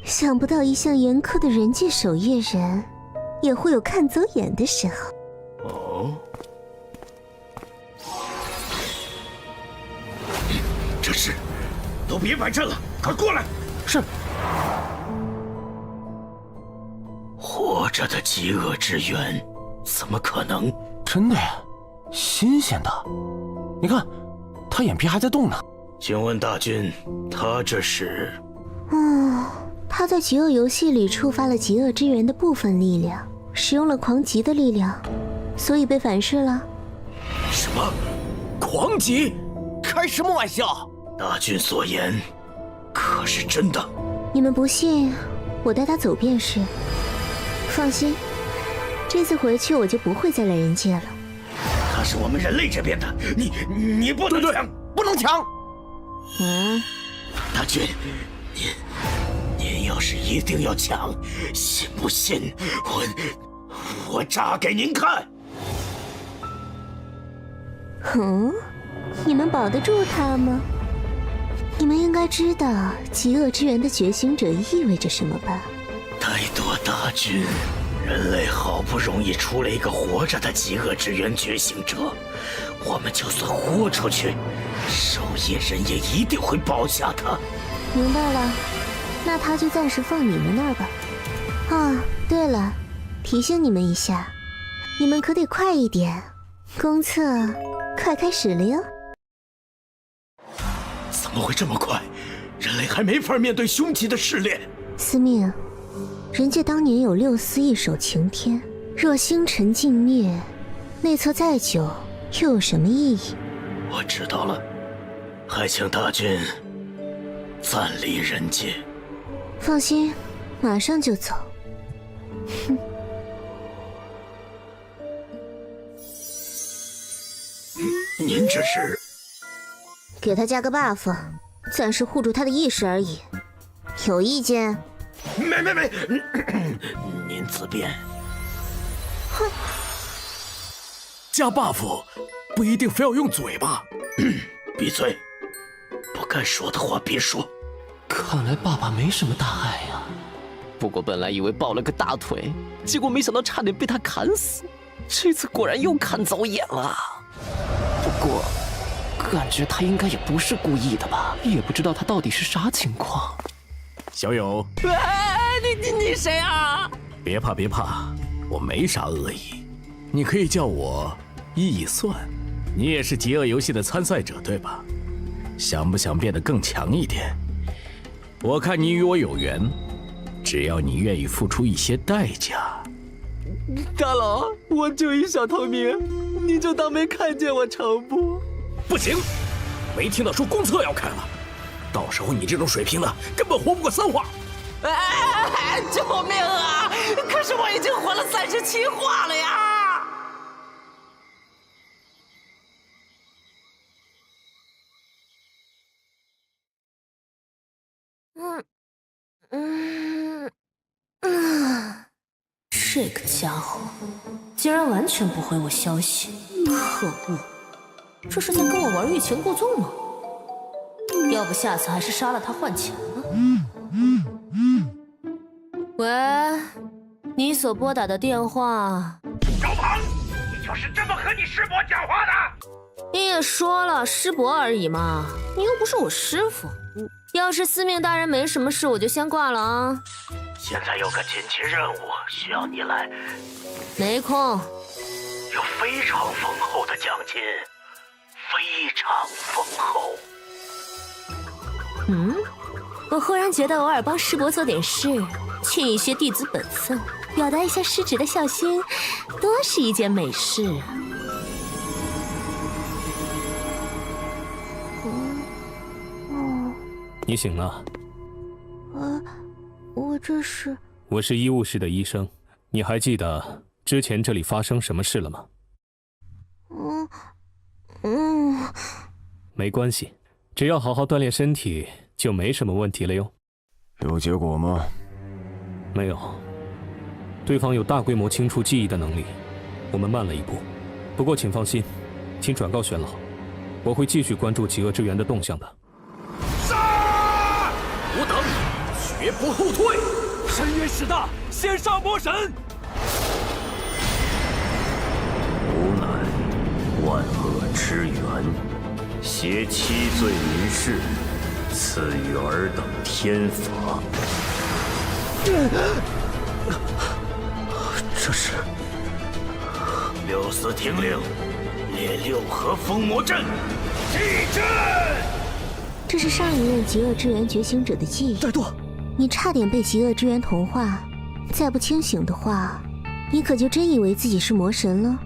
想不到一向严苛的人界守夜人，也会有看走眼的时候。哦。这是，都别摆阵了，快过来！是。活着的极恶之源，怎么可能？真的呀，新鲜的。你看，他眼皮还在动呢。请问大军，他这是？他在极恶游戏里触发了极恶之源的部分力量，使用了狂极的力量，所以被反噬了。什么？狂极？开什么玩笑？大军所言可是真的？你们不信，我带他走便是。放心，这次回去我就不会再来人界了。他是我们人类这边的，你不能抢，不能抢。大军，您要是一定要抢，信不信我炸给您看？你们保得住他吗？你们应该知道极恶之源的觉醒者意味着什么吧？怠惰大军，人类好不容易出了一个活着的极恶之源觉醒者，我们就算豁出去，守夜人也一定会包下他。明白了，那他就暂时放你们那儿吧。对了，提醒你们一下，你们可得快一点，公测快开始了哟。怎么会这么快？人类还没法面对凶极的试炼。司命，人界当年有6司一手擎天，若星辰尽灭，内测再久又有什么意义？我知道了，还请大军暂离人界。放心，马上就走。您这是？给他加个 buff， 暂时护住他的意识而已。有意见？没，您自便。哼，加 buff 不一定非要用嘴巴。闭嘴，不该说的话别说。看来爸爸没什么大碍呀。不过本来以为抱了个大腿，结果没想到差点被他砍死。这次果然又看走眼了。不过感觉他应该也不是故意的吧？也不知道他到底是啥情况。小友，你谁啊？别怕，我没啥恶意，你可以叫我易算。你也是极恶游戏的参赛者对吧？想不想变得更强一点？我看你与我有缘，只要你愿意付出一些代价。大佬，我就一小透明，你就当没看见我成不？不行，没听到说公测要开了，到时候你这种水平的根本活不过3话。救命啊！可是我已经活了37话了呀！这个家伙竟然完全不回我消息，可恶！这是在跟我玩欲擒故纵吗？要不下次还是杀了他换钱吧。喂，你所拨打的电话。小庞，你就是这么和你师伯讲话的？你也说了，师伯而已嘛，你又不是我师傅。要是司命大人没什么事，我就先挂了啊。现在有个紧急任务需要你来，没空。有非常丰厚的奖金，非常丰厚。我忽然觉得偶尔帮师伯做点事，尽一些弟子本分，表达一下师侄的孝心，多是一件美事啊。你醒了？我这是……我是医务室的医生，你还记得之前这里发生什么事了吗？没关系，只要好好锻炼身体，就没什么问题了哟。有结果吗？没有，对方有大规模清除记忆的能力，我们慢了一步。不过请放心，请转告玄老，我会继续关注极恶之源的动向的。吾等绝不后退！深渊势大，先杀魔神！吾乃万恶之源，挟七罪民士，赐予尔等天罚。这是六司听令，列六合封魔阵，祭阵！这是上一任极恶之源觉醒者的记忆。怠惰！你差点被极恶之源同化，再不清醒的话，你可就真以为自己是魔神了。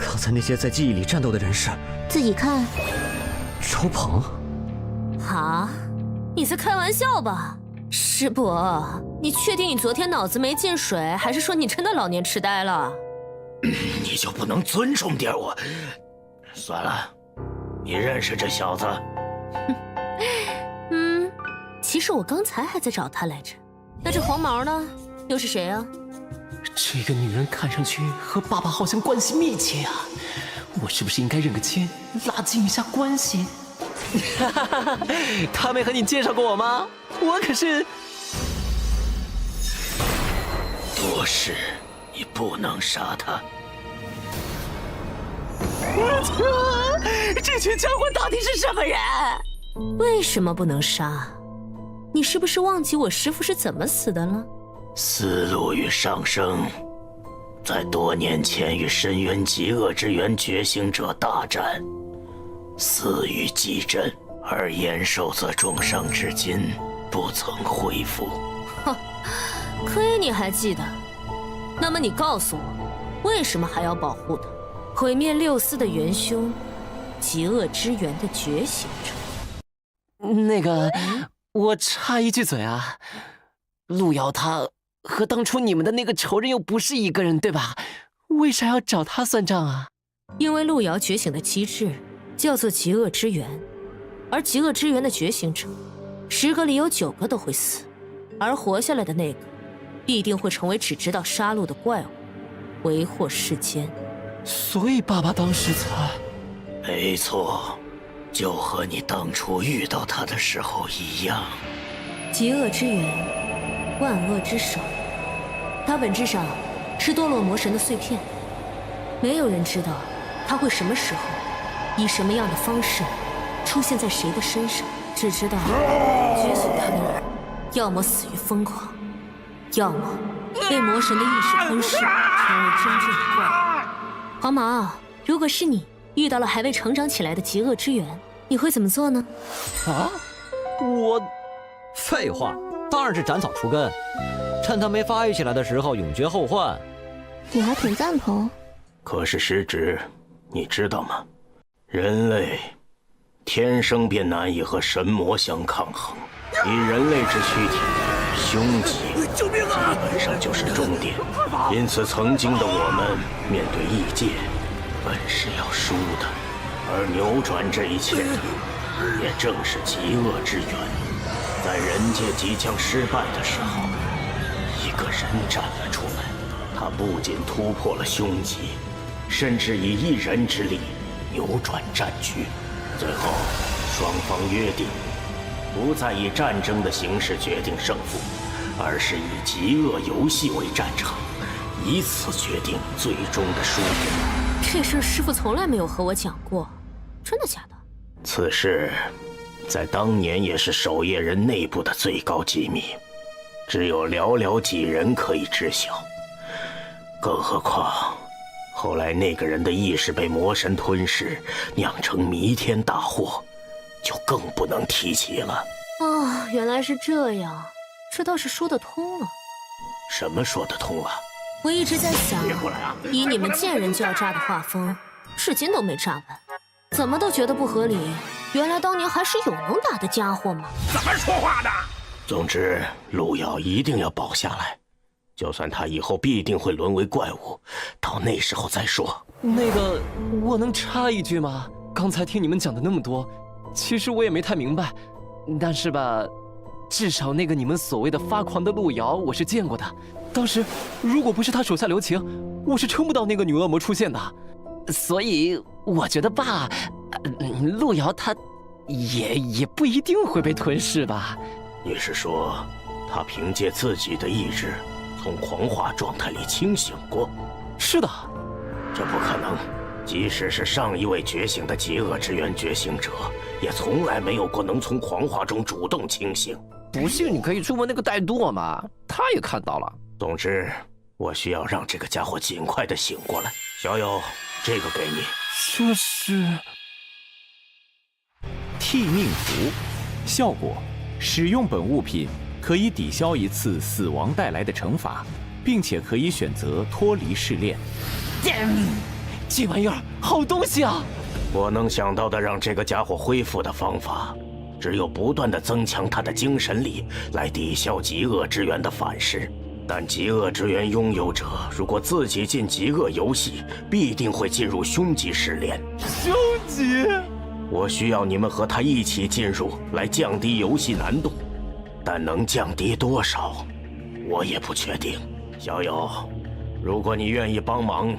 刚才那些在记忆里战斗的人是……自己看。周鹏。啊？你在开玩笑吧？师伯，你确定你昨天脑子没进水，还是说你真的老年痴呆了？你就不能尊重点我？算了，你认识这小子？其实我刚才还在找他来着。那这黄毛呢？又是谁啊？这个女人看上去和爸爸好像关系密切啊，我是不是应该认个亲，拉近一下关系？他没和你介绍过我吗？我可是……多事，你不能杀他。这群家伙到底是什么人？为什么不能杀？你是不是忘记我师父是怎么死的了？思路与上升，在多年前与深渊极恶之源觉醒者大战，死于极阵，而延寿则重伤至今不曾恢复。哼，亏你还记得。那么你告诉我，为什么还要保护他？毁灭六司的元凶，极恶之源的觉醒者。那个，我插一句嘴啊，路遥他和当初你们的那个仇人又不是一个人，对吧？为啥要找他算账啊？因为路遥觉醒的机制叫做极恶之源，而极恶之源的觉醒者，10个里有9个都会死，而活下来的那个，必定会成为只知道杀戮的怪物，为祸世间。所以爸爸当时才……没错，就和你当初遇到他的时候一样。极恶之源，万恶之首，它本质上是堕落魔神的碎片。没有人知道它会什么时候，以什么样的方式出现在谁的身上，只知道觉醒他的人，要么死于疯狂，要么被魔神的意识吞噬，成为真正的怪物。黄毛，如果是你遇到了还未成长起来的极恶之源，你会怎么做呢？啊？我……废话，当然是斩草除根，趁他没发育起来的时候永绝后患。我还挺赞同。可是师侄，你知道吗？人类天生便难以和神魔相抗衡，以人类之躯体，凶吉基本上就是终点。因此，曾经的我们面对异界，本是要输的，而扭转这一切的，也正是极恶之源。在人界即将失败的时候，一个人站了出来，他不仅突破了凶吉，甚至以一人之力扭转战局。最后，双方约定，不再以战争的形式决定胜负，而是以极恶游戏为战场，以此决定最终的输赢。这事师傅从来没有和我讲过，真的假的？此事在当年也是守夜人内部的最高机密，只有寥寥几人可以知晓。更何况，后来那个人的意识被魔神吞噬，酿成弥天大祸，就更不能提起了。哦，原来是这样，这倒是说得通了。什么说得通了？我一直在想，别过来啊！以你们见人就要炸的画风，至今都没炸完，怎么都觉得不合理。原来当年还是有能打的家伙嘛！怎么说话的？总之，路遥一定要保下来，就算他以后必定会沦为怪物，到那时候再说。那个，我能插一句吗？刚才听你们讲的那么多，其实我也没太明白，但是吧，至少那个你们所谓的发狂的路遥，我是见过的。当时如果不是他手下留情，我是撑不到那个女恶魔出现的。所以我觉得吧，路遥他也不一定会被吞噬吧。你是说，他凭借自己的意志从狂化状态里清醒过？是的。这不可能，即使是上一位觉醒的极恶之源觉醒者，也从来没有过能从狂化中主动清醒。不信你可以去问那个戴舵嘛，他也看到了。总之，我需要让这个家伙尽快的醒过来。小友，这个给你。这是替命符，效果：使用本物品可以抵消一次死亡带来的惩罚，并且可以选择脱离试炼。这玩意儿好东西啊！我能想到的让这个家伙恢复的方法，只有不断的增强他的精神力，来抵消极恶之源的反噬。但极恶之源拥有者如果自己进极恶游戏，必定会进入凶级试炼。凶级？我需要你们和他一起进入，来降低游戏难度，但能降低多少，我也不确定。小友，如果你愿意帮忙，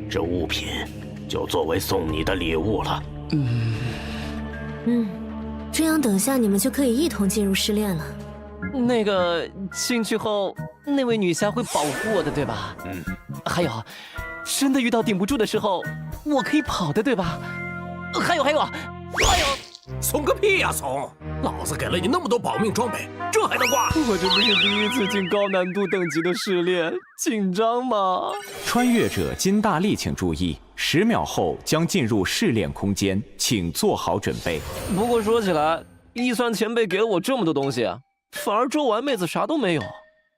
这物品就作为送你的礼物了。这样等下你们就可以一同进入试炼了。那个进去后，那位女侠会保护我的，对吧？还有，真的遇到顶不住的时候，我可以跑的，对吧？还有，怂个屁呀怂！老子给了你那么多保命装备，这还能挂？我这不是第一次进高难度等级的试炼，紧张吗？穿越者金大力，请注意，10秒后将进入试炼空间，请做好准备。不过说起来，一酸前辈给了我这么多东西，反而周丸妹子啥都没有。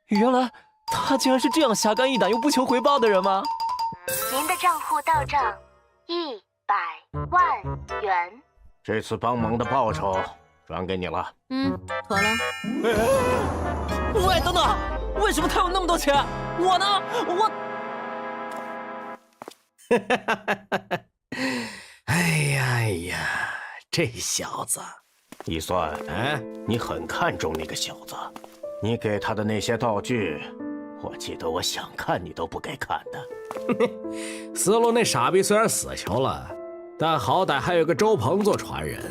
原来她竟然是这样侠肝义胆又不求回报的人吗？您的账户到账100万元。这次帮忙的报酬转给你了。妥了。喂，等等，为什么他有那么多钱？我呢？哎呀，这小子，一算，你很看重那个小子，你给他的那些道具，我记得我想看你都不给看的。死路那傻逼虽然死球了，但好歹还有个周鹏做传人。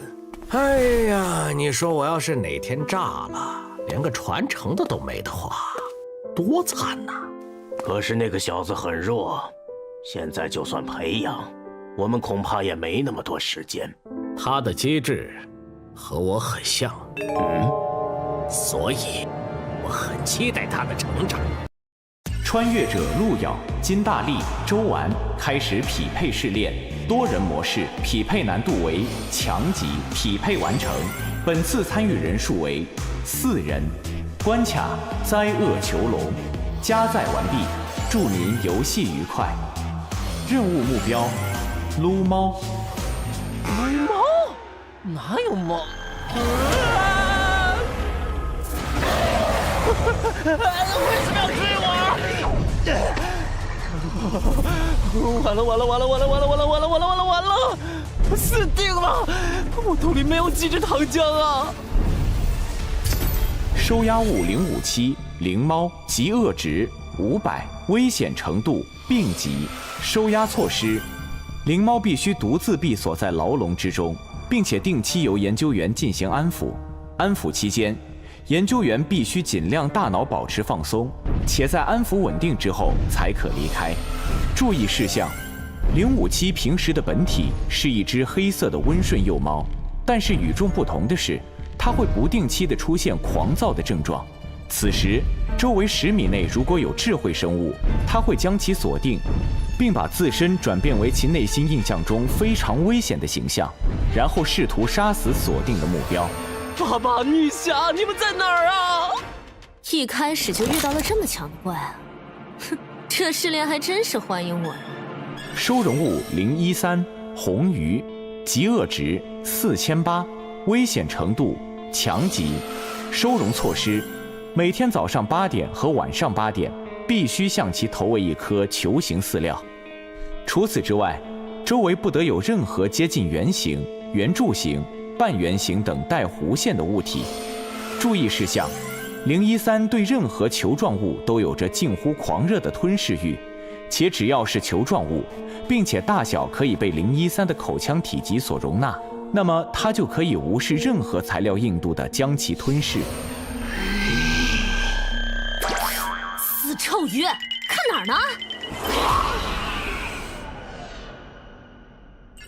哎呀，你说我要是哪天炸了，连个传承的都没的话，多惨呐！可是那个小子很弱，现在就算培养，我们恐怕也没那么多时间。他的机制和我很像，所以我很期待他的成长。穿越者路遥、金大力、周丸开始匹配试炼，多人模式，匹配难度为强级，匹配完成。本次参与人数为4人。关卡灾厄囚笼，加载完毕，祝您游戏愉快。任务目标：撸猫。撸猫？哪有猫？为什么要追我？完了！死定了！我兜里没有几支糖浆啊！收押物057灵猫极恶值500危险程度、病疾、收押措施。灵猫必须独自闭锁在牢笼之中，并且定期由研究员进行安抚。安抚期间，研究员必须尽量大脑保持放松，且在安抚稳定之后才可离开。注意事项：057平时的本体是一只黑色的温顺幼猫，但是与众不同的是，它会不定期地出现狂躁的症状。此时，周围10米内如果有智慧生物，它会将其锁定，并把自身转变为其内心印象中非常危险的形象，然后试图杀死锁定的目标。爸爸、女侠，你们在哪儿啊？一开始就遇到了这么强的怪啊！哼，这试炼还真是欢迎我。收容物013红鱼，极恶值4800，危险程度强级。收容措施：每天早上8点和晚上8点必须向其投喂一颗球形饲料。除此之外，周围不得有任何接近圆形、圆柱形、半圆形等带弧线的物体。注意事项：013对任何球状物都有着近乎狂热的吞噬欲，且只要是球状物，并且大小可以被013的口腔体积所容纳，那么它就可以无视任何材料硬度的将其吞噬。死臭鱼，看哪儿呢？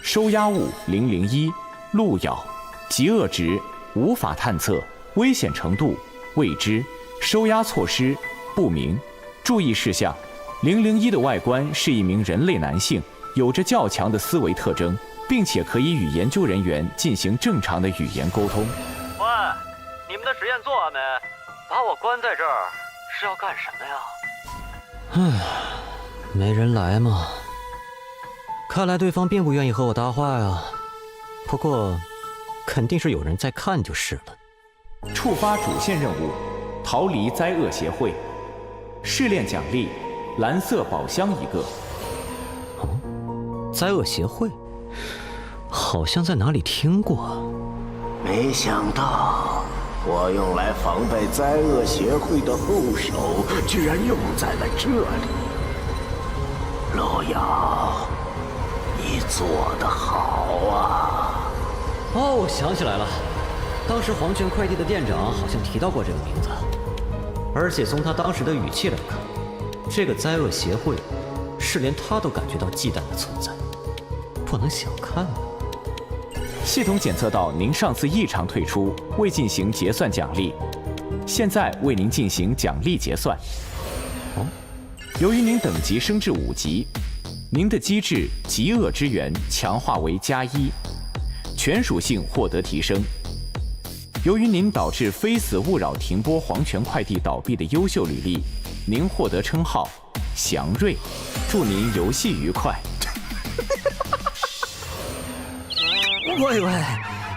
收押物001路咬，极恶值无法探测，危险程度未知，收押措施不明。注意事项：001的外观是一名人类男性，有着较强的思维特征，并且可以与研究人员进行正常的语言沟通。喂，你们的实验做完没？把我关在这儿是要干什么呀？没人来嘛。看来对方并不愿意和我搭话呀。不过，肯定是有人在看就是了。触发主线任务，逃离灾厄协会。试炼奖励：蓝色宝箱1个。灾厄协会，好像在哪里听过。没想到我用来防备灾厄协会的后手，居然用在了这里。路遥，你做得好啊！哦，我想起来了，当时黄泉快递的店长好像提到过这个名字，而且从他当时的语气来看，这个灾厄协会是连他都感觉到忌惮的存在，不能小看啊。系统检测到您上次异常退出，未进行结算奖励，现在为您进行奖励结算。由于您等级升至5级，您的机制极恶之源强化为+1，全属性获得提升。由于您导致非死勿扰停播黄泉快递倒闭的优秀履历，您获得称号祥瑞，祝您游戏愉快。喂，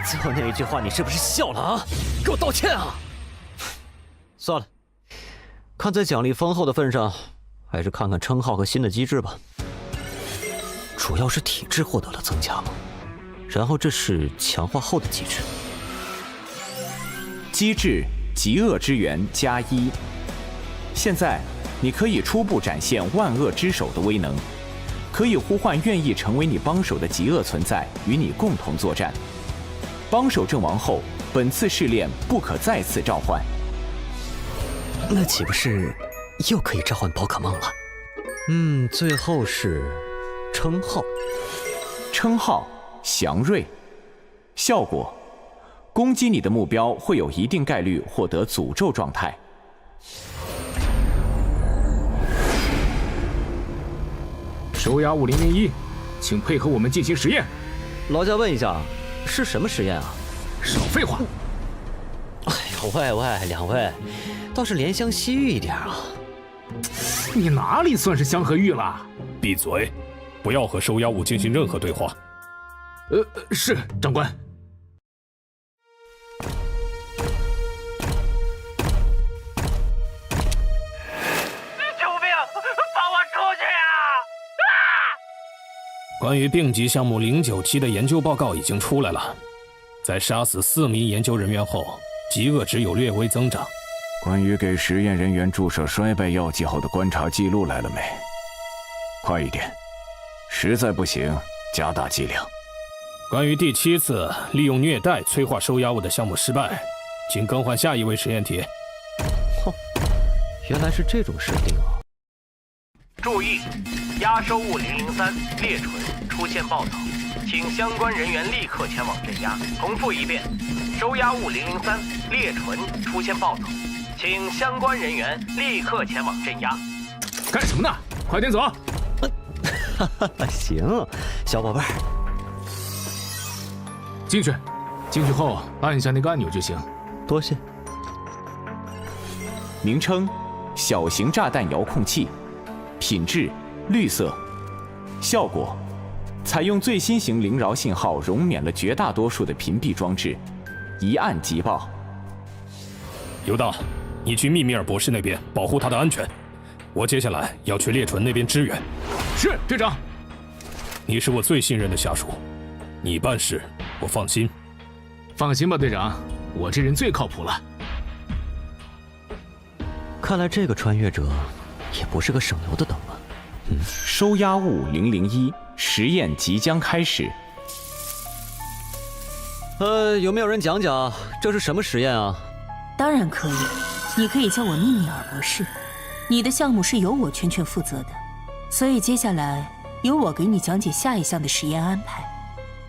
最后那一句话你是不是笑了啊？给我道歉啊！算了，看在奖励丰厚的份上，还是看看称号和新的机制吧。主要是体质获得了增加吗？然后这是强化后的机制。机制极恶之源+1，现在你可以初步展现万恶之手的威能，可以呼唤愿意成为你帮手的极恶存在与你共同作战。帮手阵亡后，本次试炼不可再次召唤。那岂不是又可以召唤宝可梦了？最后是称号，称号祥瑞，效果攻击你的目标会有一定概率获得诅咒状态。收押物001，请配合我们进行实验。劳驾问一下，是什么实验啊？少废话！哎呦喂，两位，倒是怜香惜玉一点啊！你哪里算是香和玉了？闭嘴，不要和收押物进行任何对话。是长官。关于病级项目097的研究报告已经出来了，在杀死4名研究人员后，极恶值有略微增长，关于给实验人员注射衰败药剂后的观察记录来了没？快一点，实在不行加大剂量。关于第7次利用虐待催化收押物的项目失败，请更换下一位实验体。原来是这种设定啊！注意，押收物003猎纯出现暴走，请相关人员立刻前往镇压。重复一遍，收押物003猎纯出现暴走，请相关人员立刻前往镇压。干什么呢？快点走！行，小宝贝儿，进去。进去后按下那个按钮就行。多谢。名称：小型炸弹遥控器，品质：绿色，效果：采用最新型灵饶信号，容免了绝大多数的屏蔽装置，一按即爆。犹大，你去密米尔博士那边保护他的安全，我接下来要去猎纯那边支援。是，队长。你是我最信任的下属，你办事我放心。放心吧，队长，我这人最靠谱了。看来这个穿越者也不是个省油的灯啊。收押物001实验即将开始。有没有人讲讲这是什么实验啊？当然可以，你可以叫我密米尔博士。你的项目是由我全权负责的，所以接下来由我给你讲解下一项的实验安排。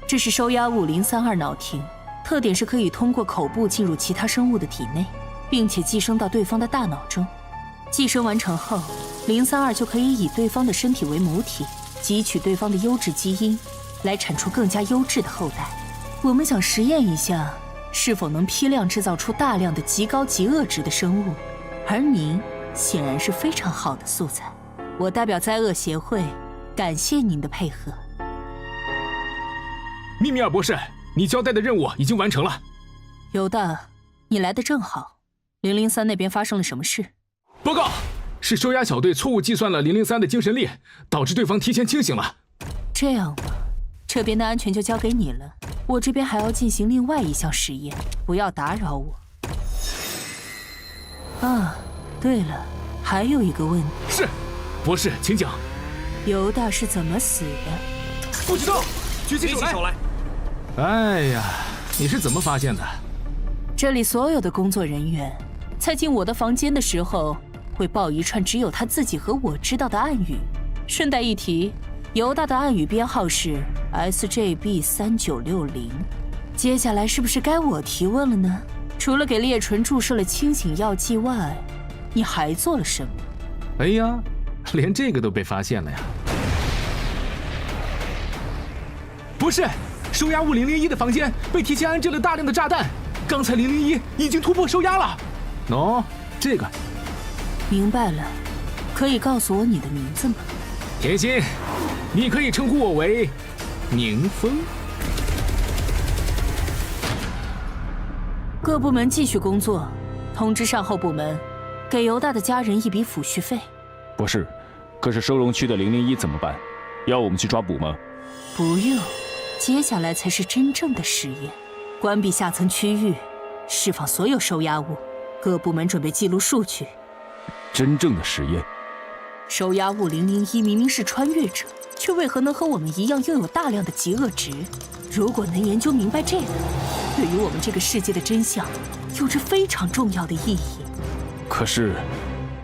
这是收押物032脑庭，特点是可以通过口部进入其他生物的体内，并且寄生到对方的大脑中。寄生完成后，032就可以以对方的身体为母体，汲取对方的优质基因，来产出更加优质的后代。我们想实验一下，是否能批量制造出大量的极高极恶值的生物，而您显然是非常好的素材。我代表灾厄协会感谢您的配合。密米尔博士，你交代的任务已经完成了。犹大，你来的正好。003那边发生了什么事？报告，是收押小队错误计算了003的精神力，导致对方提前清醒了。这样吧，这边的安全就交给你了，我这边还要进行另外一项实验，不要打扰我。啊，对了，还有一个问题。是，博士，请讲。犹大是怎么死的？不知道，举起手来。哎呀，你是怎么发现的？这里所有的工作人员在进我的房间的时候，会报一串只有他自己和我知道的暗语。顺带一提，犹大的暗语编号是 SJB3960。接下来是不是该我提问了呢？除了给猎纯注射了清醒药剂外，你还做了什么？哎呀，连这个都被发现了呀！不是，收押物001的房间被提前安置了大量的炸弹，刚才001已经突破收押了。哦，这个。明白了，可以告诉我你的名字吗？甜心，你可以称呼我为宁风。各部门继续工作，通知善后部门，给犹大的家人一笔抚恤费。博士，可是收容区的001怎么办？要我们去抓捕吗？不用，接下来才是真正的实验。关闭下层区域，释放所有收押物，各部门准备记录数据。真正的实验。收押物001明明是穿越者，却为何能和我们一样拥有大量的极恶值？如果能研究明白这个，对于我们这个世界的真相有着非常重要的意义。可是，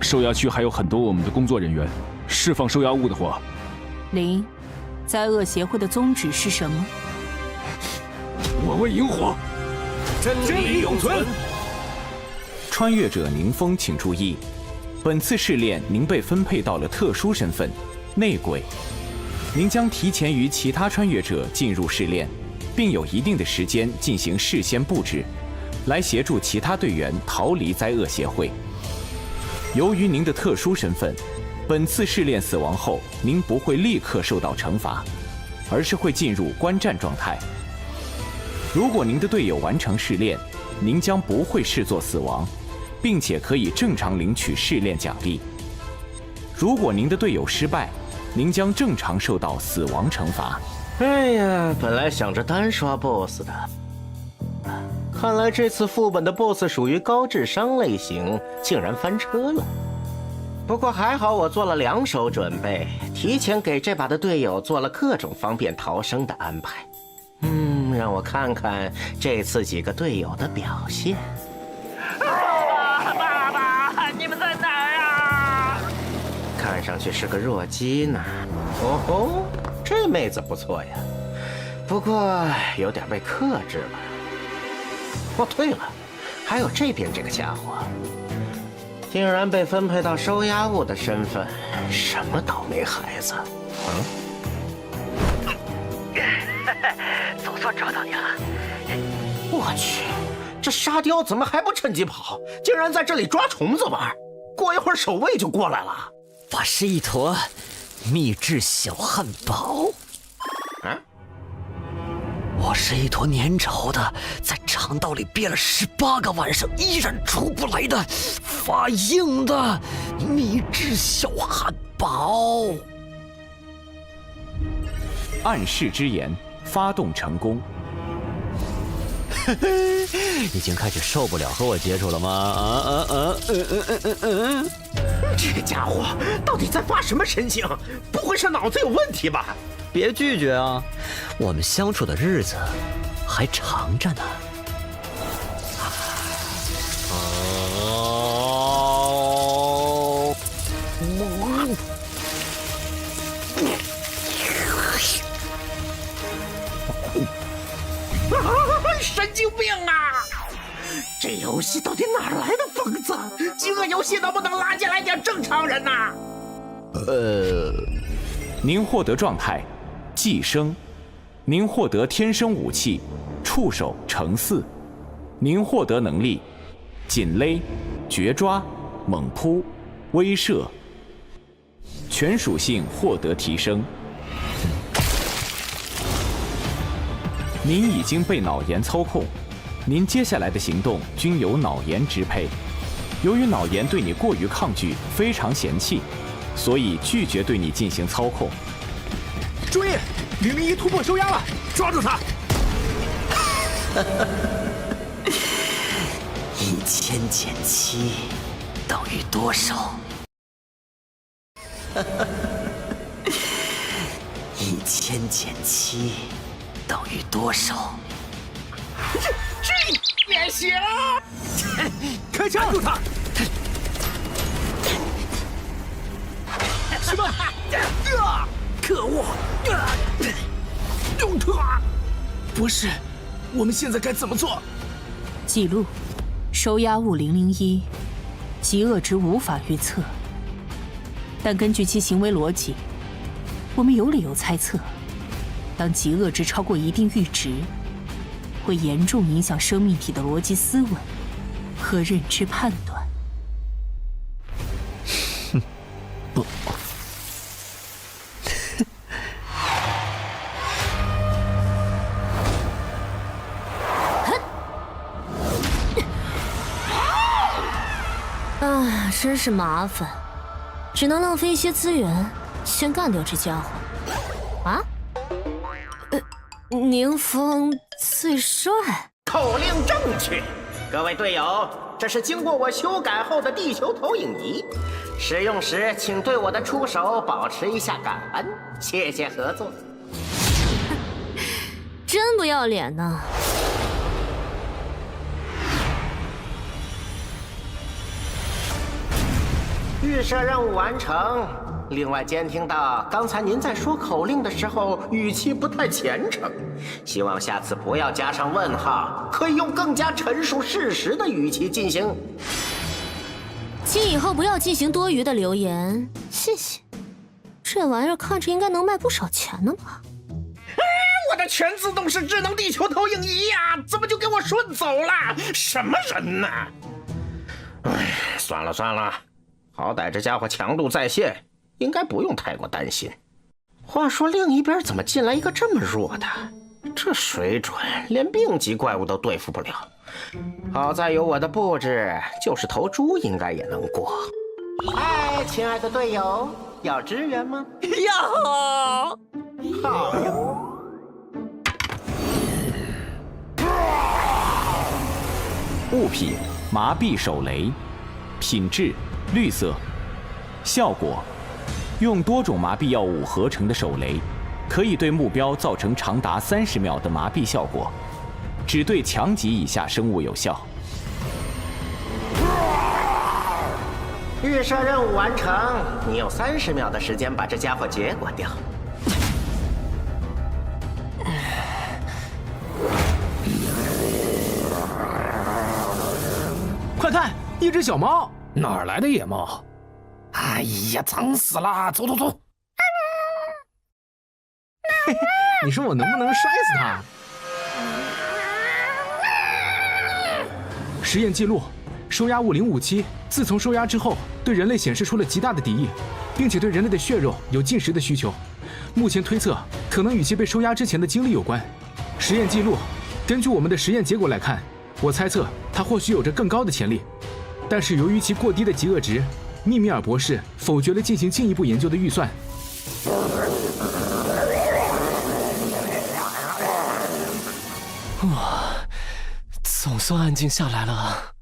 收押区还有很多我们的工作人员，释放收押物的话，灾厄协会的宗旨是什么？我为萤火，真理永存。穿越者宁风，请注意，本次试炼您被分配到了特殊身份——内鬼。您将提前于其他穿越者进入试炼，并有一定的时间进行事先布置，来协助其他队员逃离灾厄协会。由于您的特殊身份，本次试炼死亡后，您不会立刻受到惩罚，而是会进入观战状态。如果您的队友完成试炼，您将不会视作死亡，并且可以正常领取试炼奖励。如果您的队友失败，您将正常受到死亡惩罚。哎呀，本来想着单刷 BOSS 的，看来这次副本的 BOSS 属于高智商类型，竟然翻车了。不过还好我做了2手准备，提前给这把的队友做了各种方便逃生的安排。让我看看这次几个队友的表现。爸爸，你们在哪儿啊？看上去是个弱鸡呢。哦吼，这妹子不错呀，不过有点被克制了。哦，对了，还有这边这个家伙，竟然被分配到收押物的身份，什么倒霉孩子？总算找到你了！我去，这沙雕怎么还不趁机跑？竟然在这里抓虫子玩！过一会儿守卫就过来了。我是一坨秘制小汉堡。我是一坨粘稠的，在肠道里憋了18个晚上依然出不来的发硬的秘制小汉堡。暗示之言发动成功。已经开始受不了和我接触了吗？这个家伙到底在发什么神经？不会是脑子有问题吧？别拒绝啊，我们相处的日子还长着呢。神经病啊！这游戏到底哪来的疯子？饥饿游戏能不能拉进来点正常人呐？您获得状态寄生，您获得天生武器触手乘4，您获得能力紧勒、绝抓、猛扑、威慑，全属性获得提升。您已经被脑炎操控，您接下来的行动均由脑炎支配。由于脑炎对你过于抗拒，非常嫌弃，所以拒绝对你进行操控。注意，001突破收押了，抓住他！1000减7等于多少？1000减7等于多少？这也行！开枪！住他！什么？可恶！用他！博士，我们现在该怎么做？记录：收押物001，极恶值无法预测，但根据其行为逻辑，我们有理由猜测，当极恶值超过一定阈值，会严重影响生命体的逻辑思维和认知判断。不。啊，真是麻烦，只能浪费一些资源，先干掉这家伙。啊？宁风最帅。口令正确，各位队友，这是经过我修改后的地球投影仪，使用时请对我的出手保持一下感恩，谢谢合作。真不要脸呢！预设任务完成。另外，监听到刚才您在说口令的时候语气不太虔诚，希望下次不要加上问号，可以用更加陈述事实的语气进行。请以后不要进行多余的留言，谢谢。这玩意儿看着应该能卖不少钱呢吧？我的全自动式智能地球投影仪呀，怎么就给我顺走了？什么人呢？哎，算了算了，好歹这家伙强度在线，应该不用太过担心。话说另一边怎么进来一个这么弱的？这水准连病级怪物都对付不了。好在有我的布置，就是头猪应该也能过。嗨，亲爱的队友，要支援吗？要。好呀。物品：麻痹手雷，品质：绿色，效果：用多种麻痹药物合成的手雷，可以对目标造成长达30秒的麻痹效果，只对强级以下生物有效。预设任务完成，你有30秒的时间把这家伙结果掉。快看，一只小猫！哪儿来的野猫？哎呀，脏死了！走走走！你说我能不能摔死它？实验记录：收押物057自从收押之后，对人类显示出了极大的敌意，并且对人类的血肉有进食的需求。目前推测，可能与其被收押之前的经历有关。实验记录：根据我们的实验结果来看，我猜测它或许有着更高的潜力，但是由于其过低的极恶值，密米尔博士否决了进行进一步研究的预算。哇，总算安静下来了。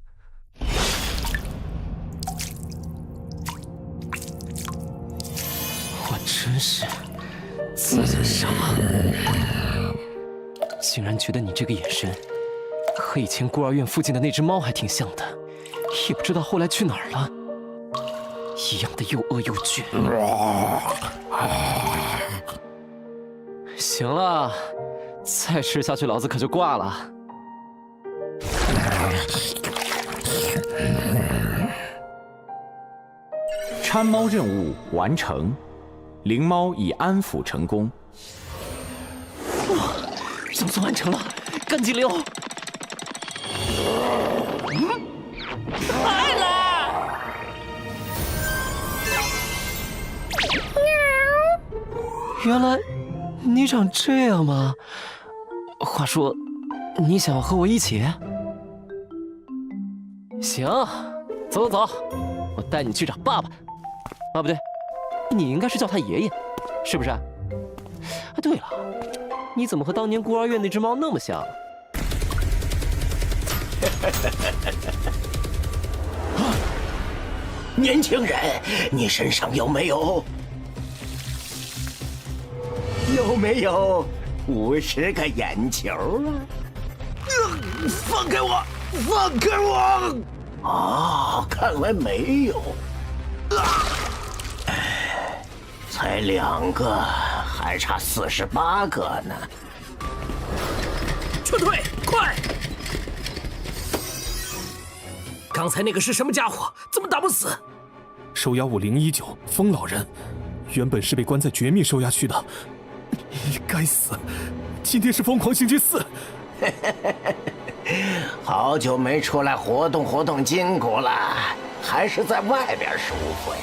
我真是自己傻，竟然觉得你这个眼神和以前孤儿院附近的那只猫还挺像的，也不知道后来去哪儿了，一样的又饿又倔。行了，再吃下去老子可就挂了。搀猫任务完成，灵猫已安抚成功。哇，总算完成了，赶紧溜！来了！原来你长这样吗？话说，你想要和我一起？行，走走走，我带你去找爸爸。啊，不对，你应该是叫他爷爷，是不是？啊，对了，你怎么和当年孤儿院那只猫那么像？年轻人，你身上有没有50个眼球啊？放开我！放开我！哦，看来没有。才2个，还差48个呢。撤退，快！刚才那个是什么家伙？怎么打不死？收押物019，疯老人，原本是被关在绝密收押区的。该死！今天是疯狂星期4。好久没出来活动活动筋骨了，还是在外边舒服呀。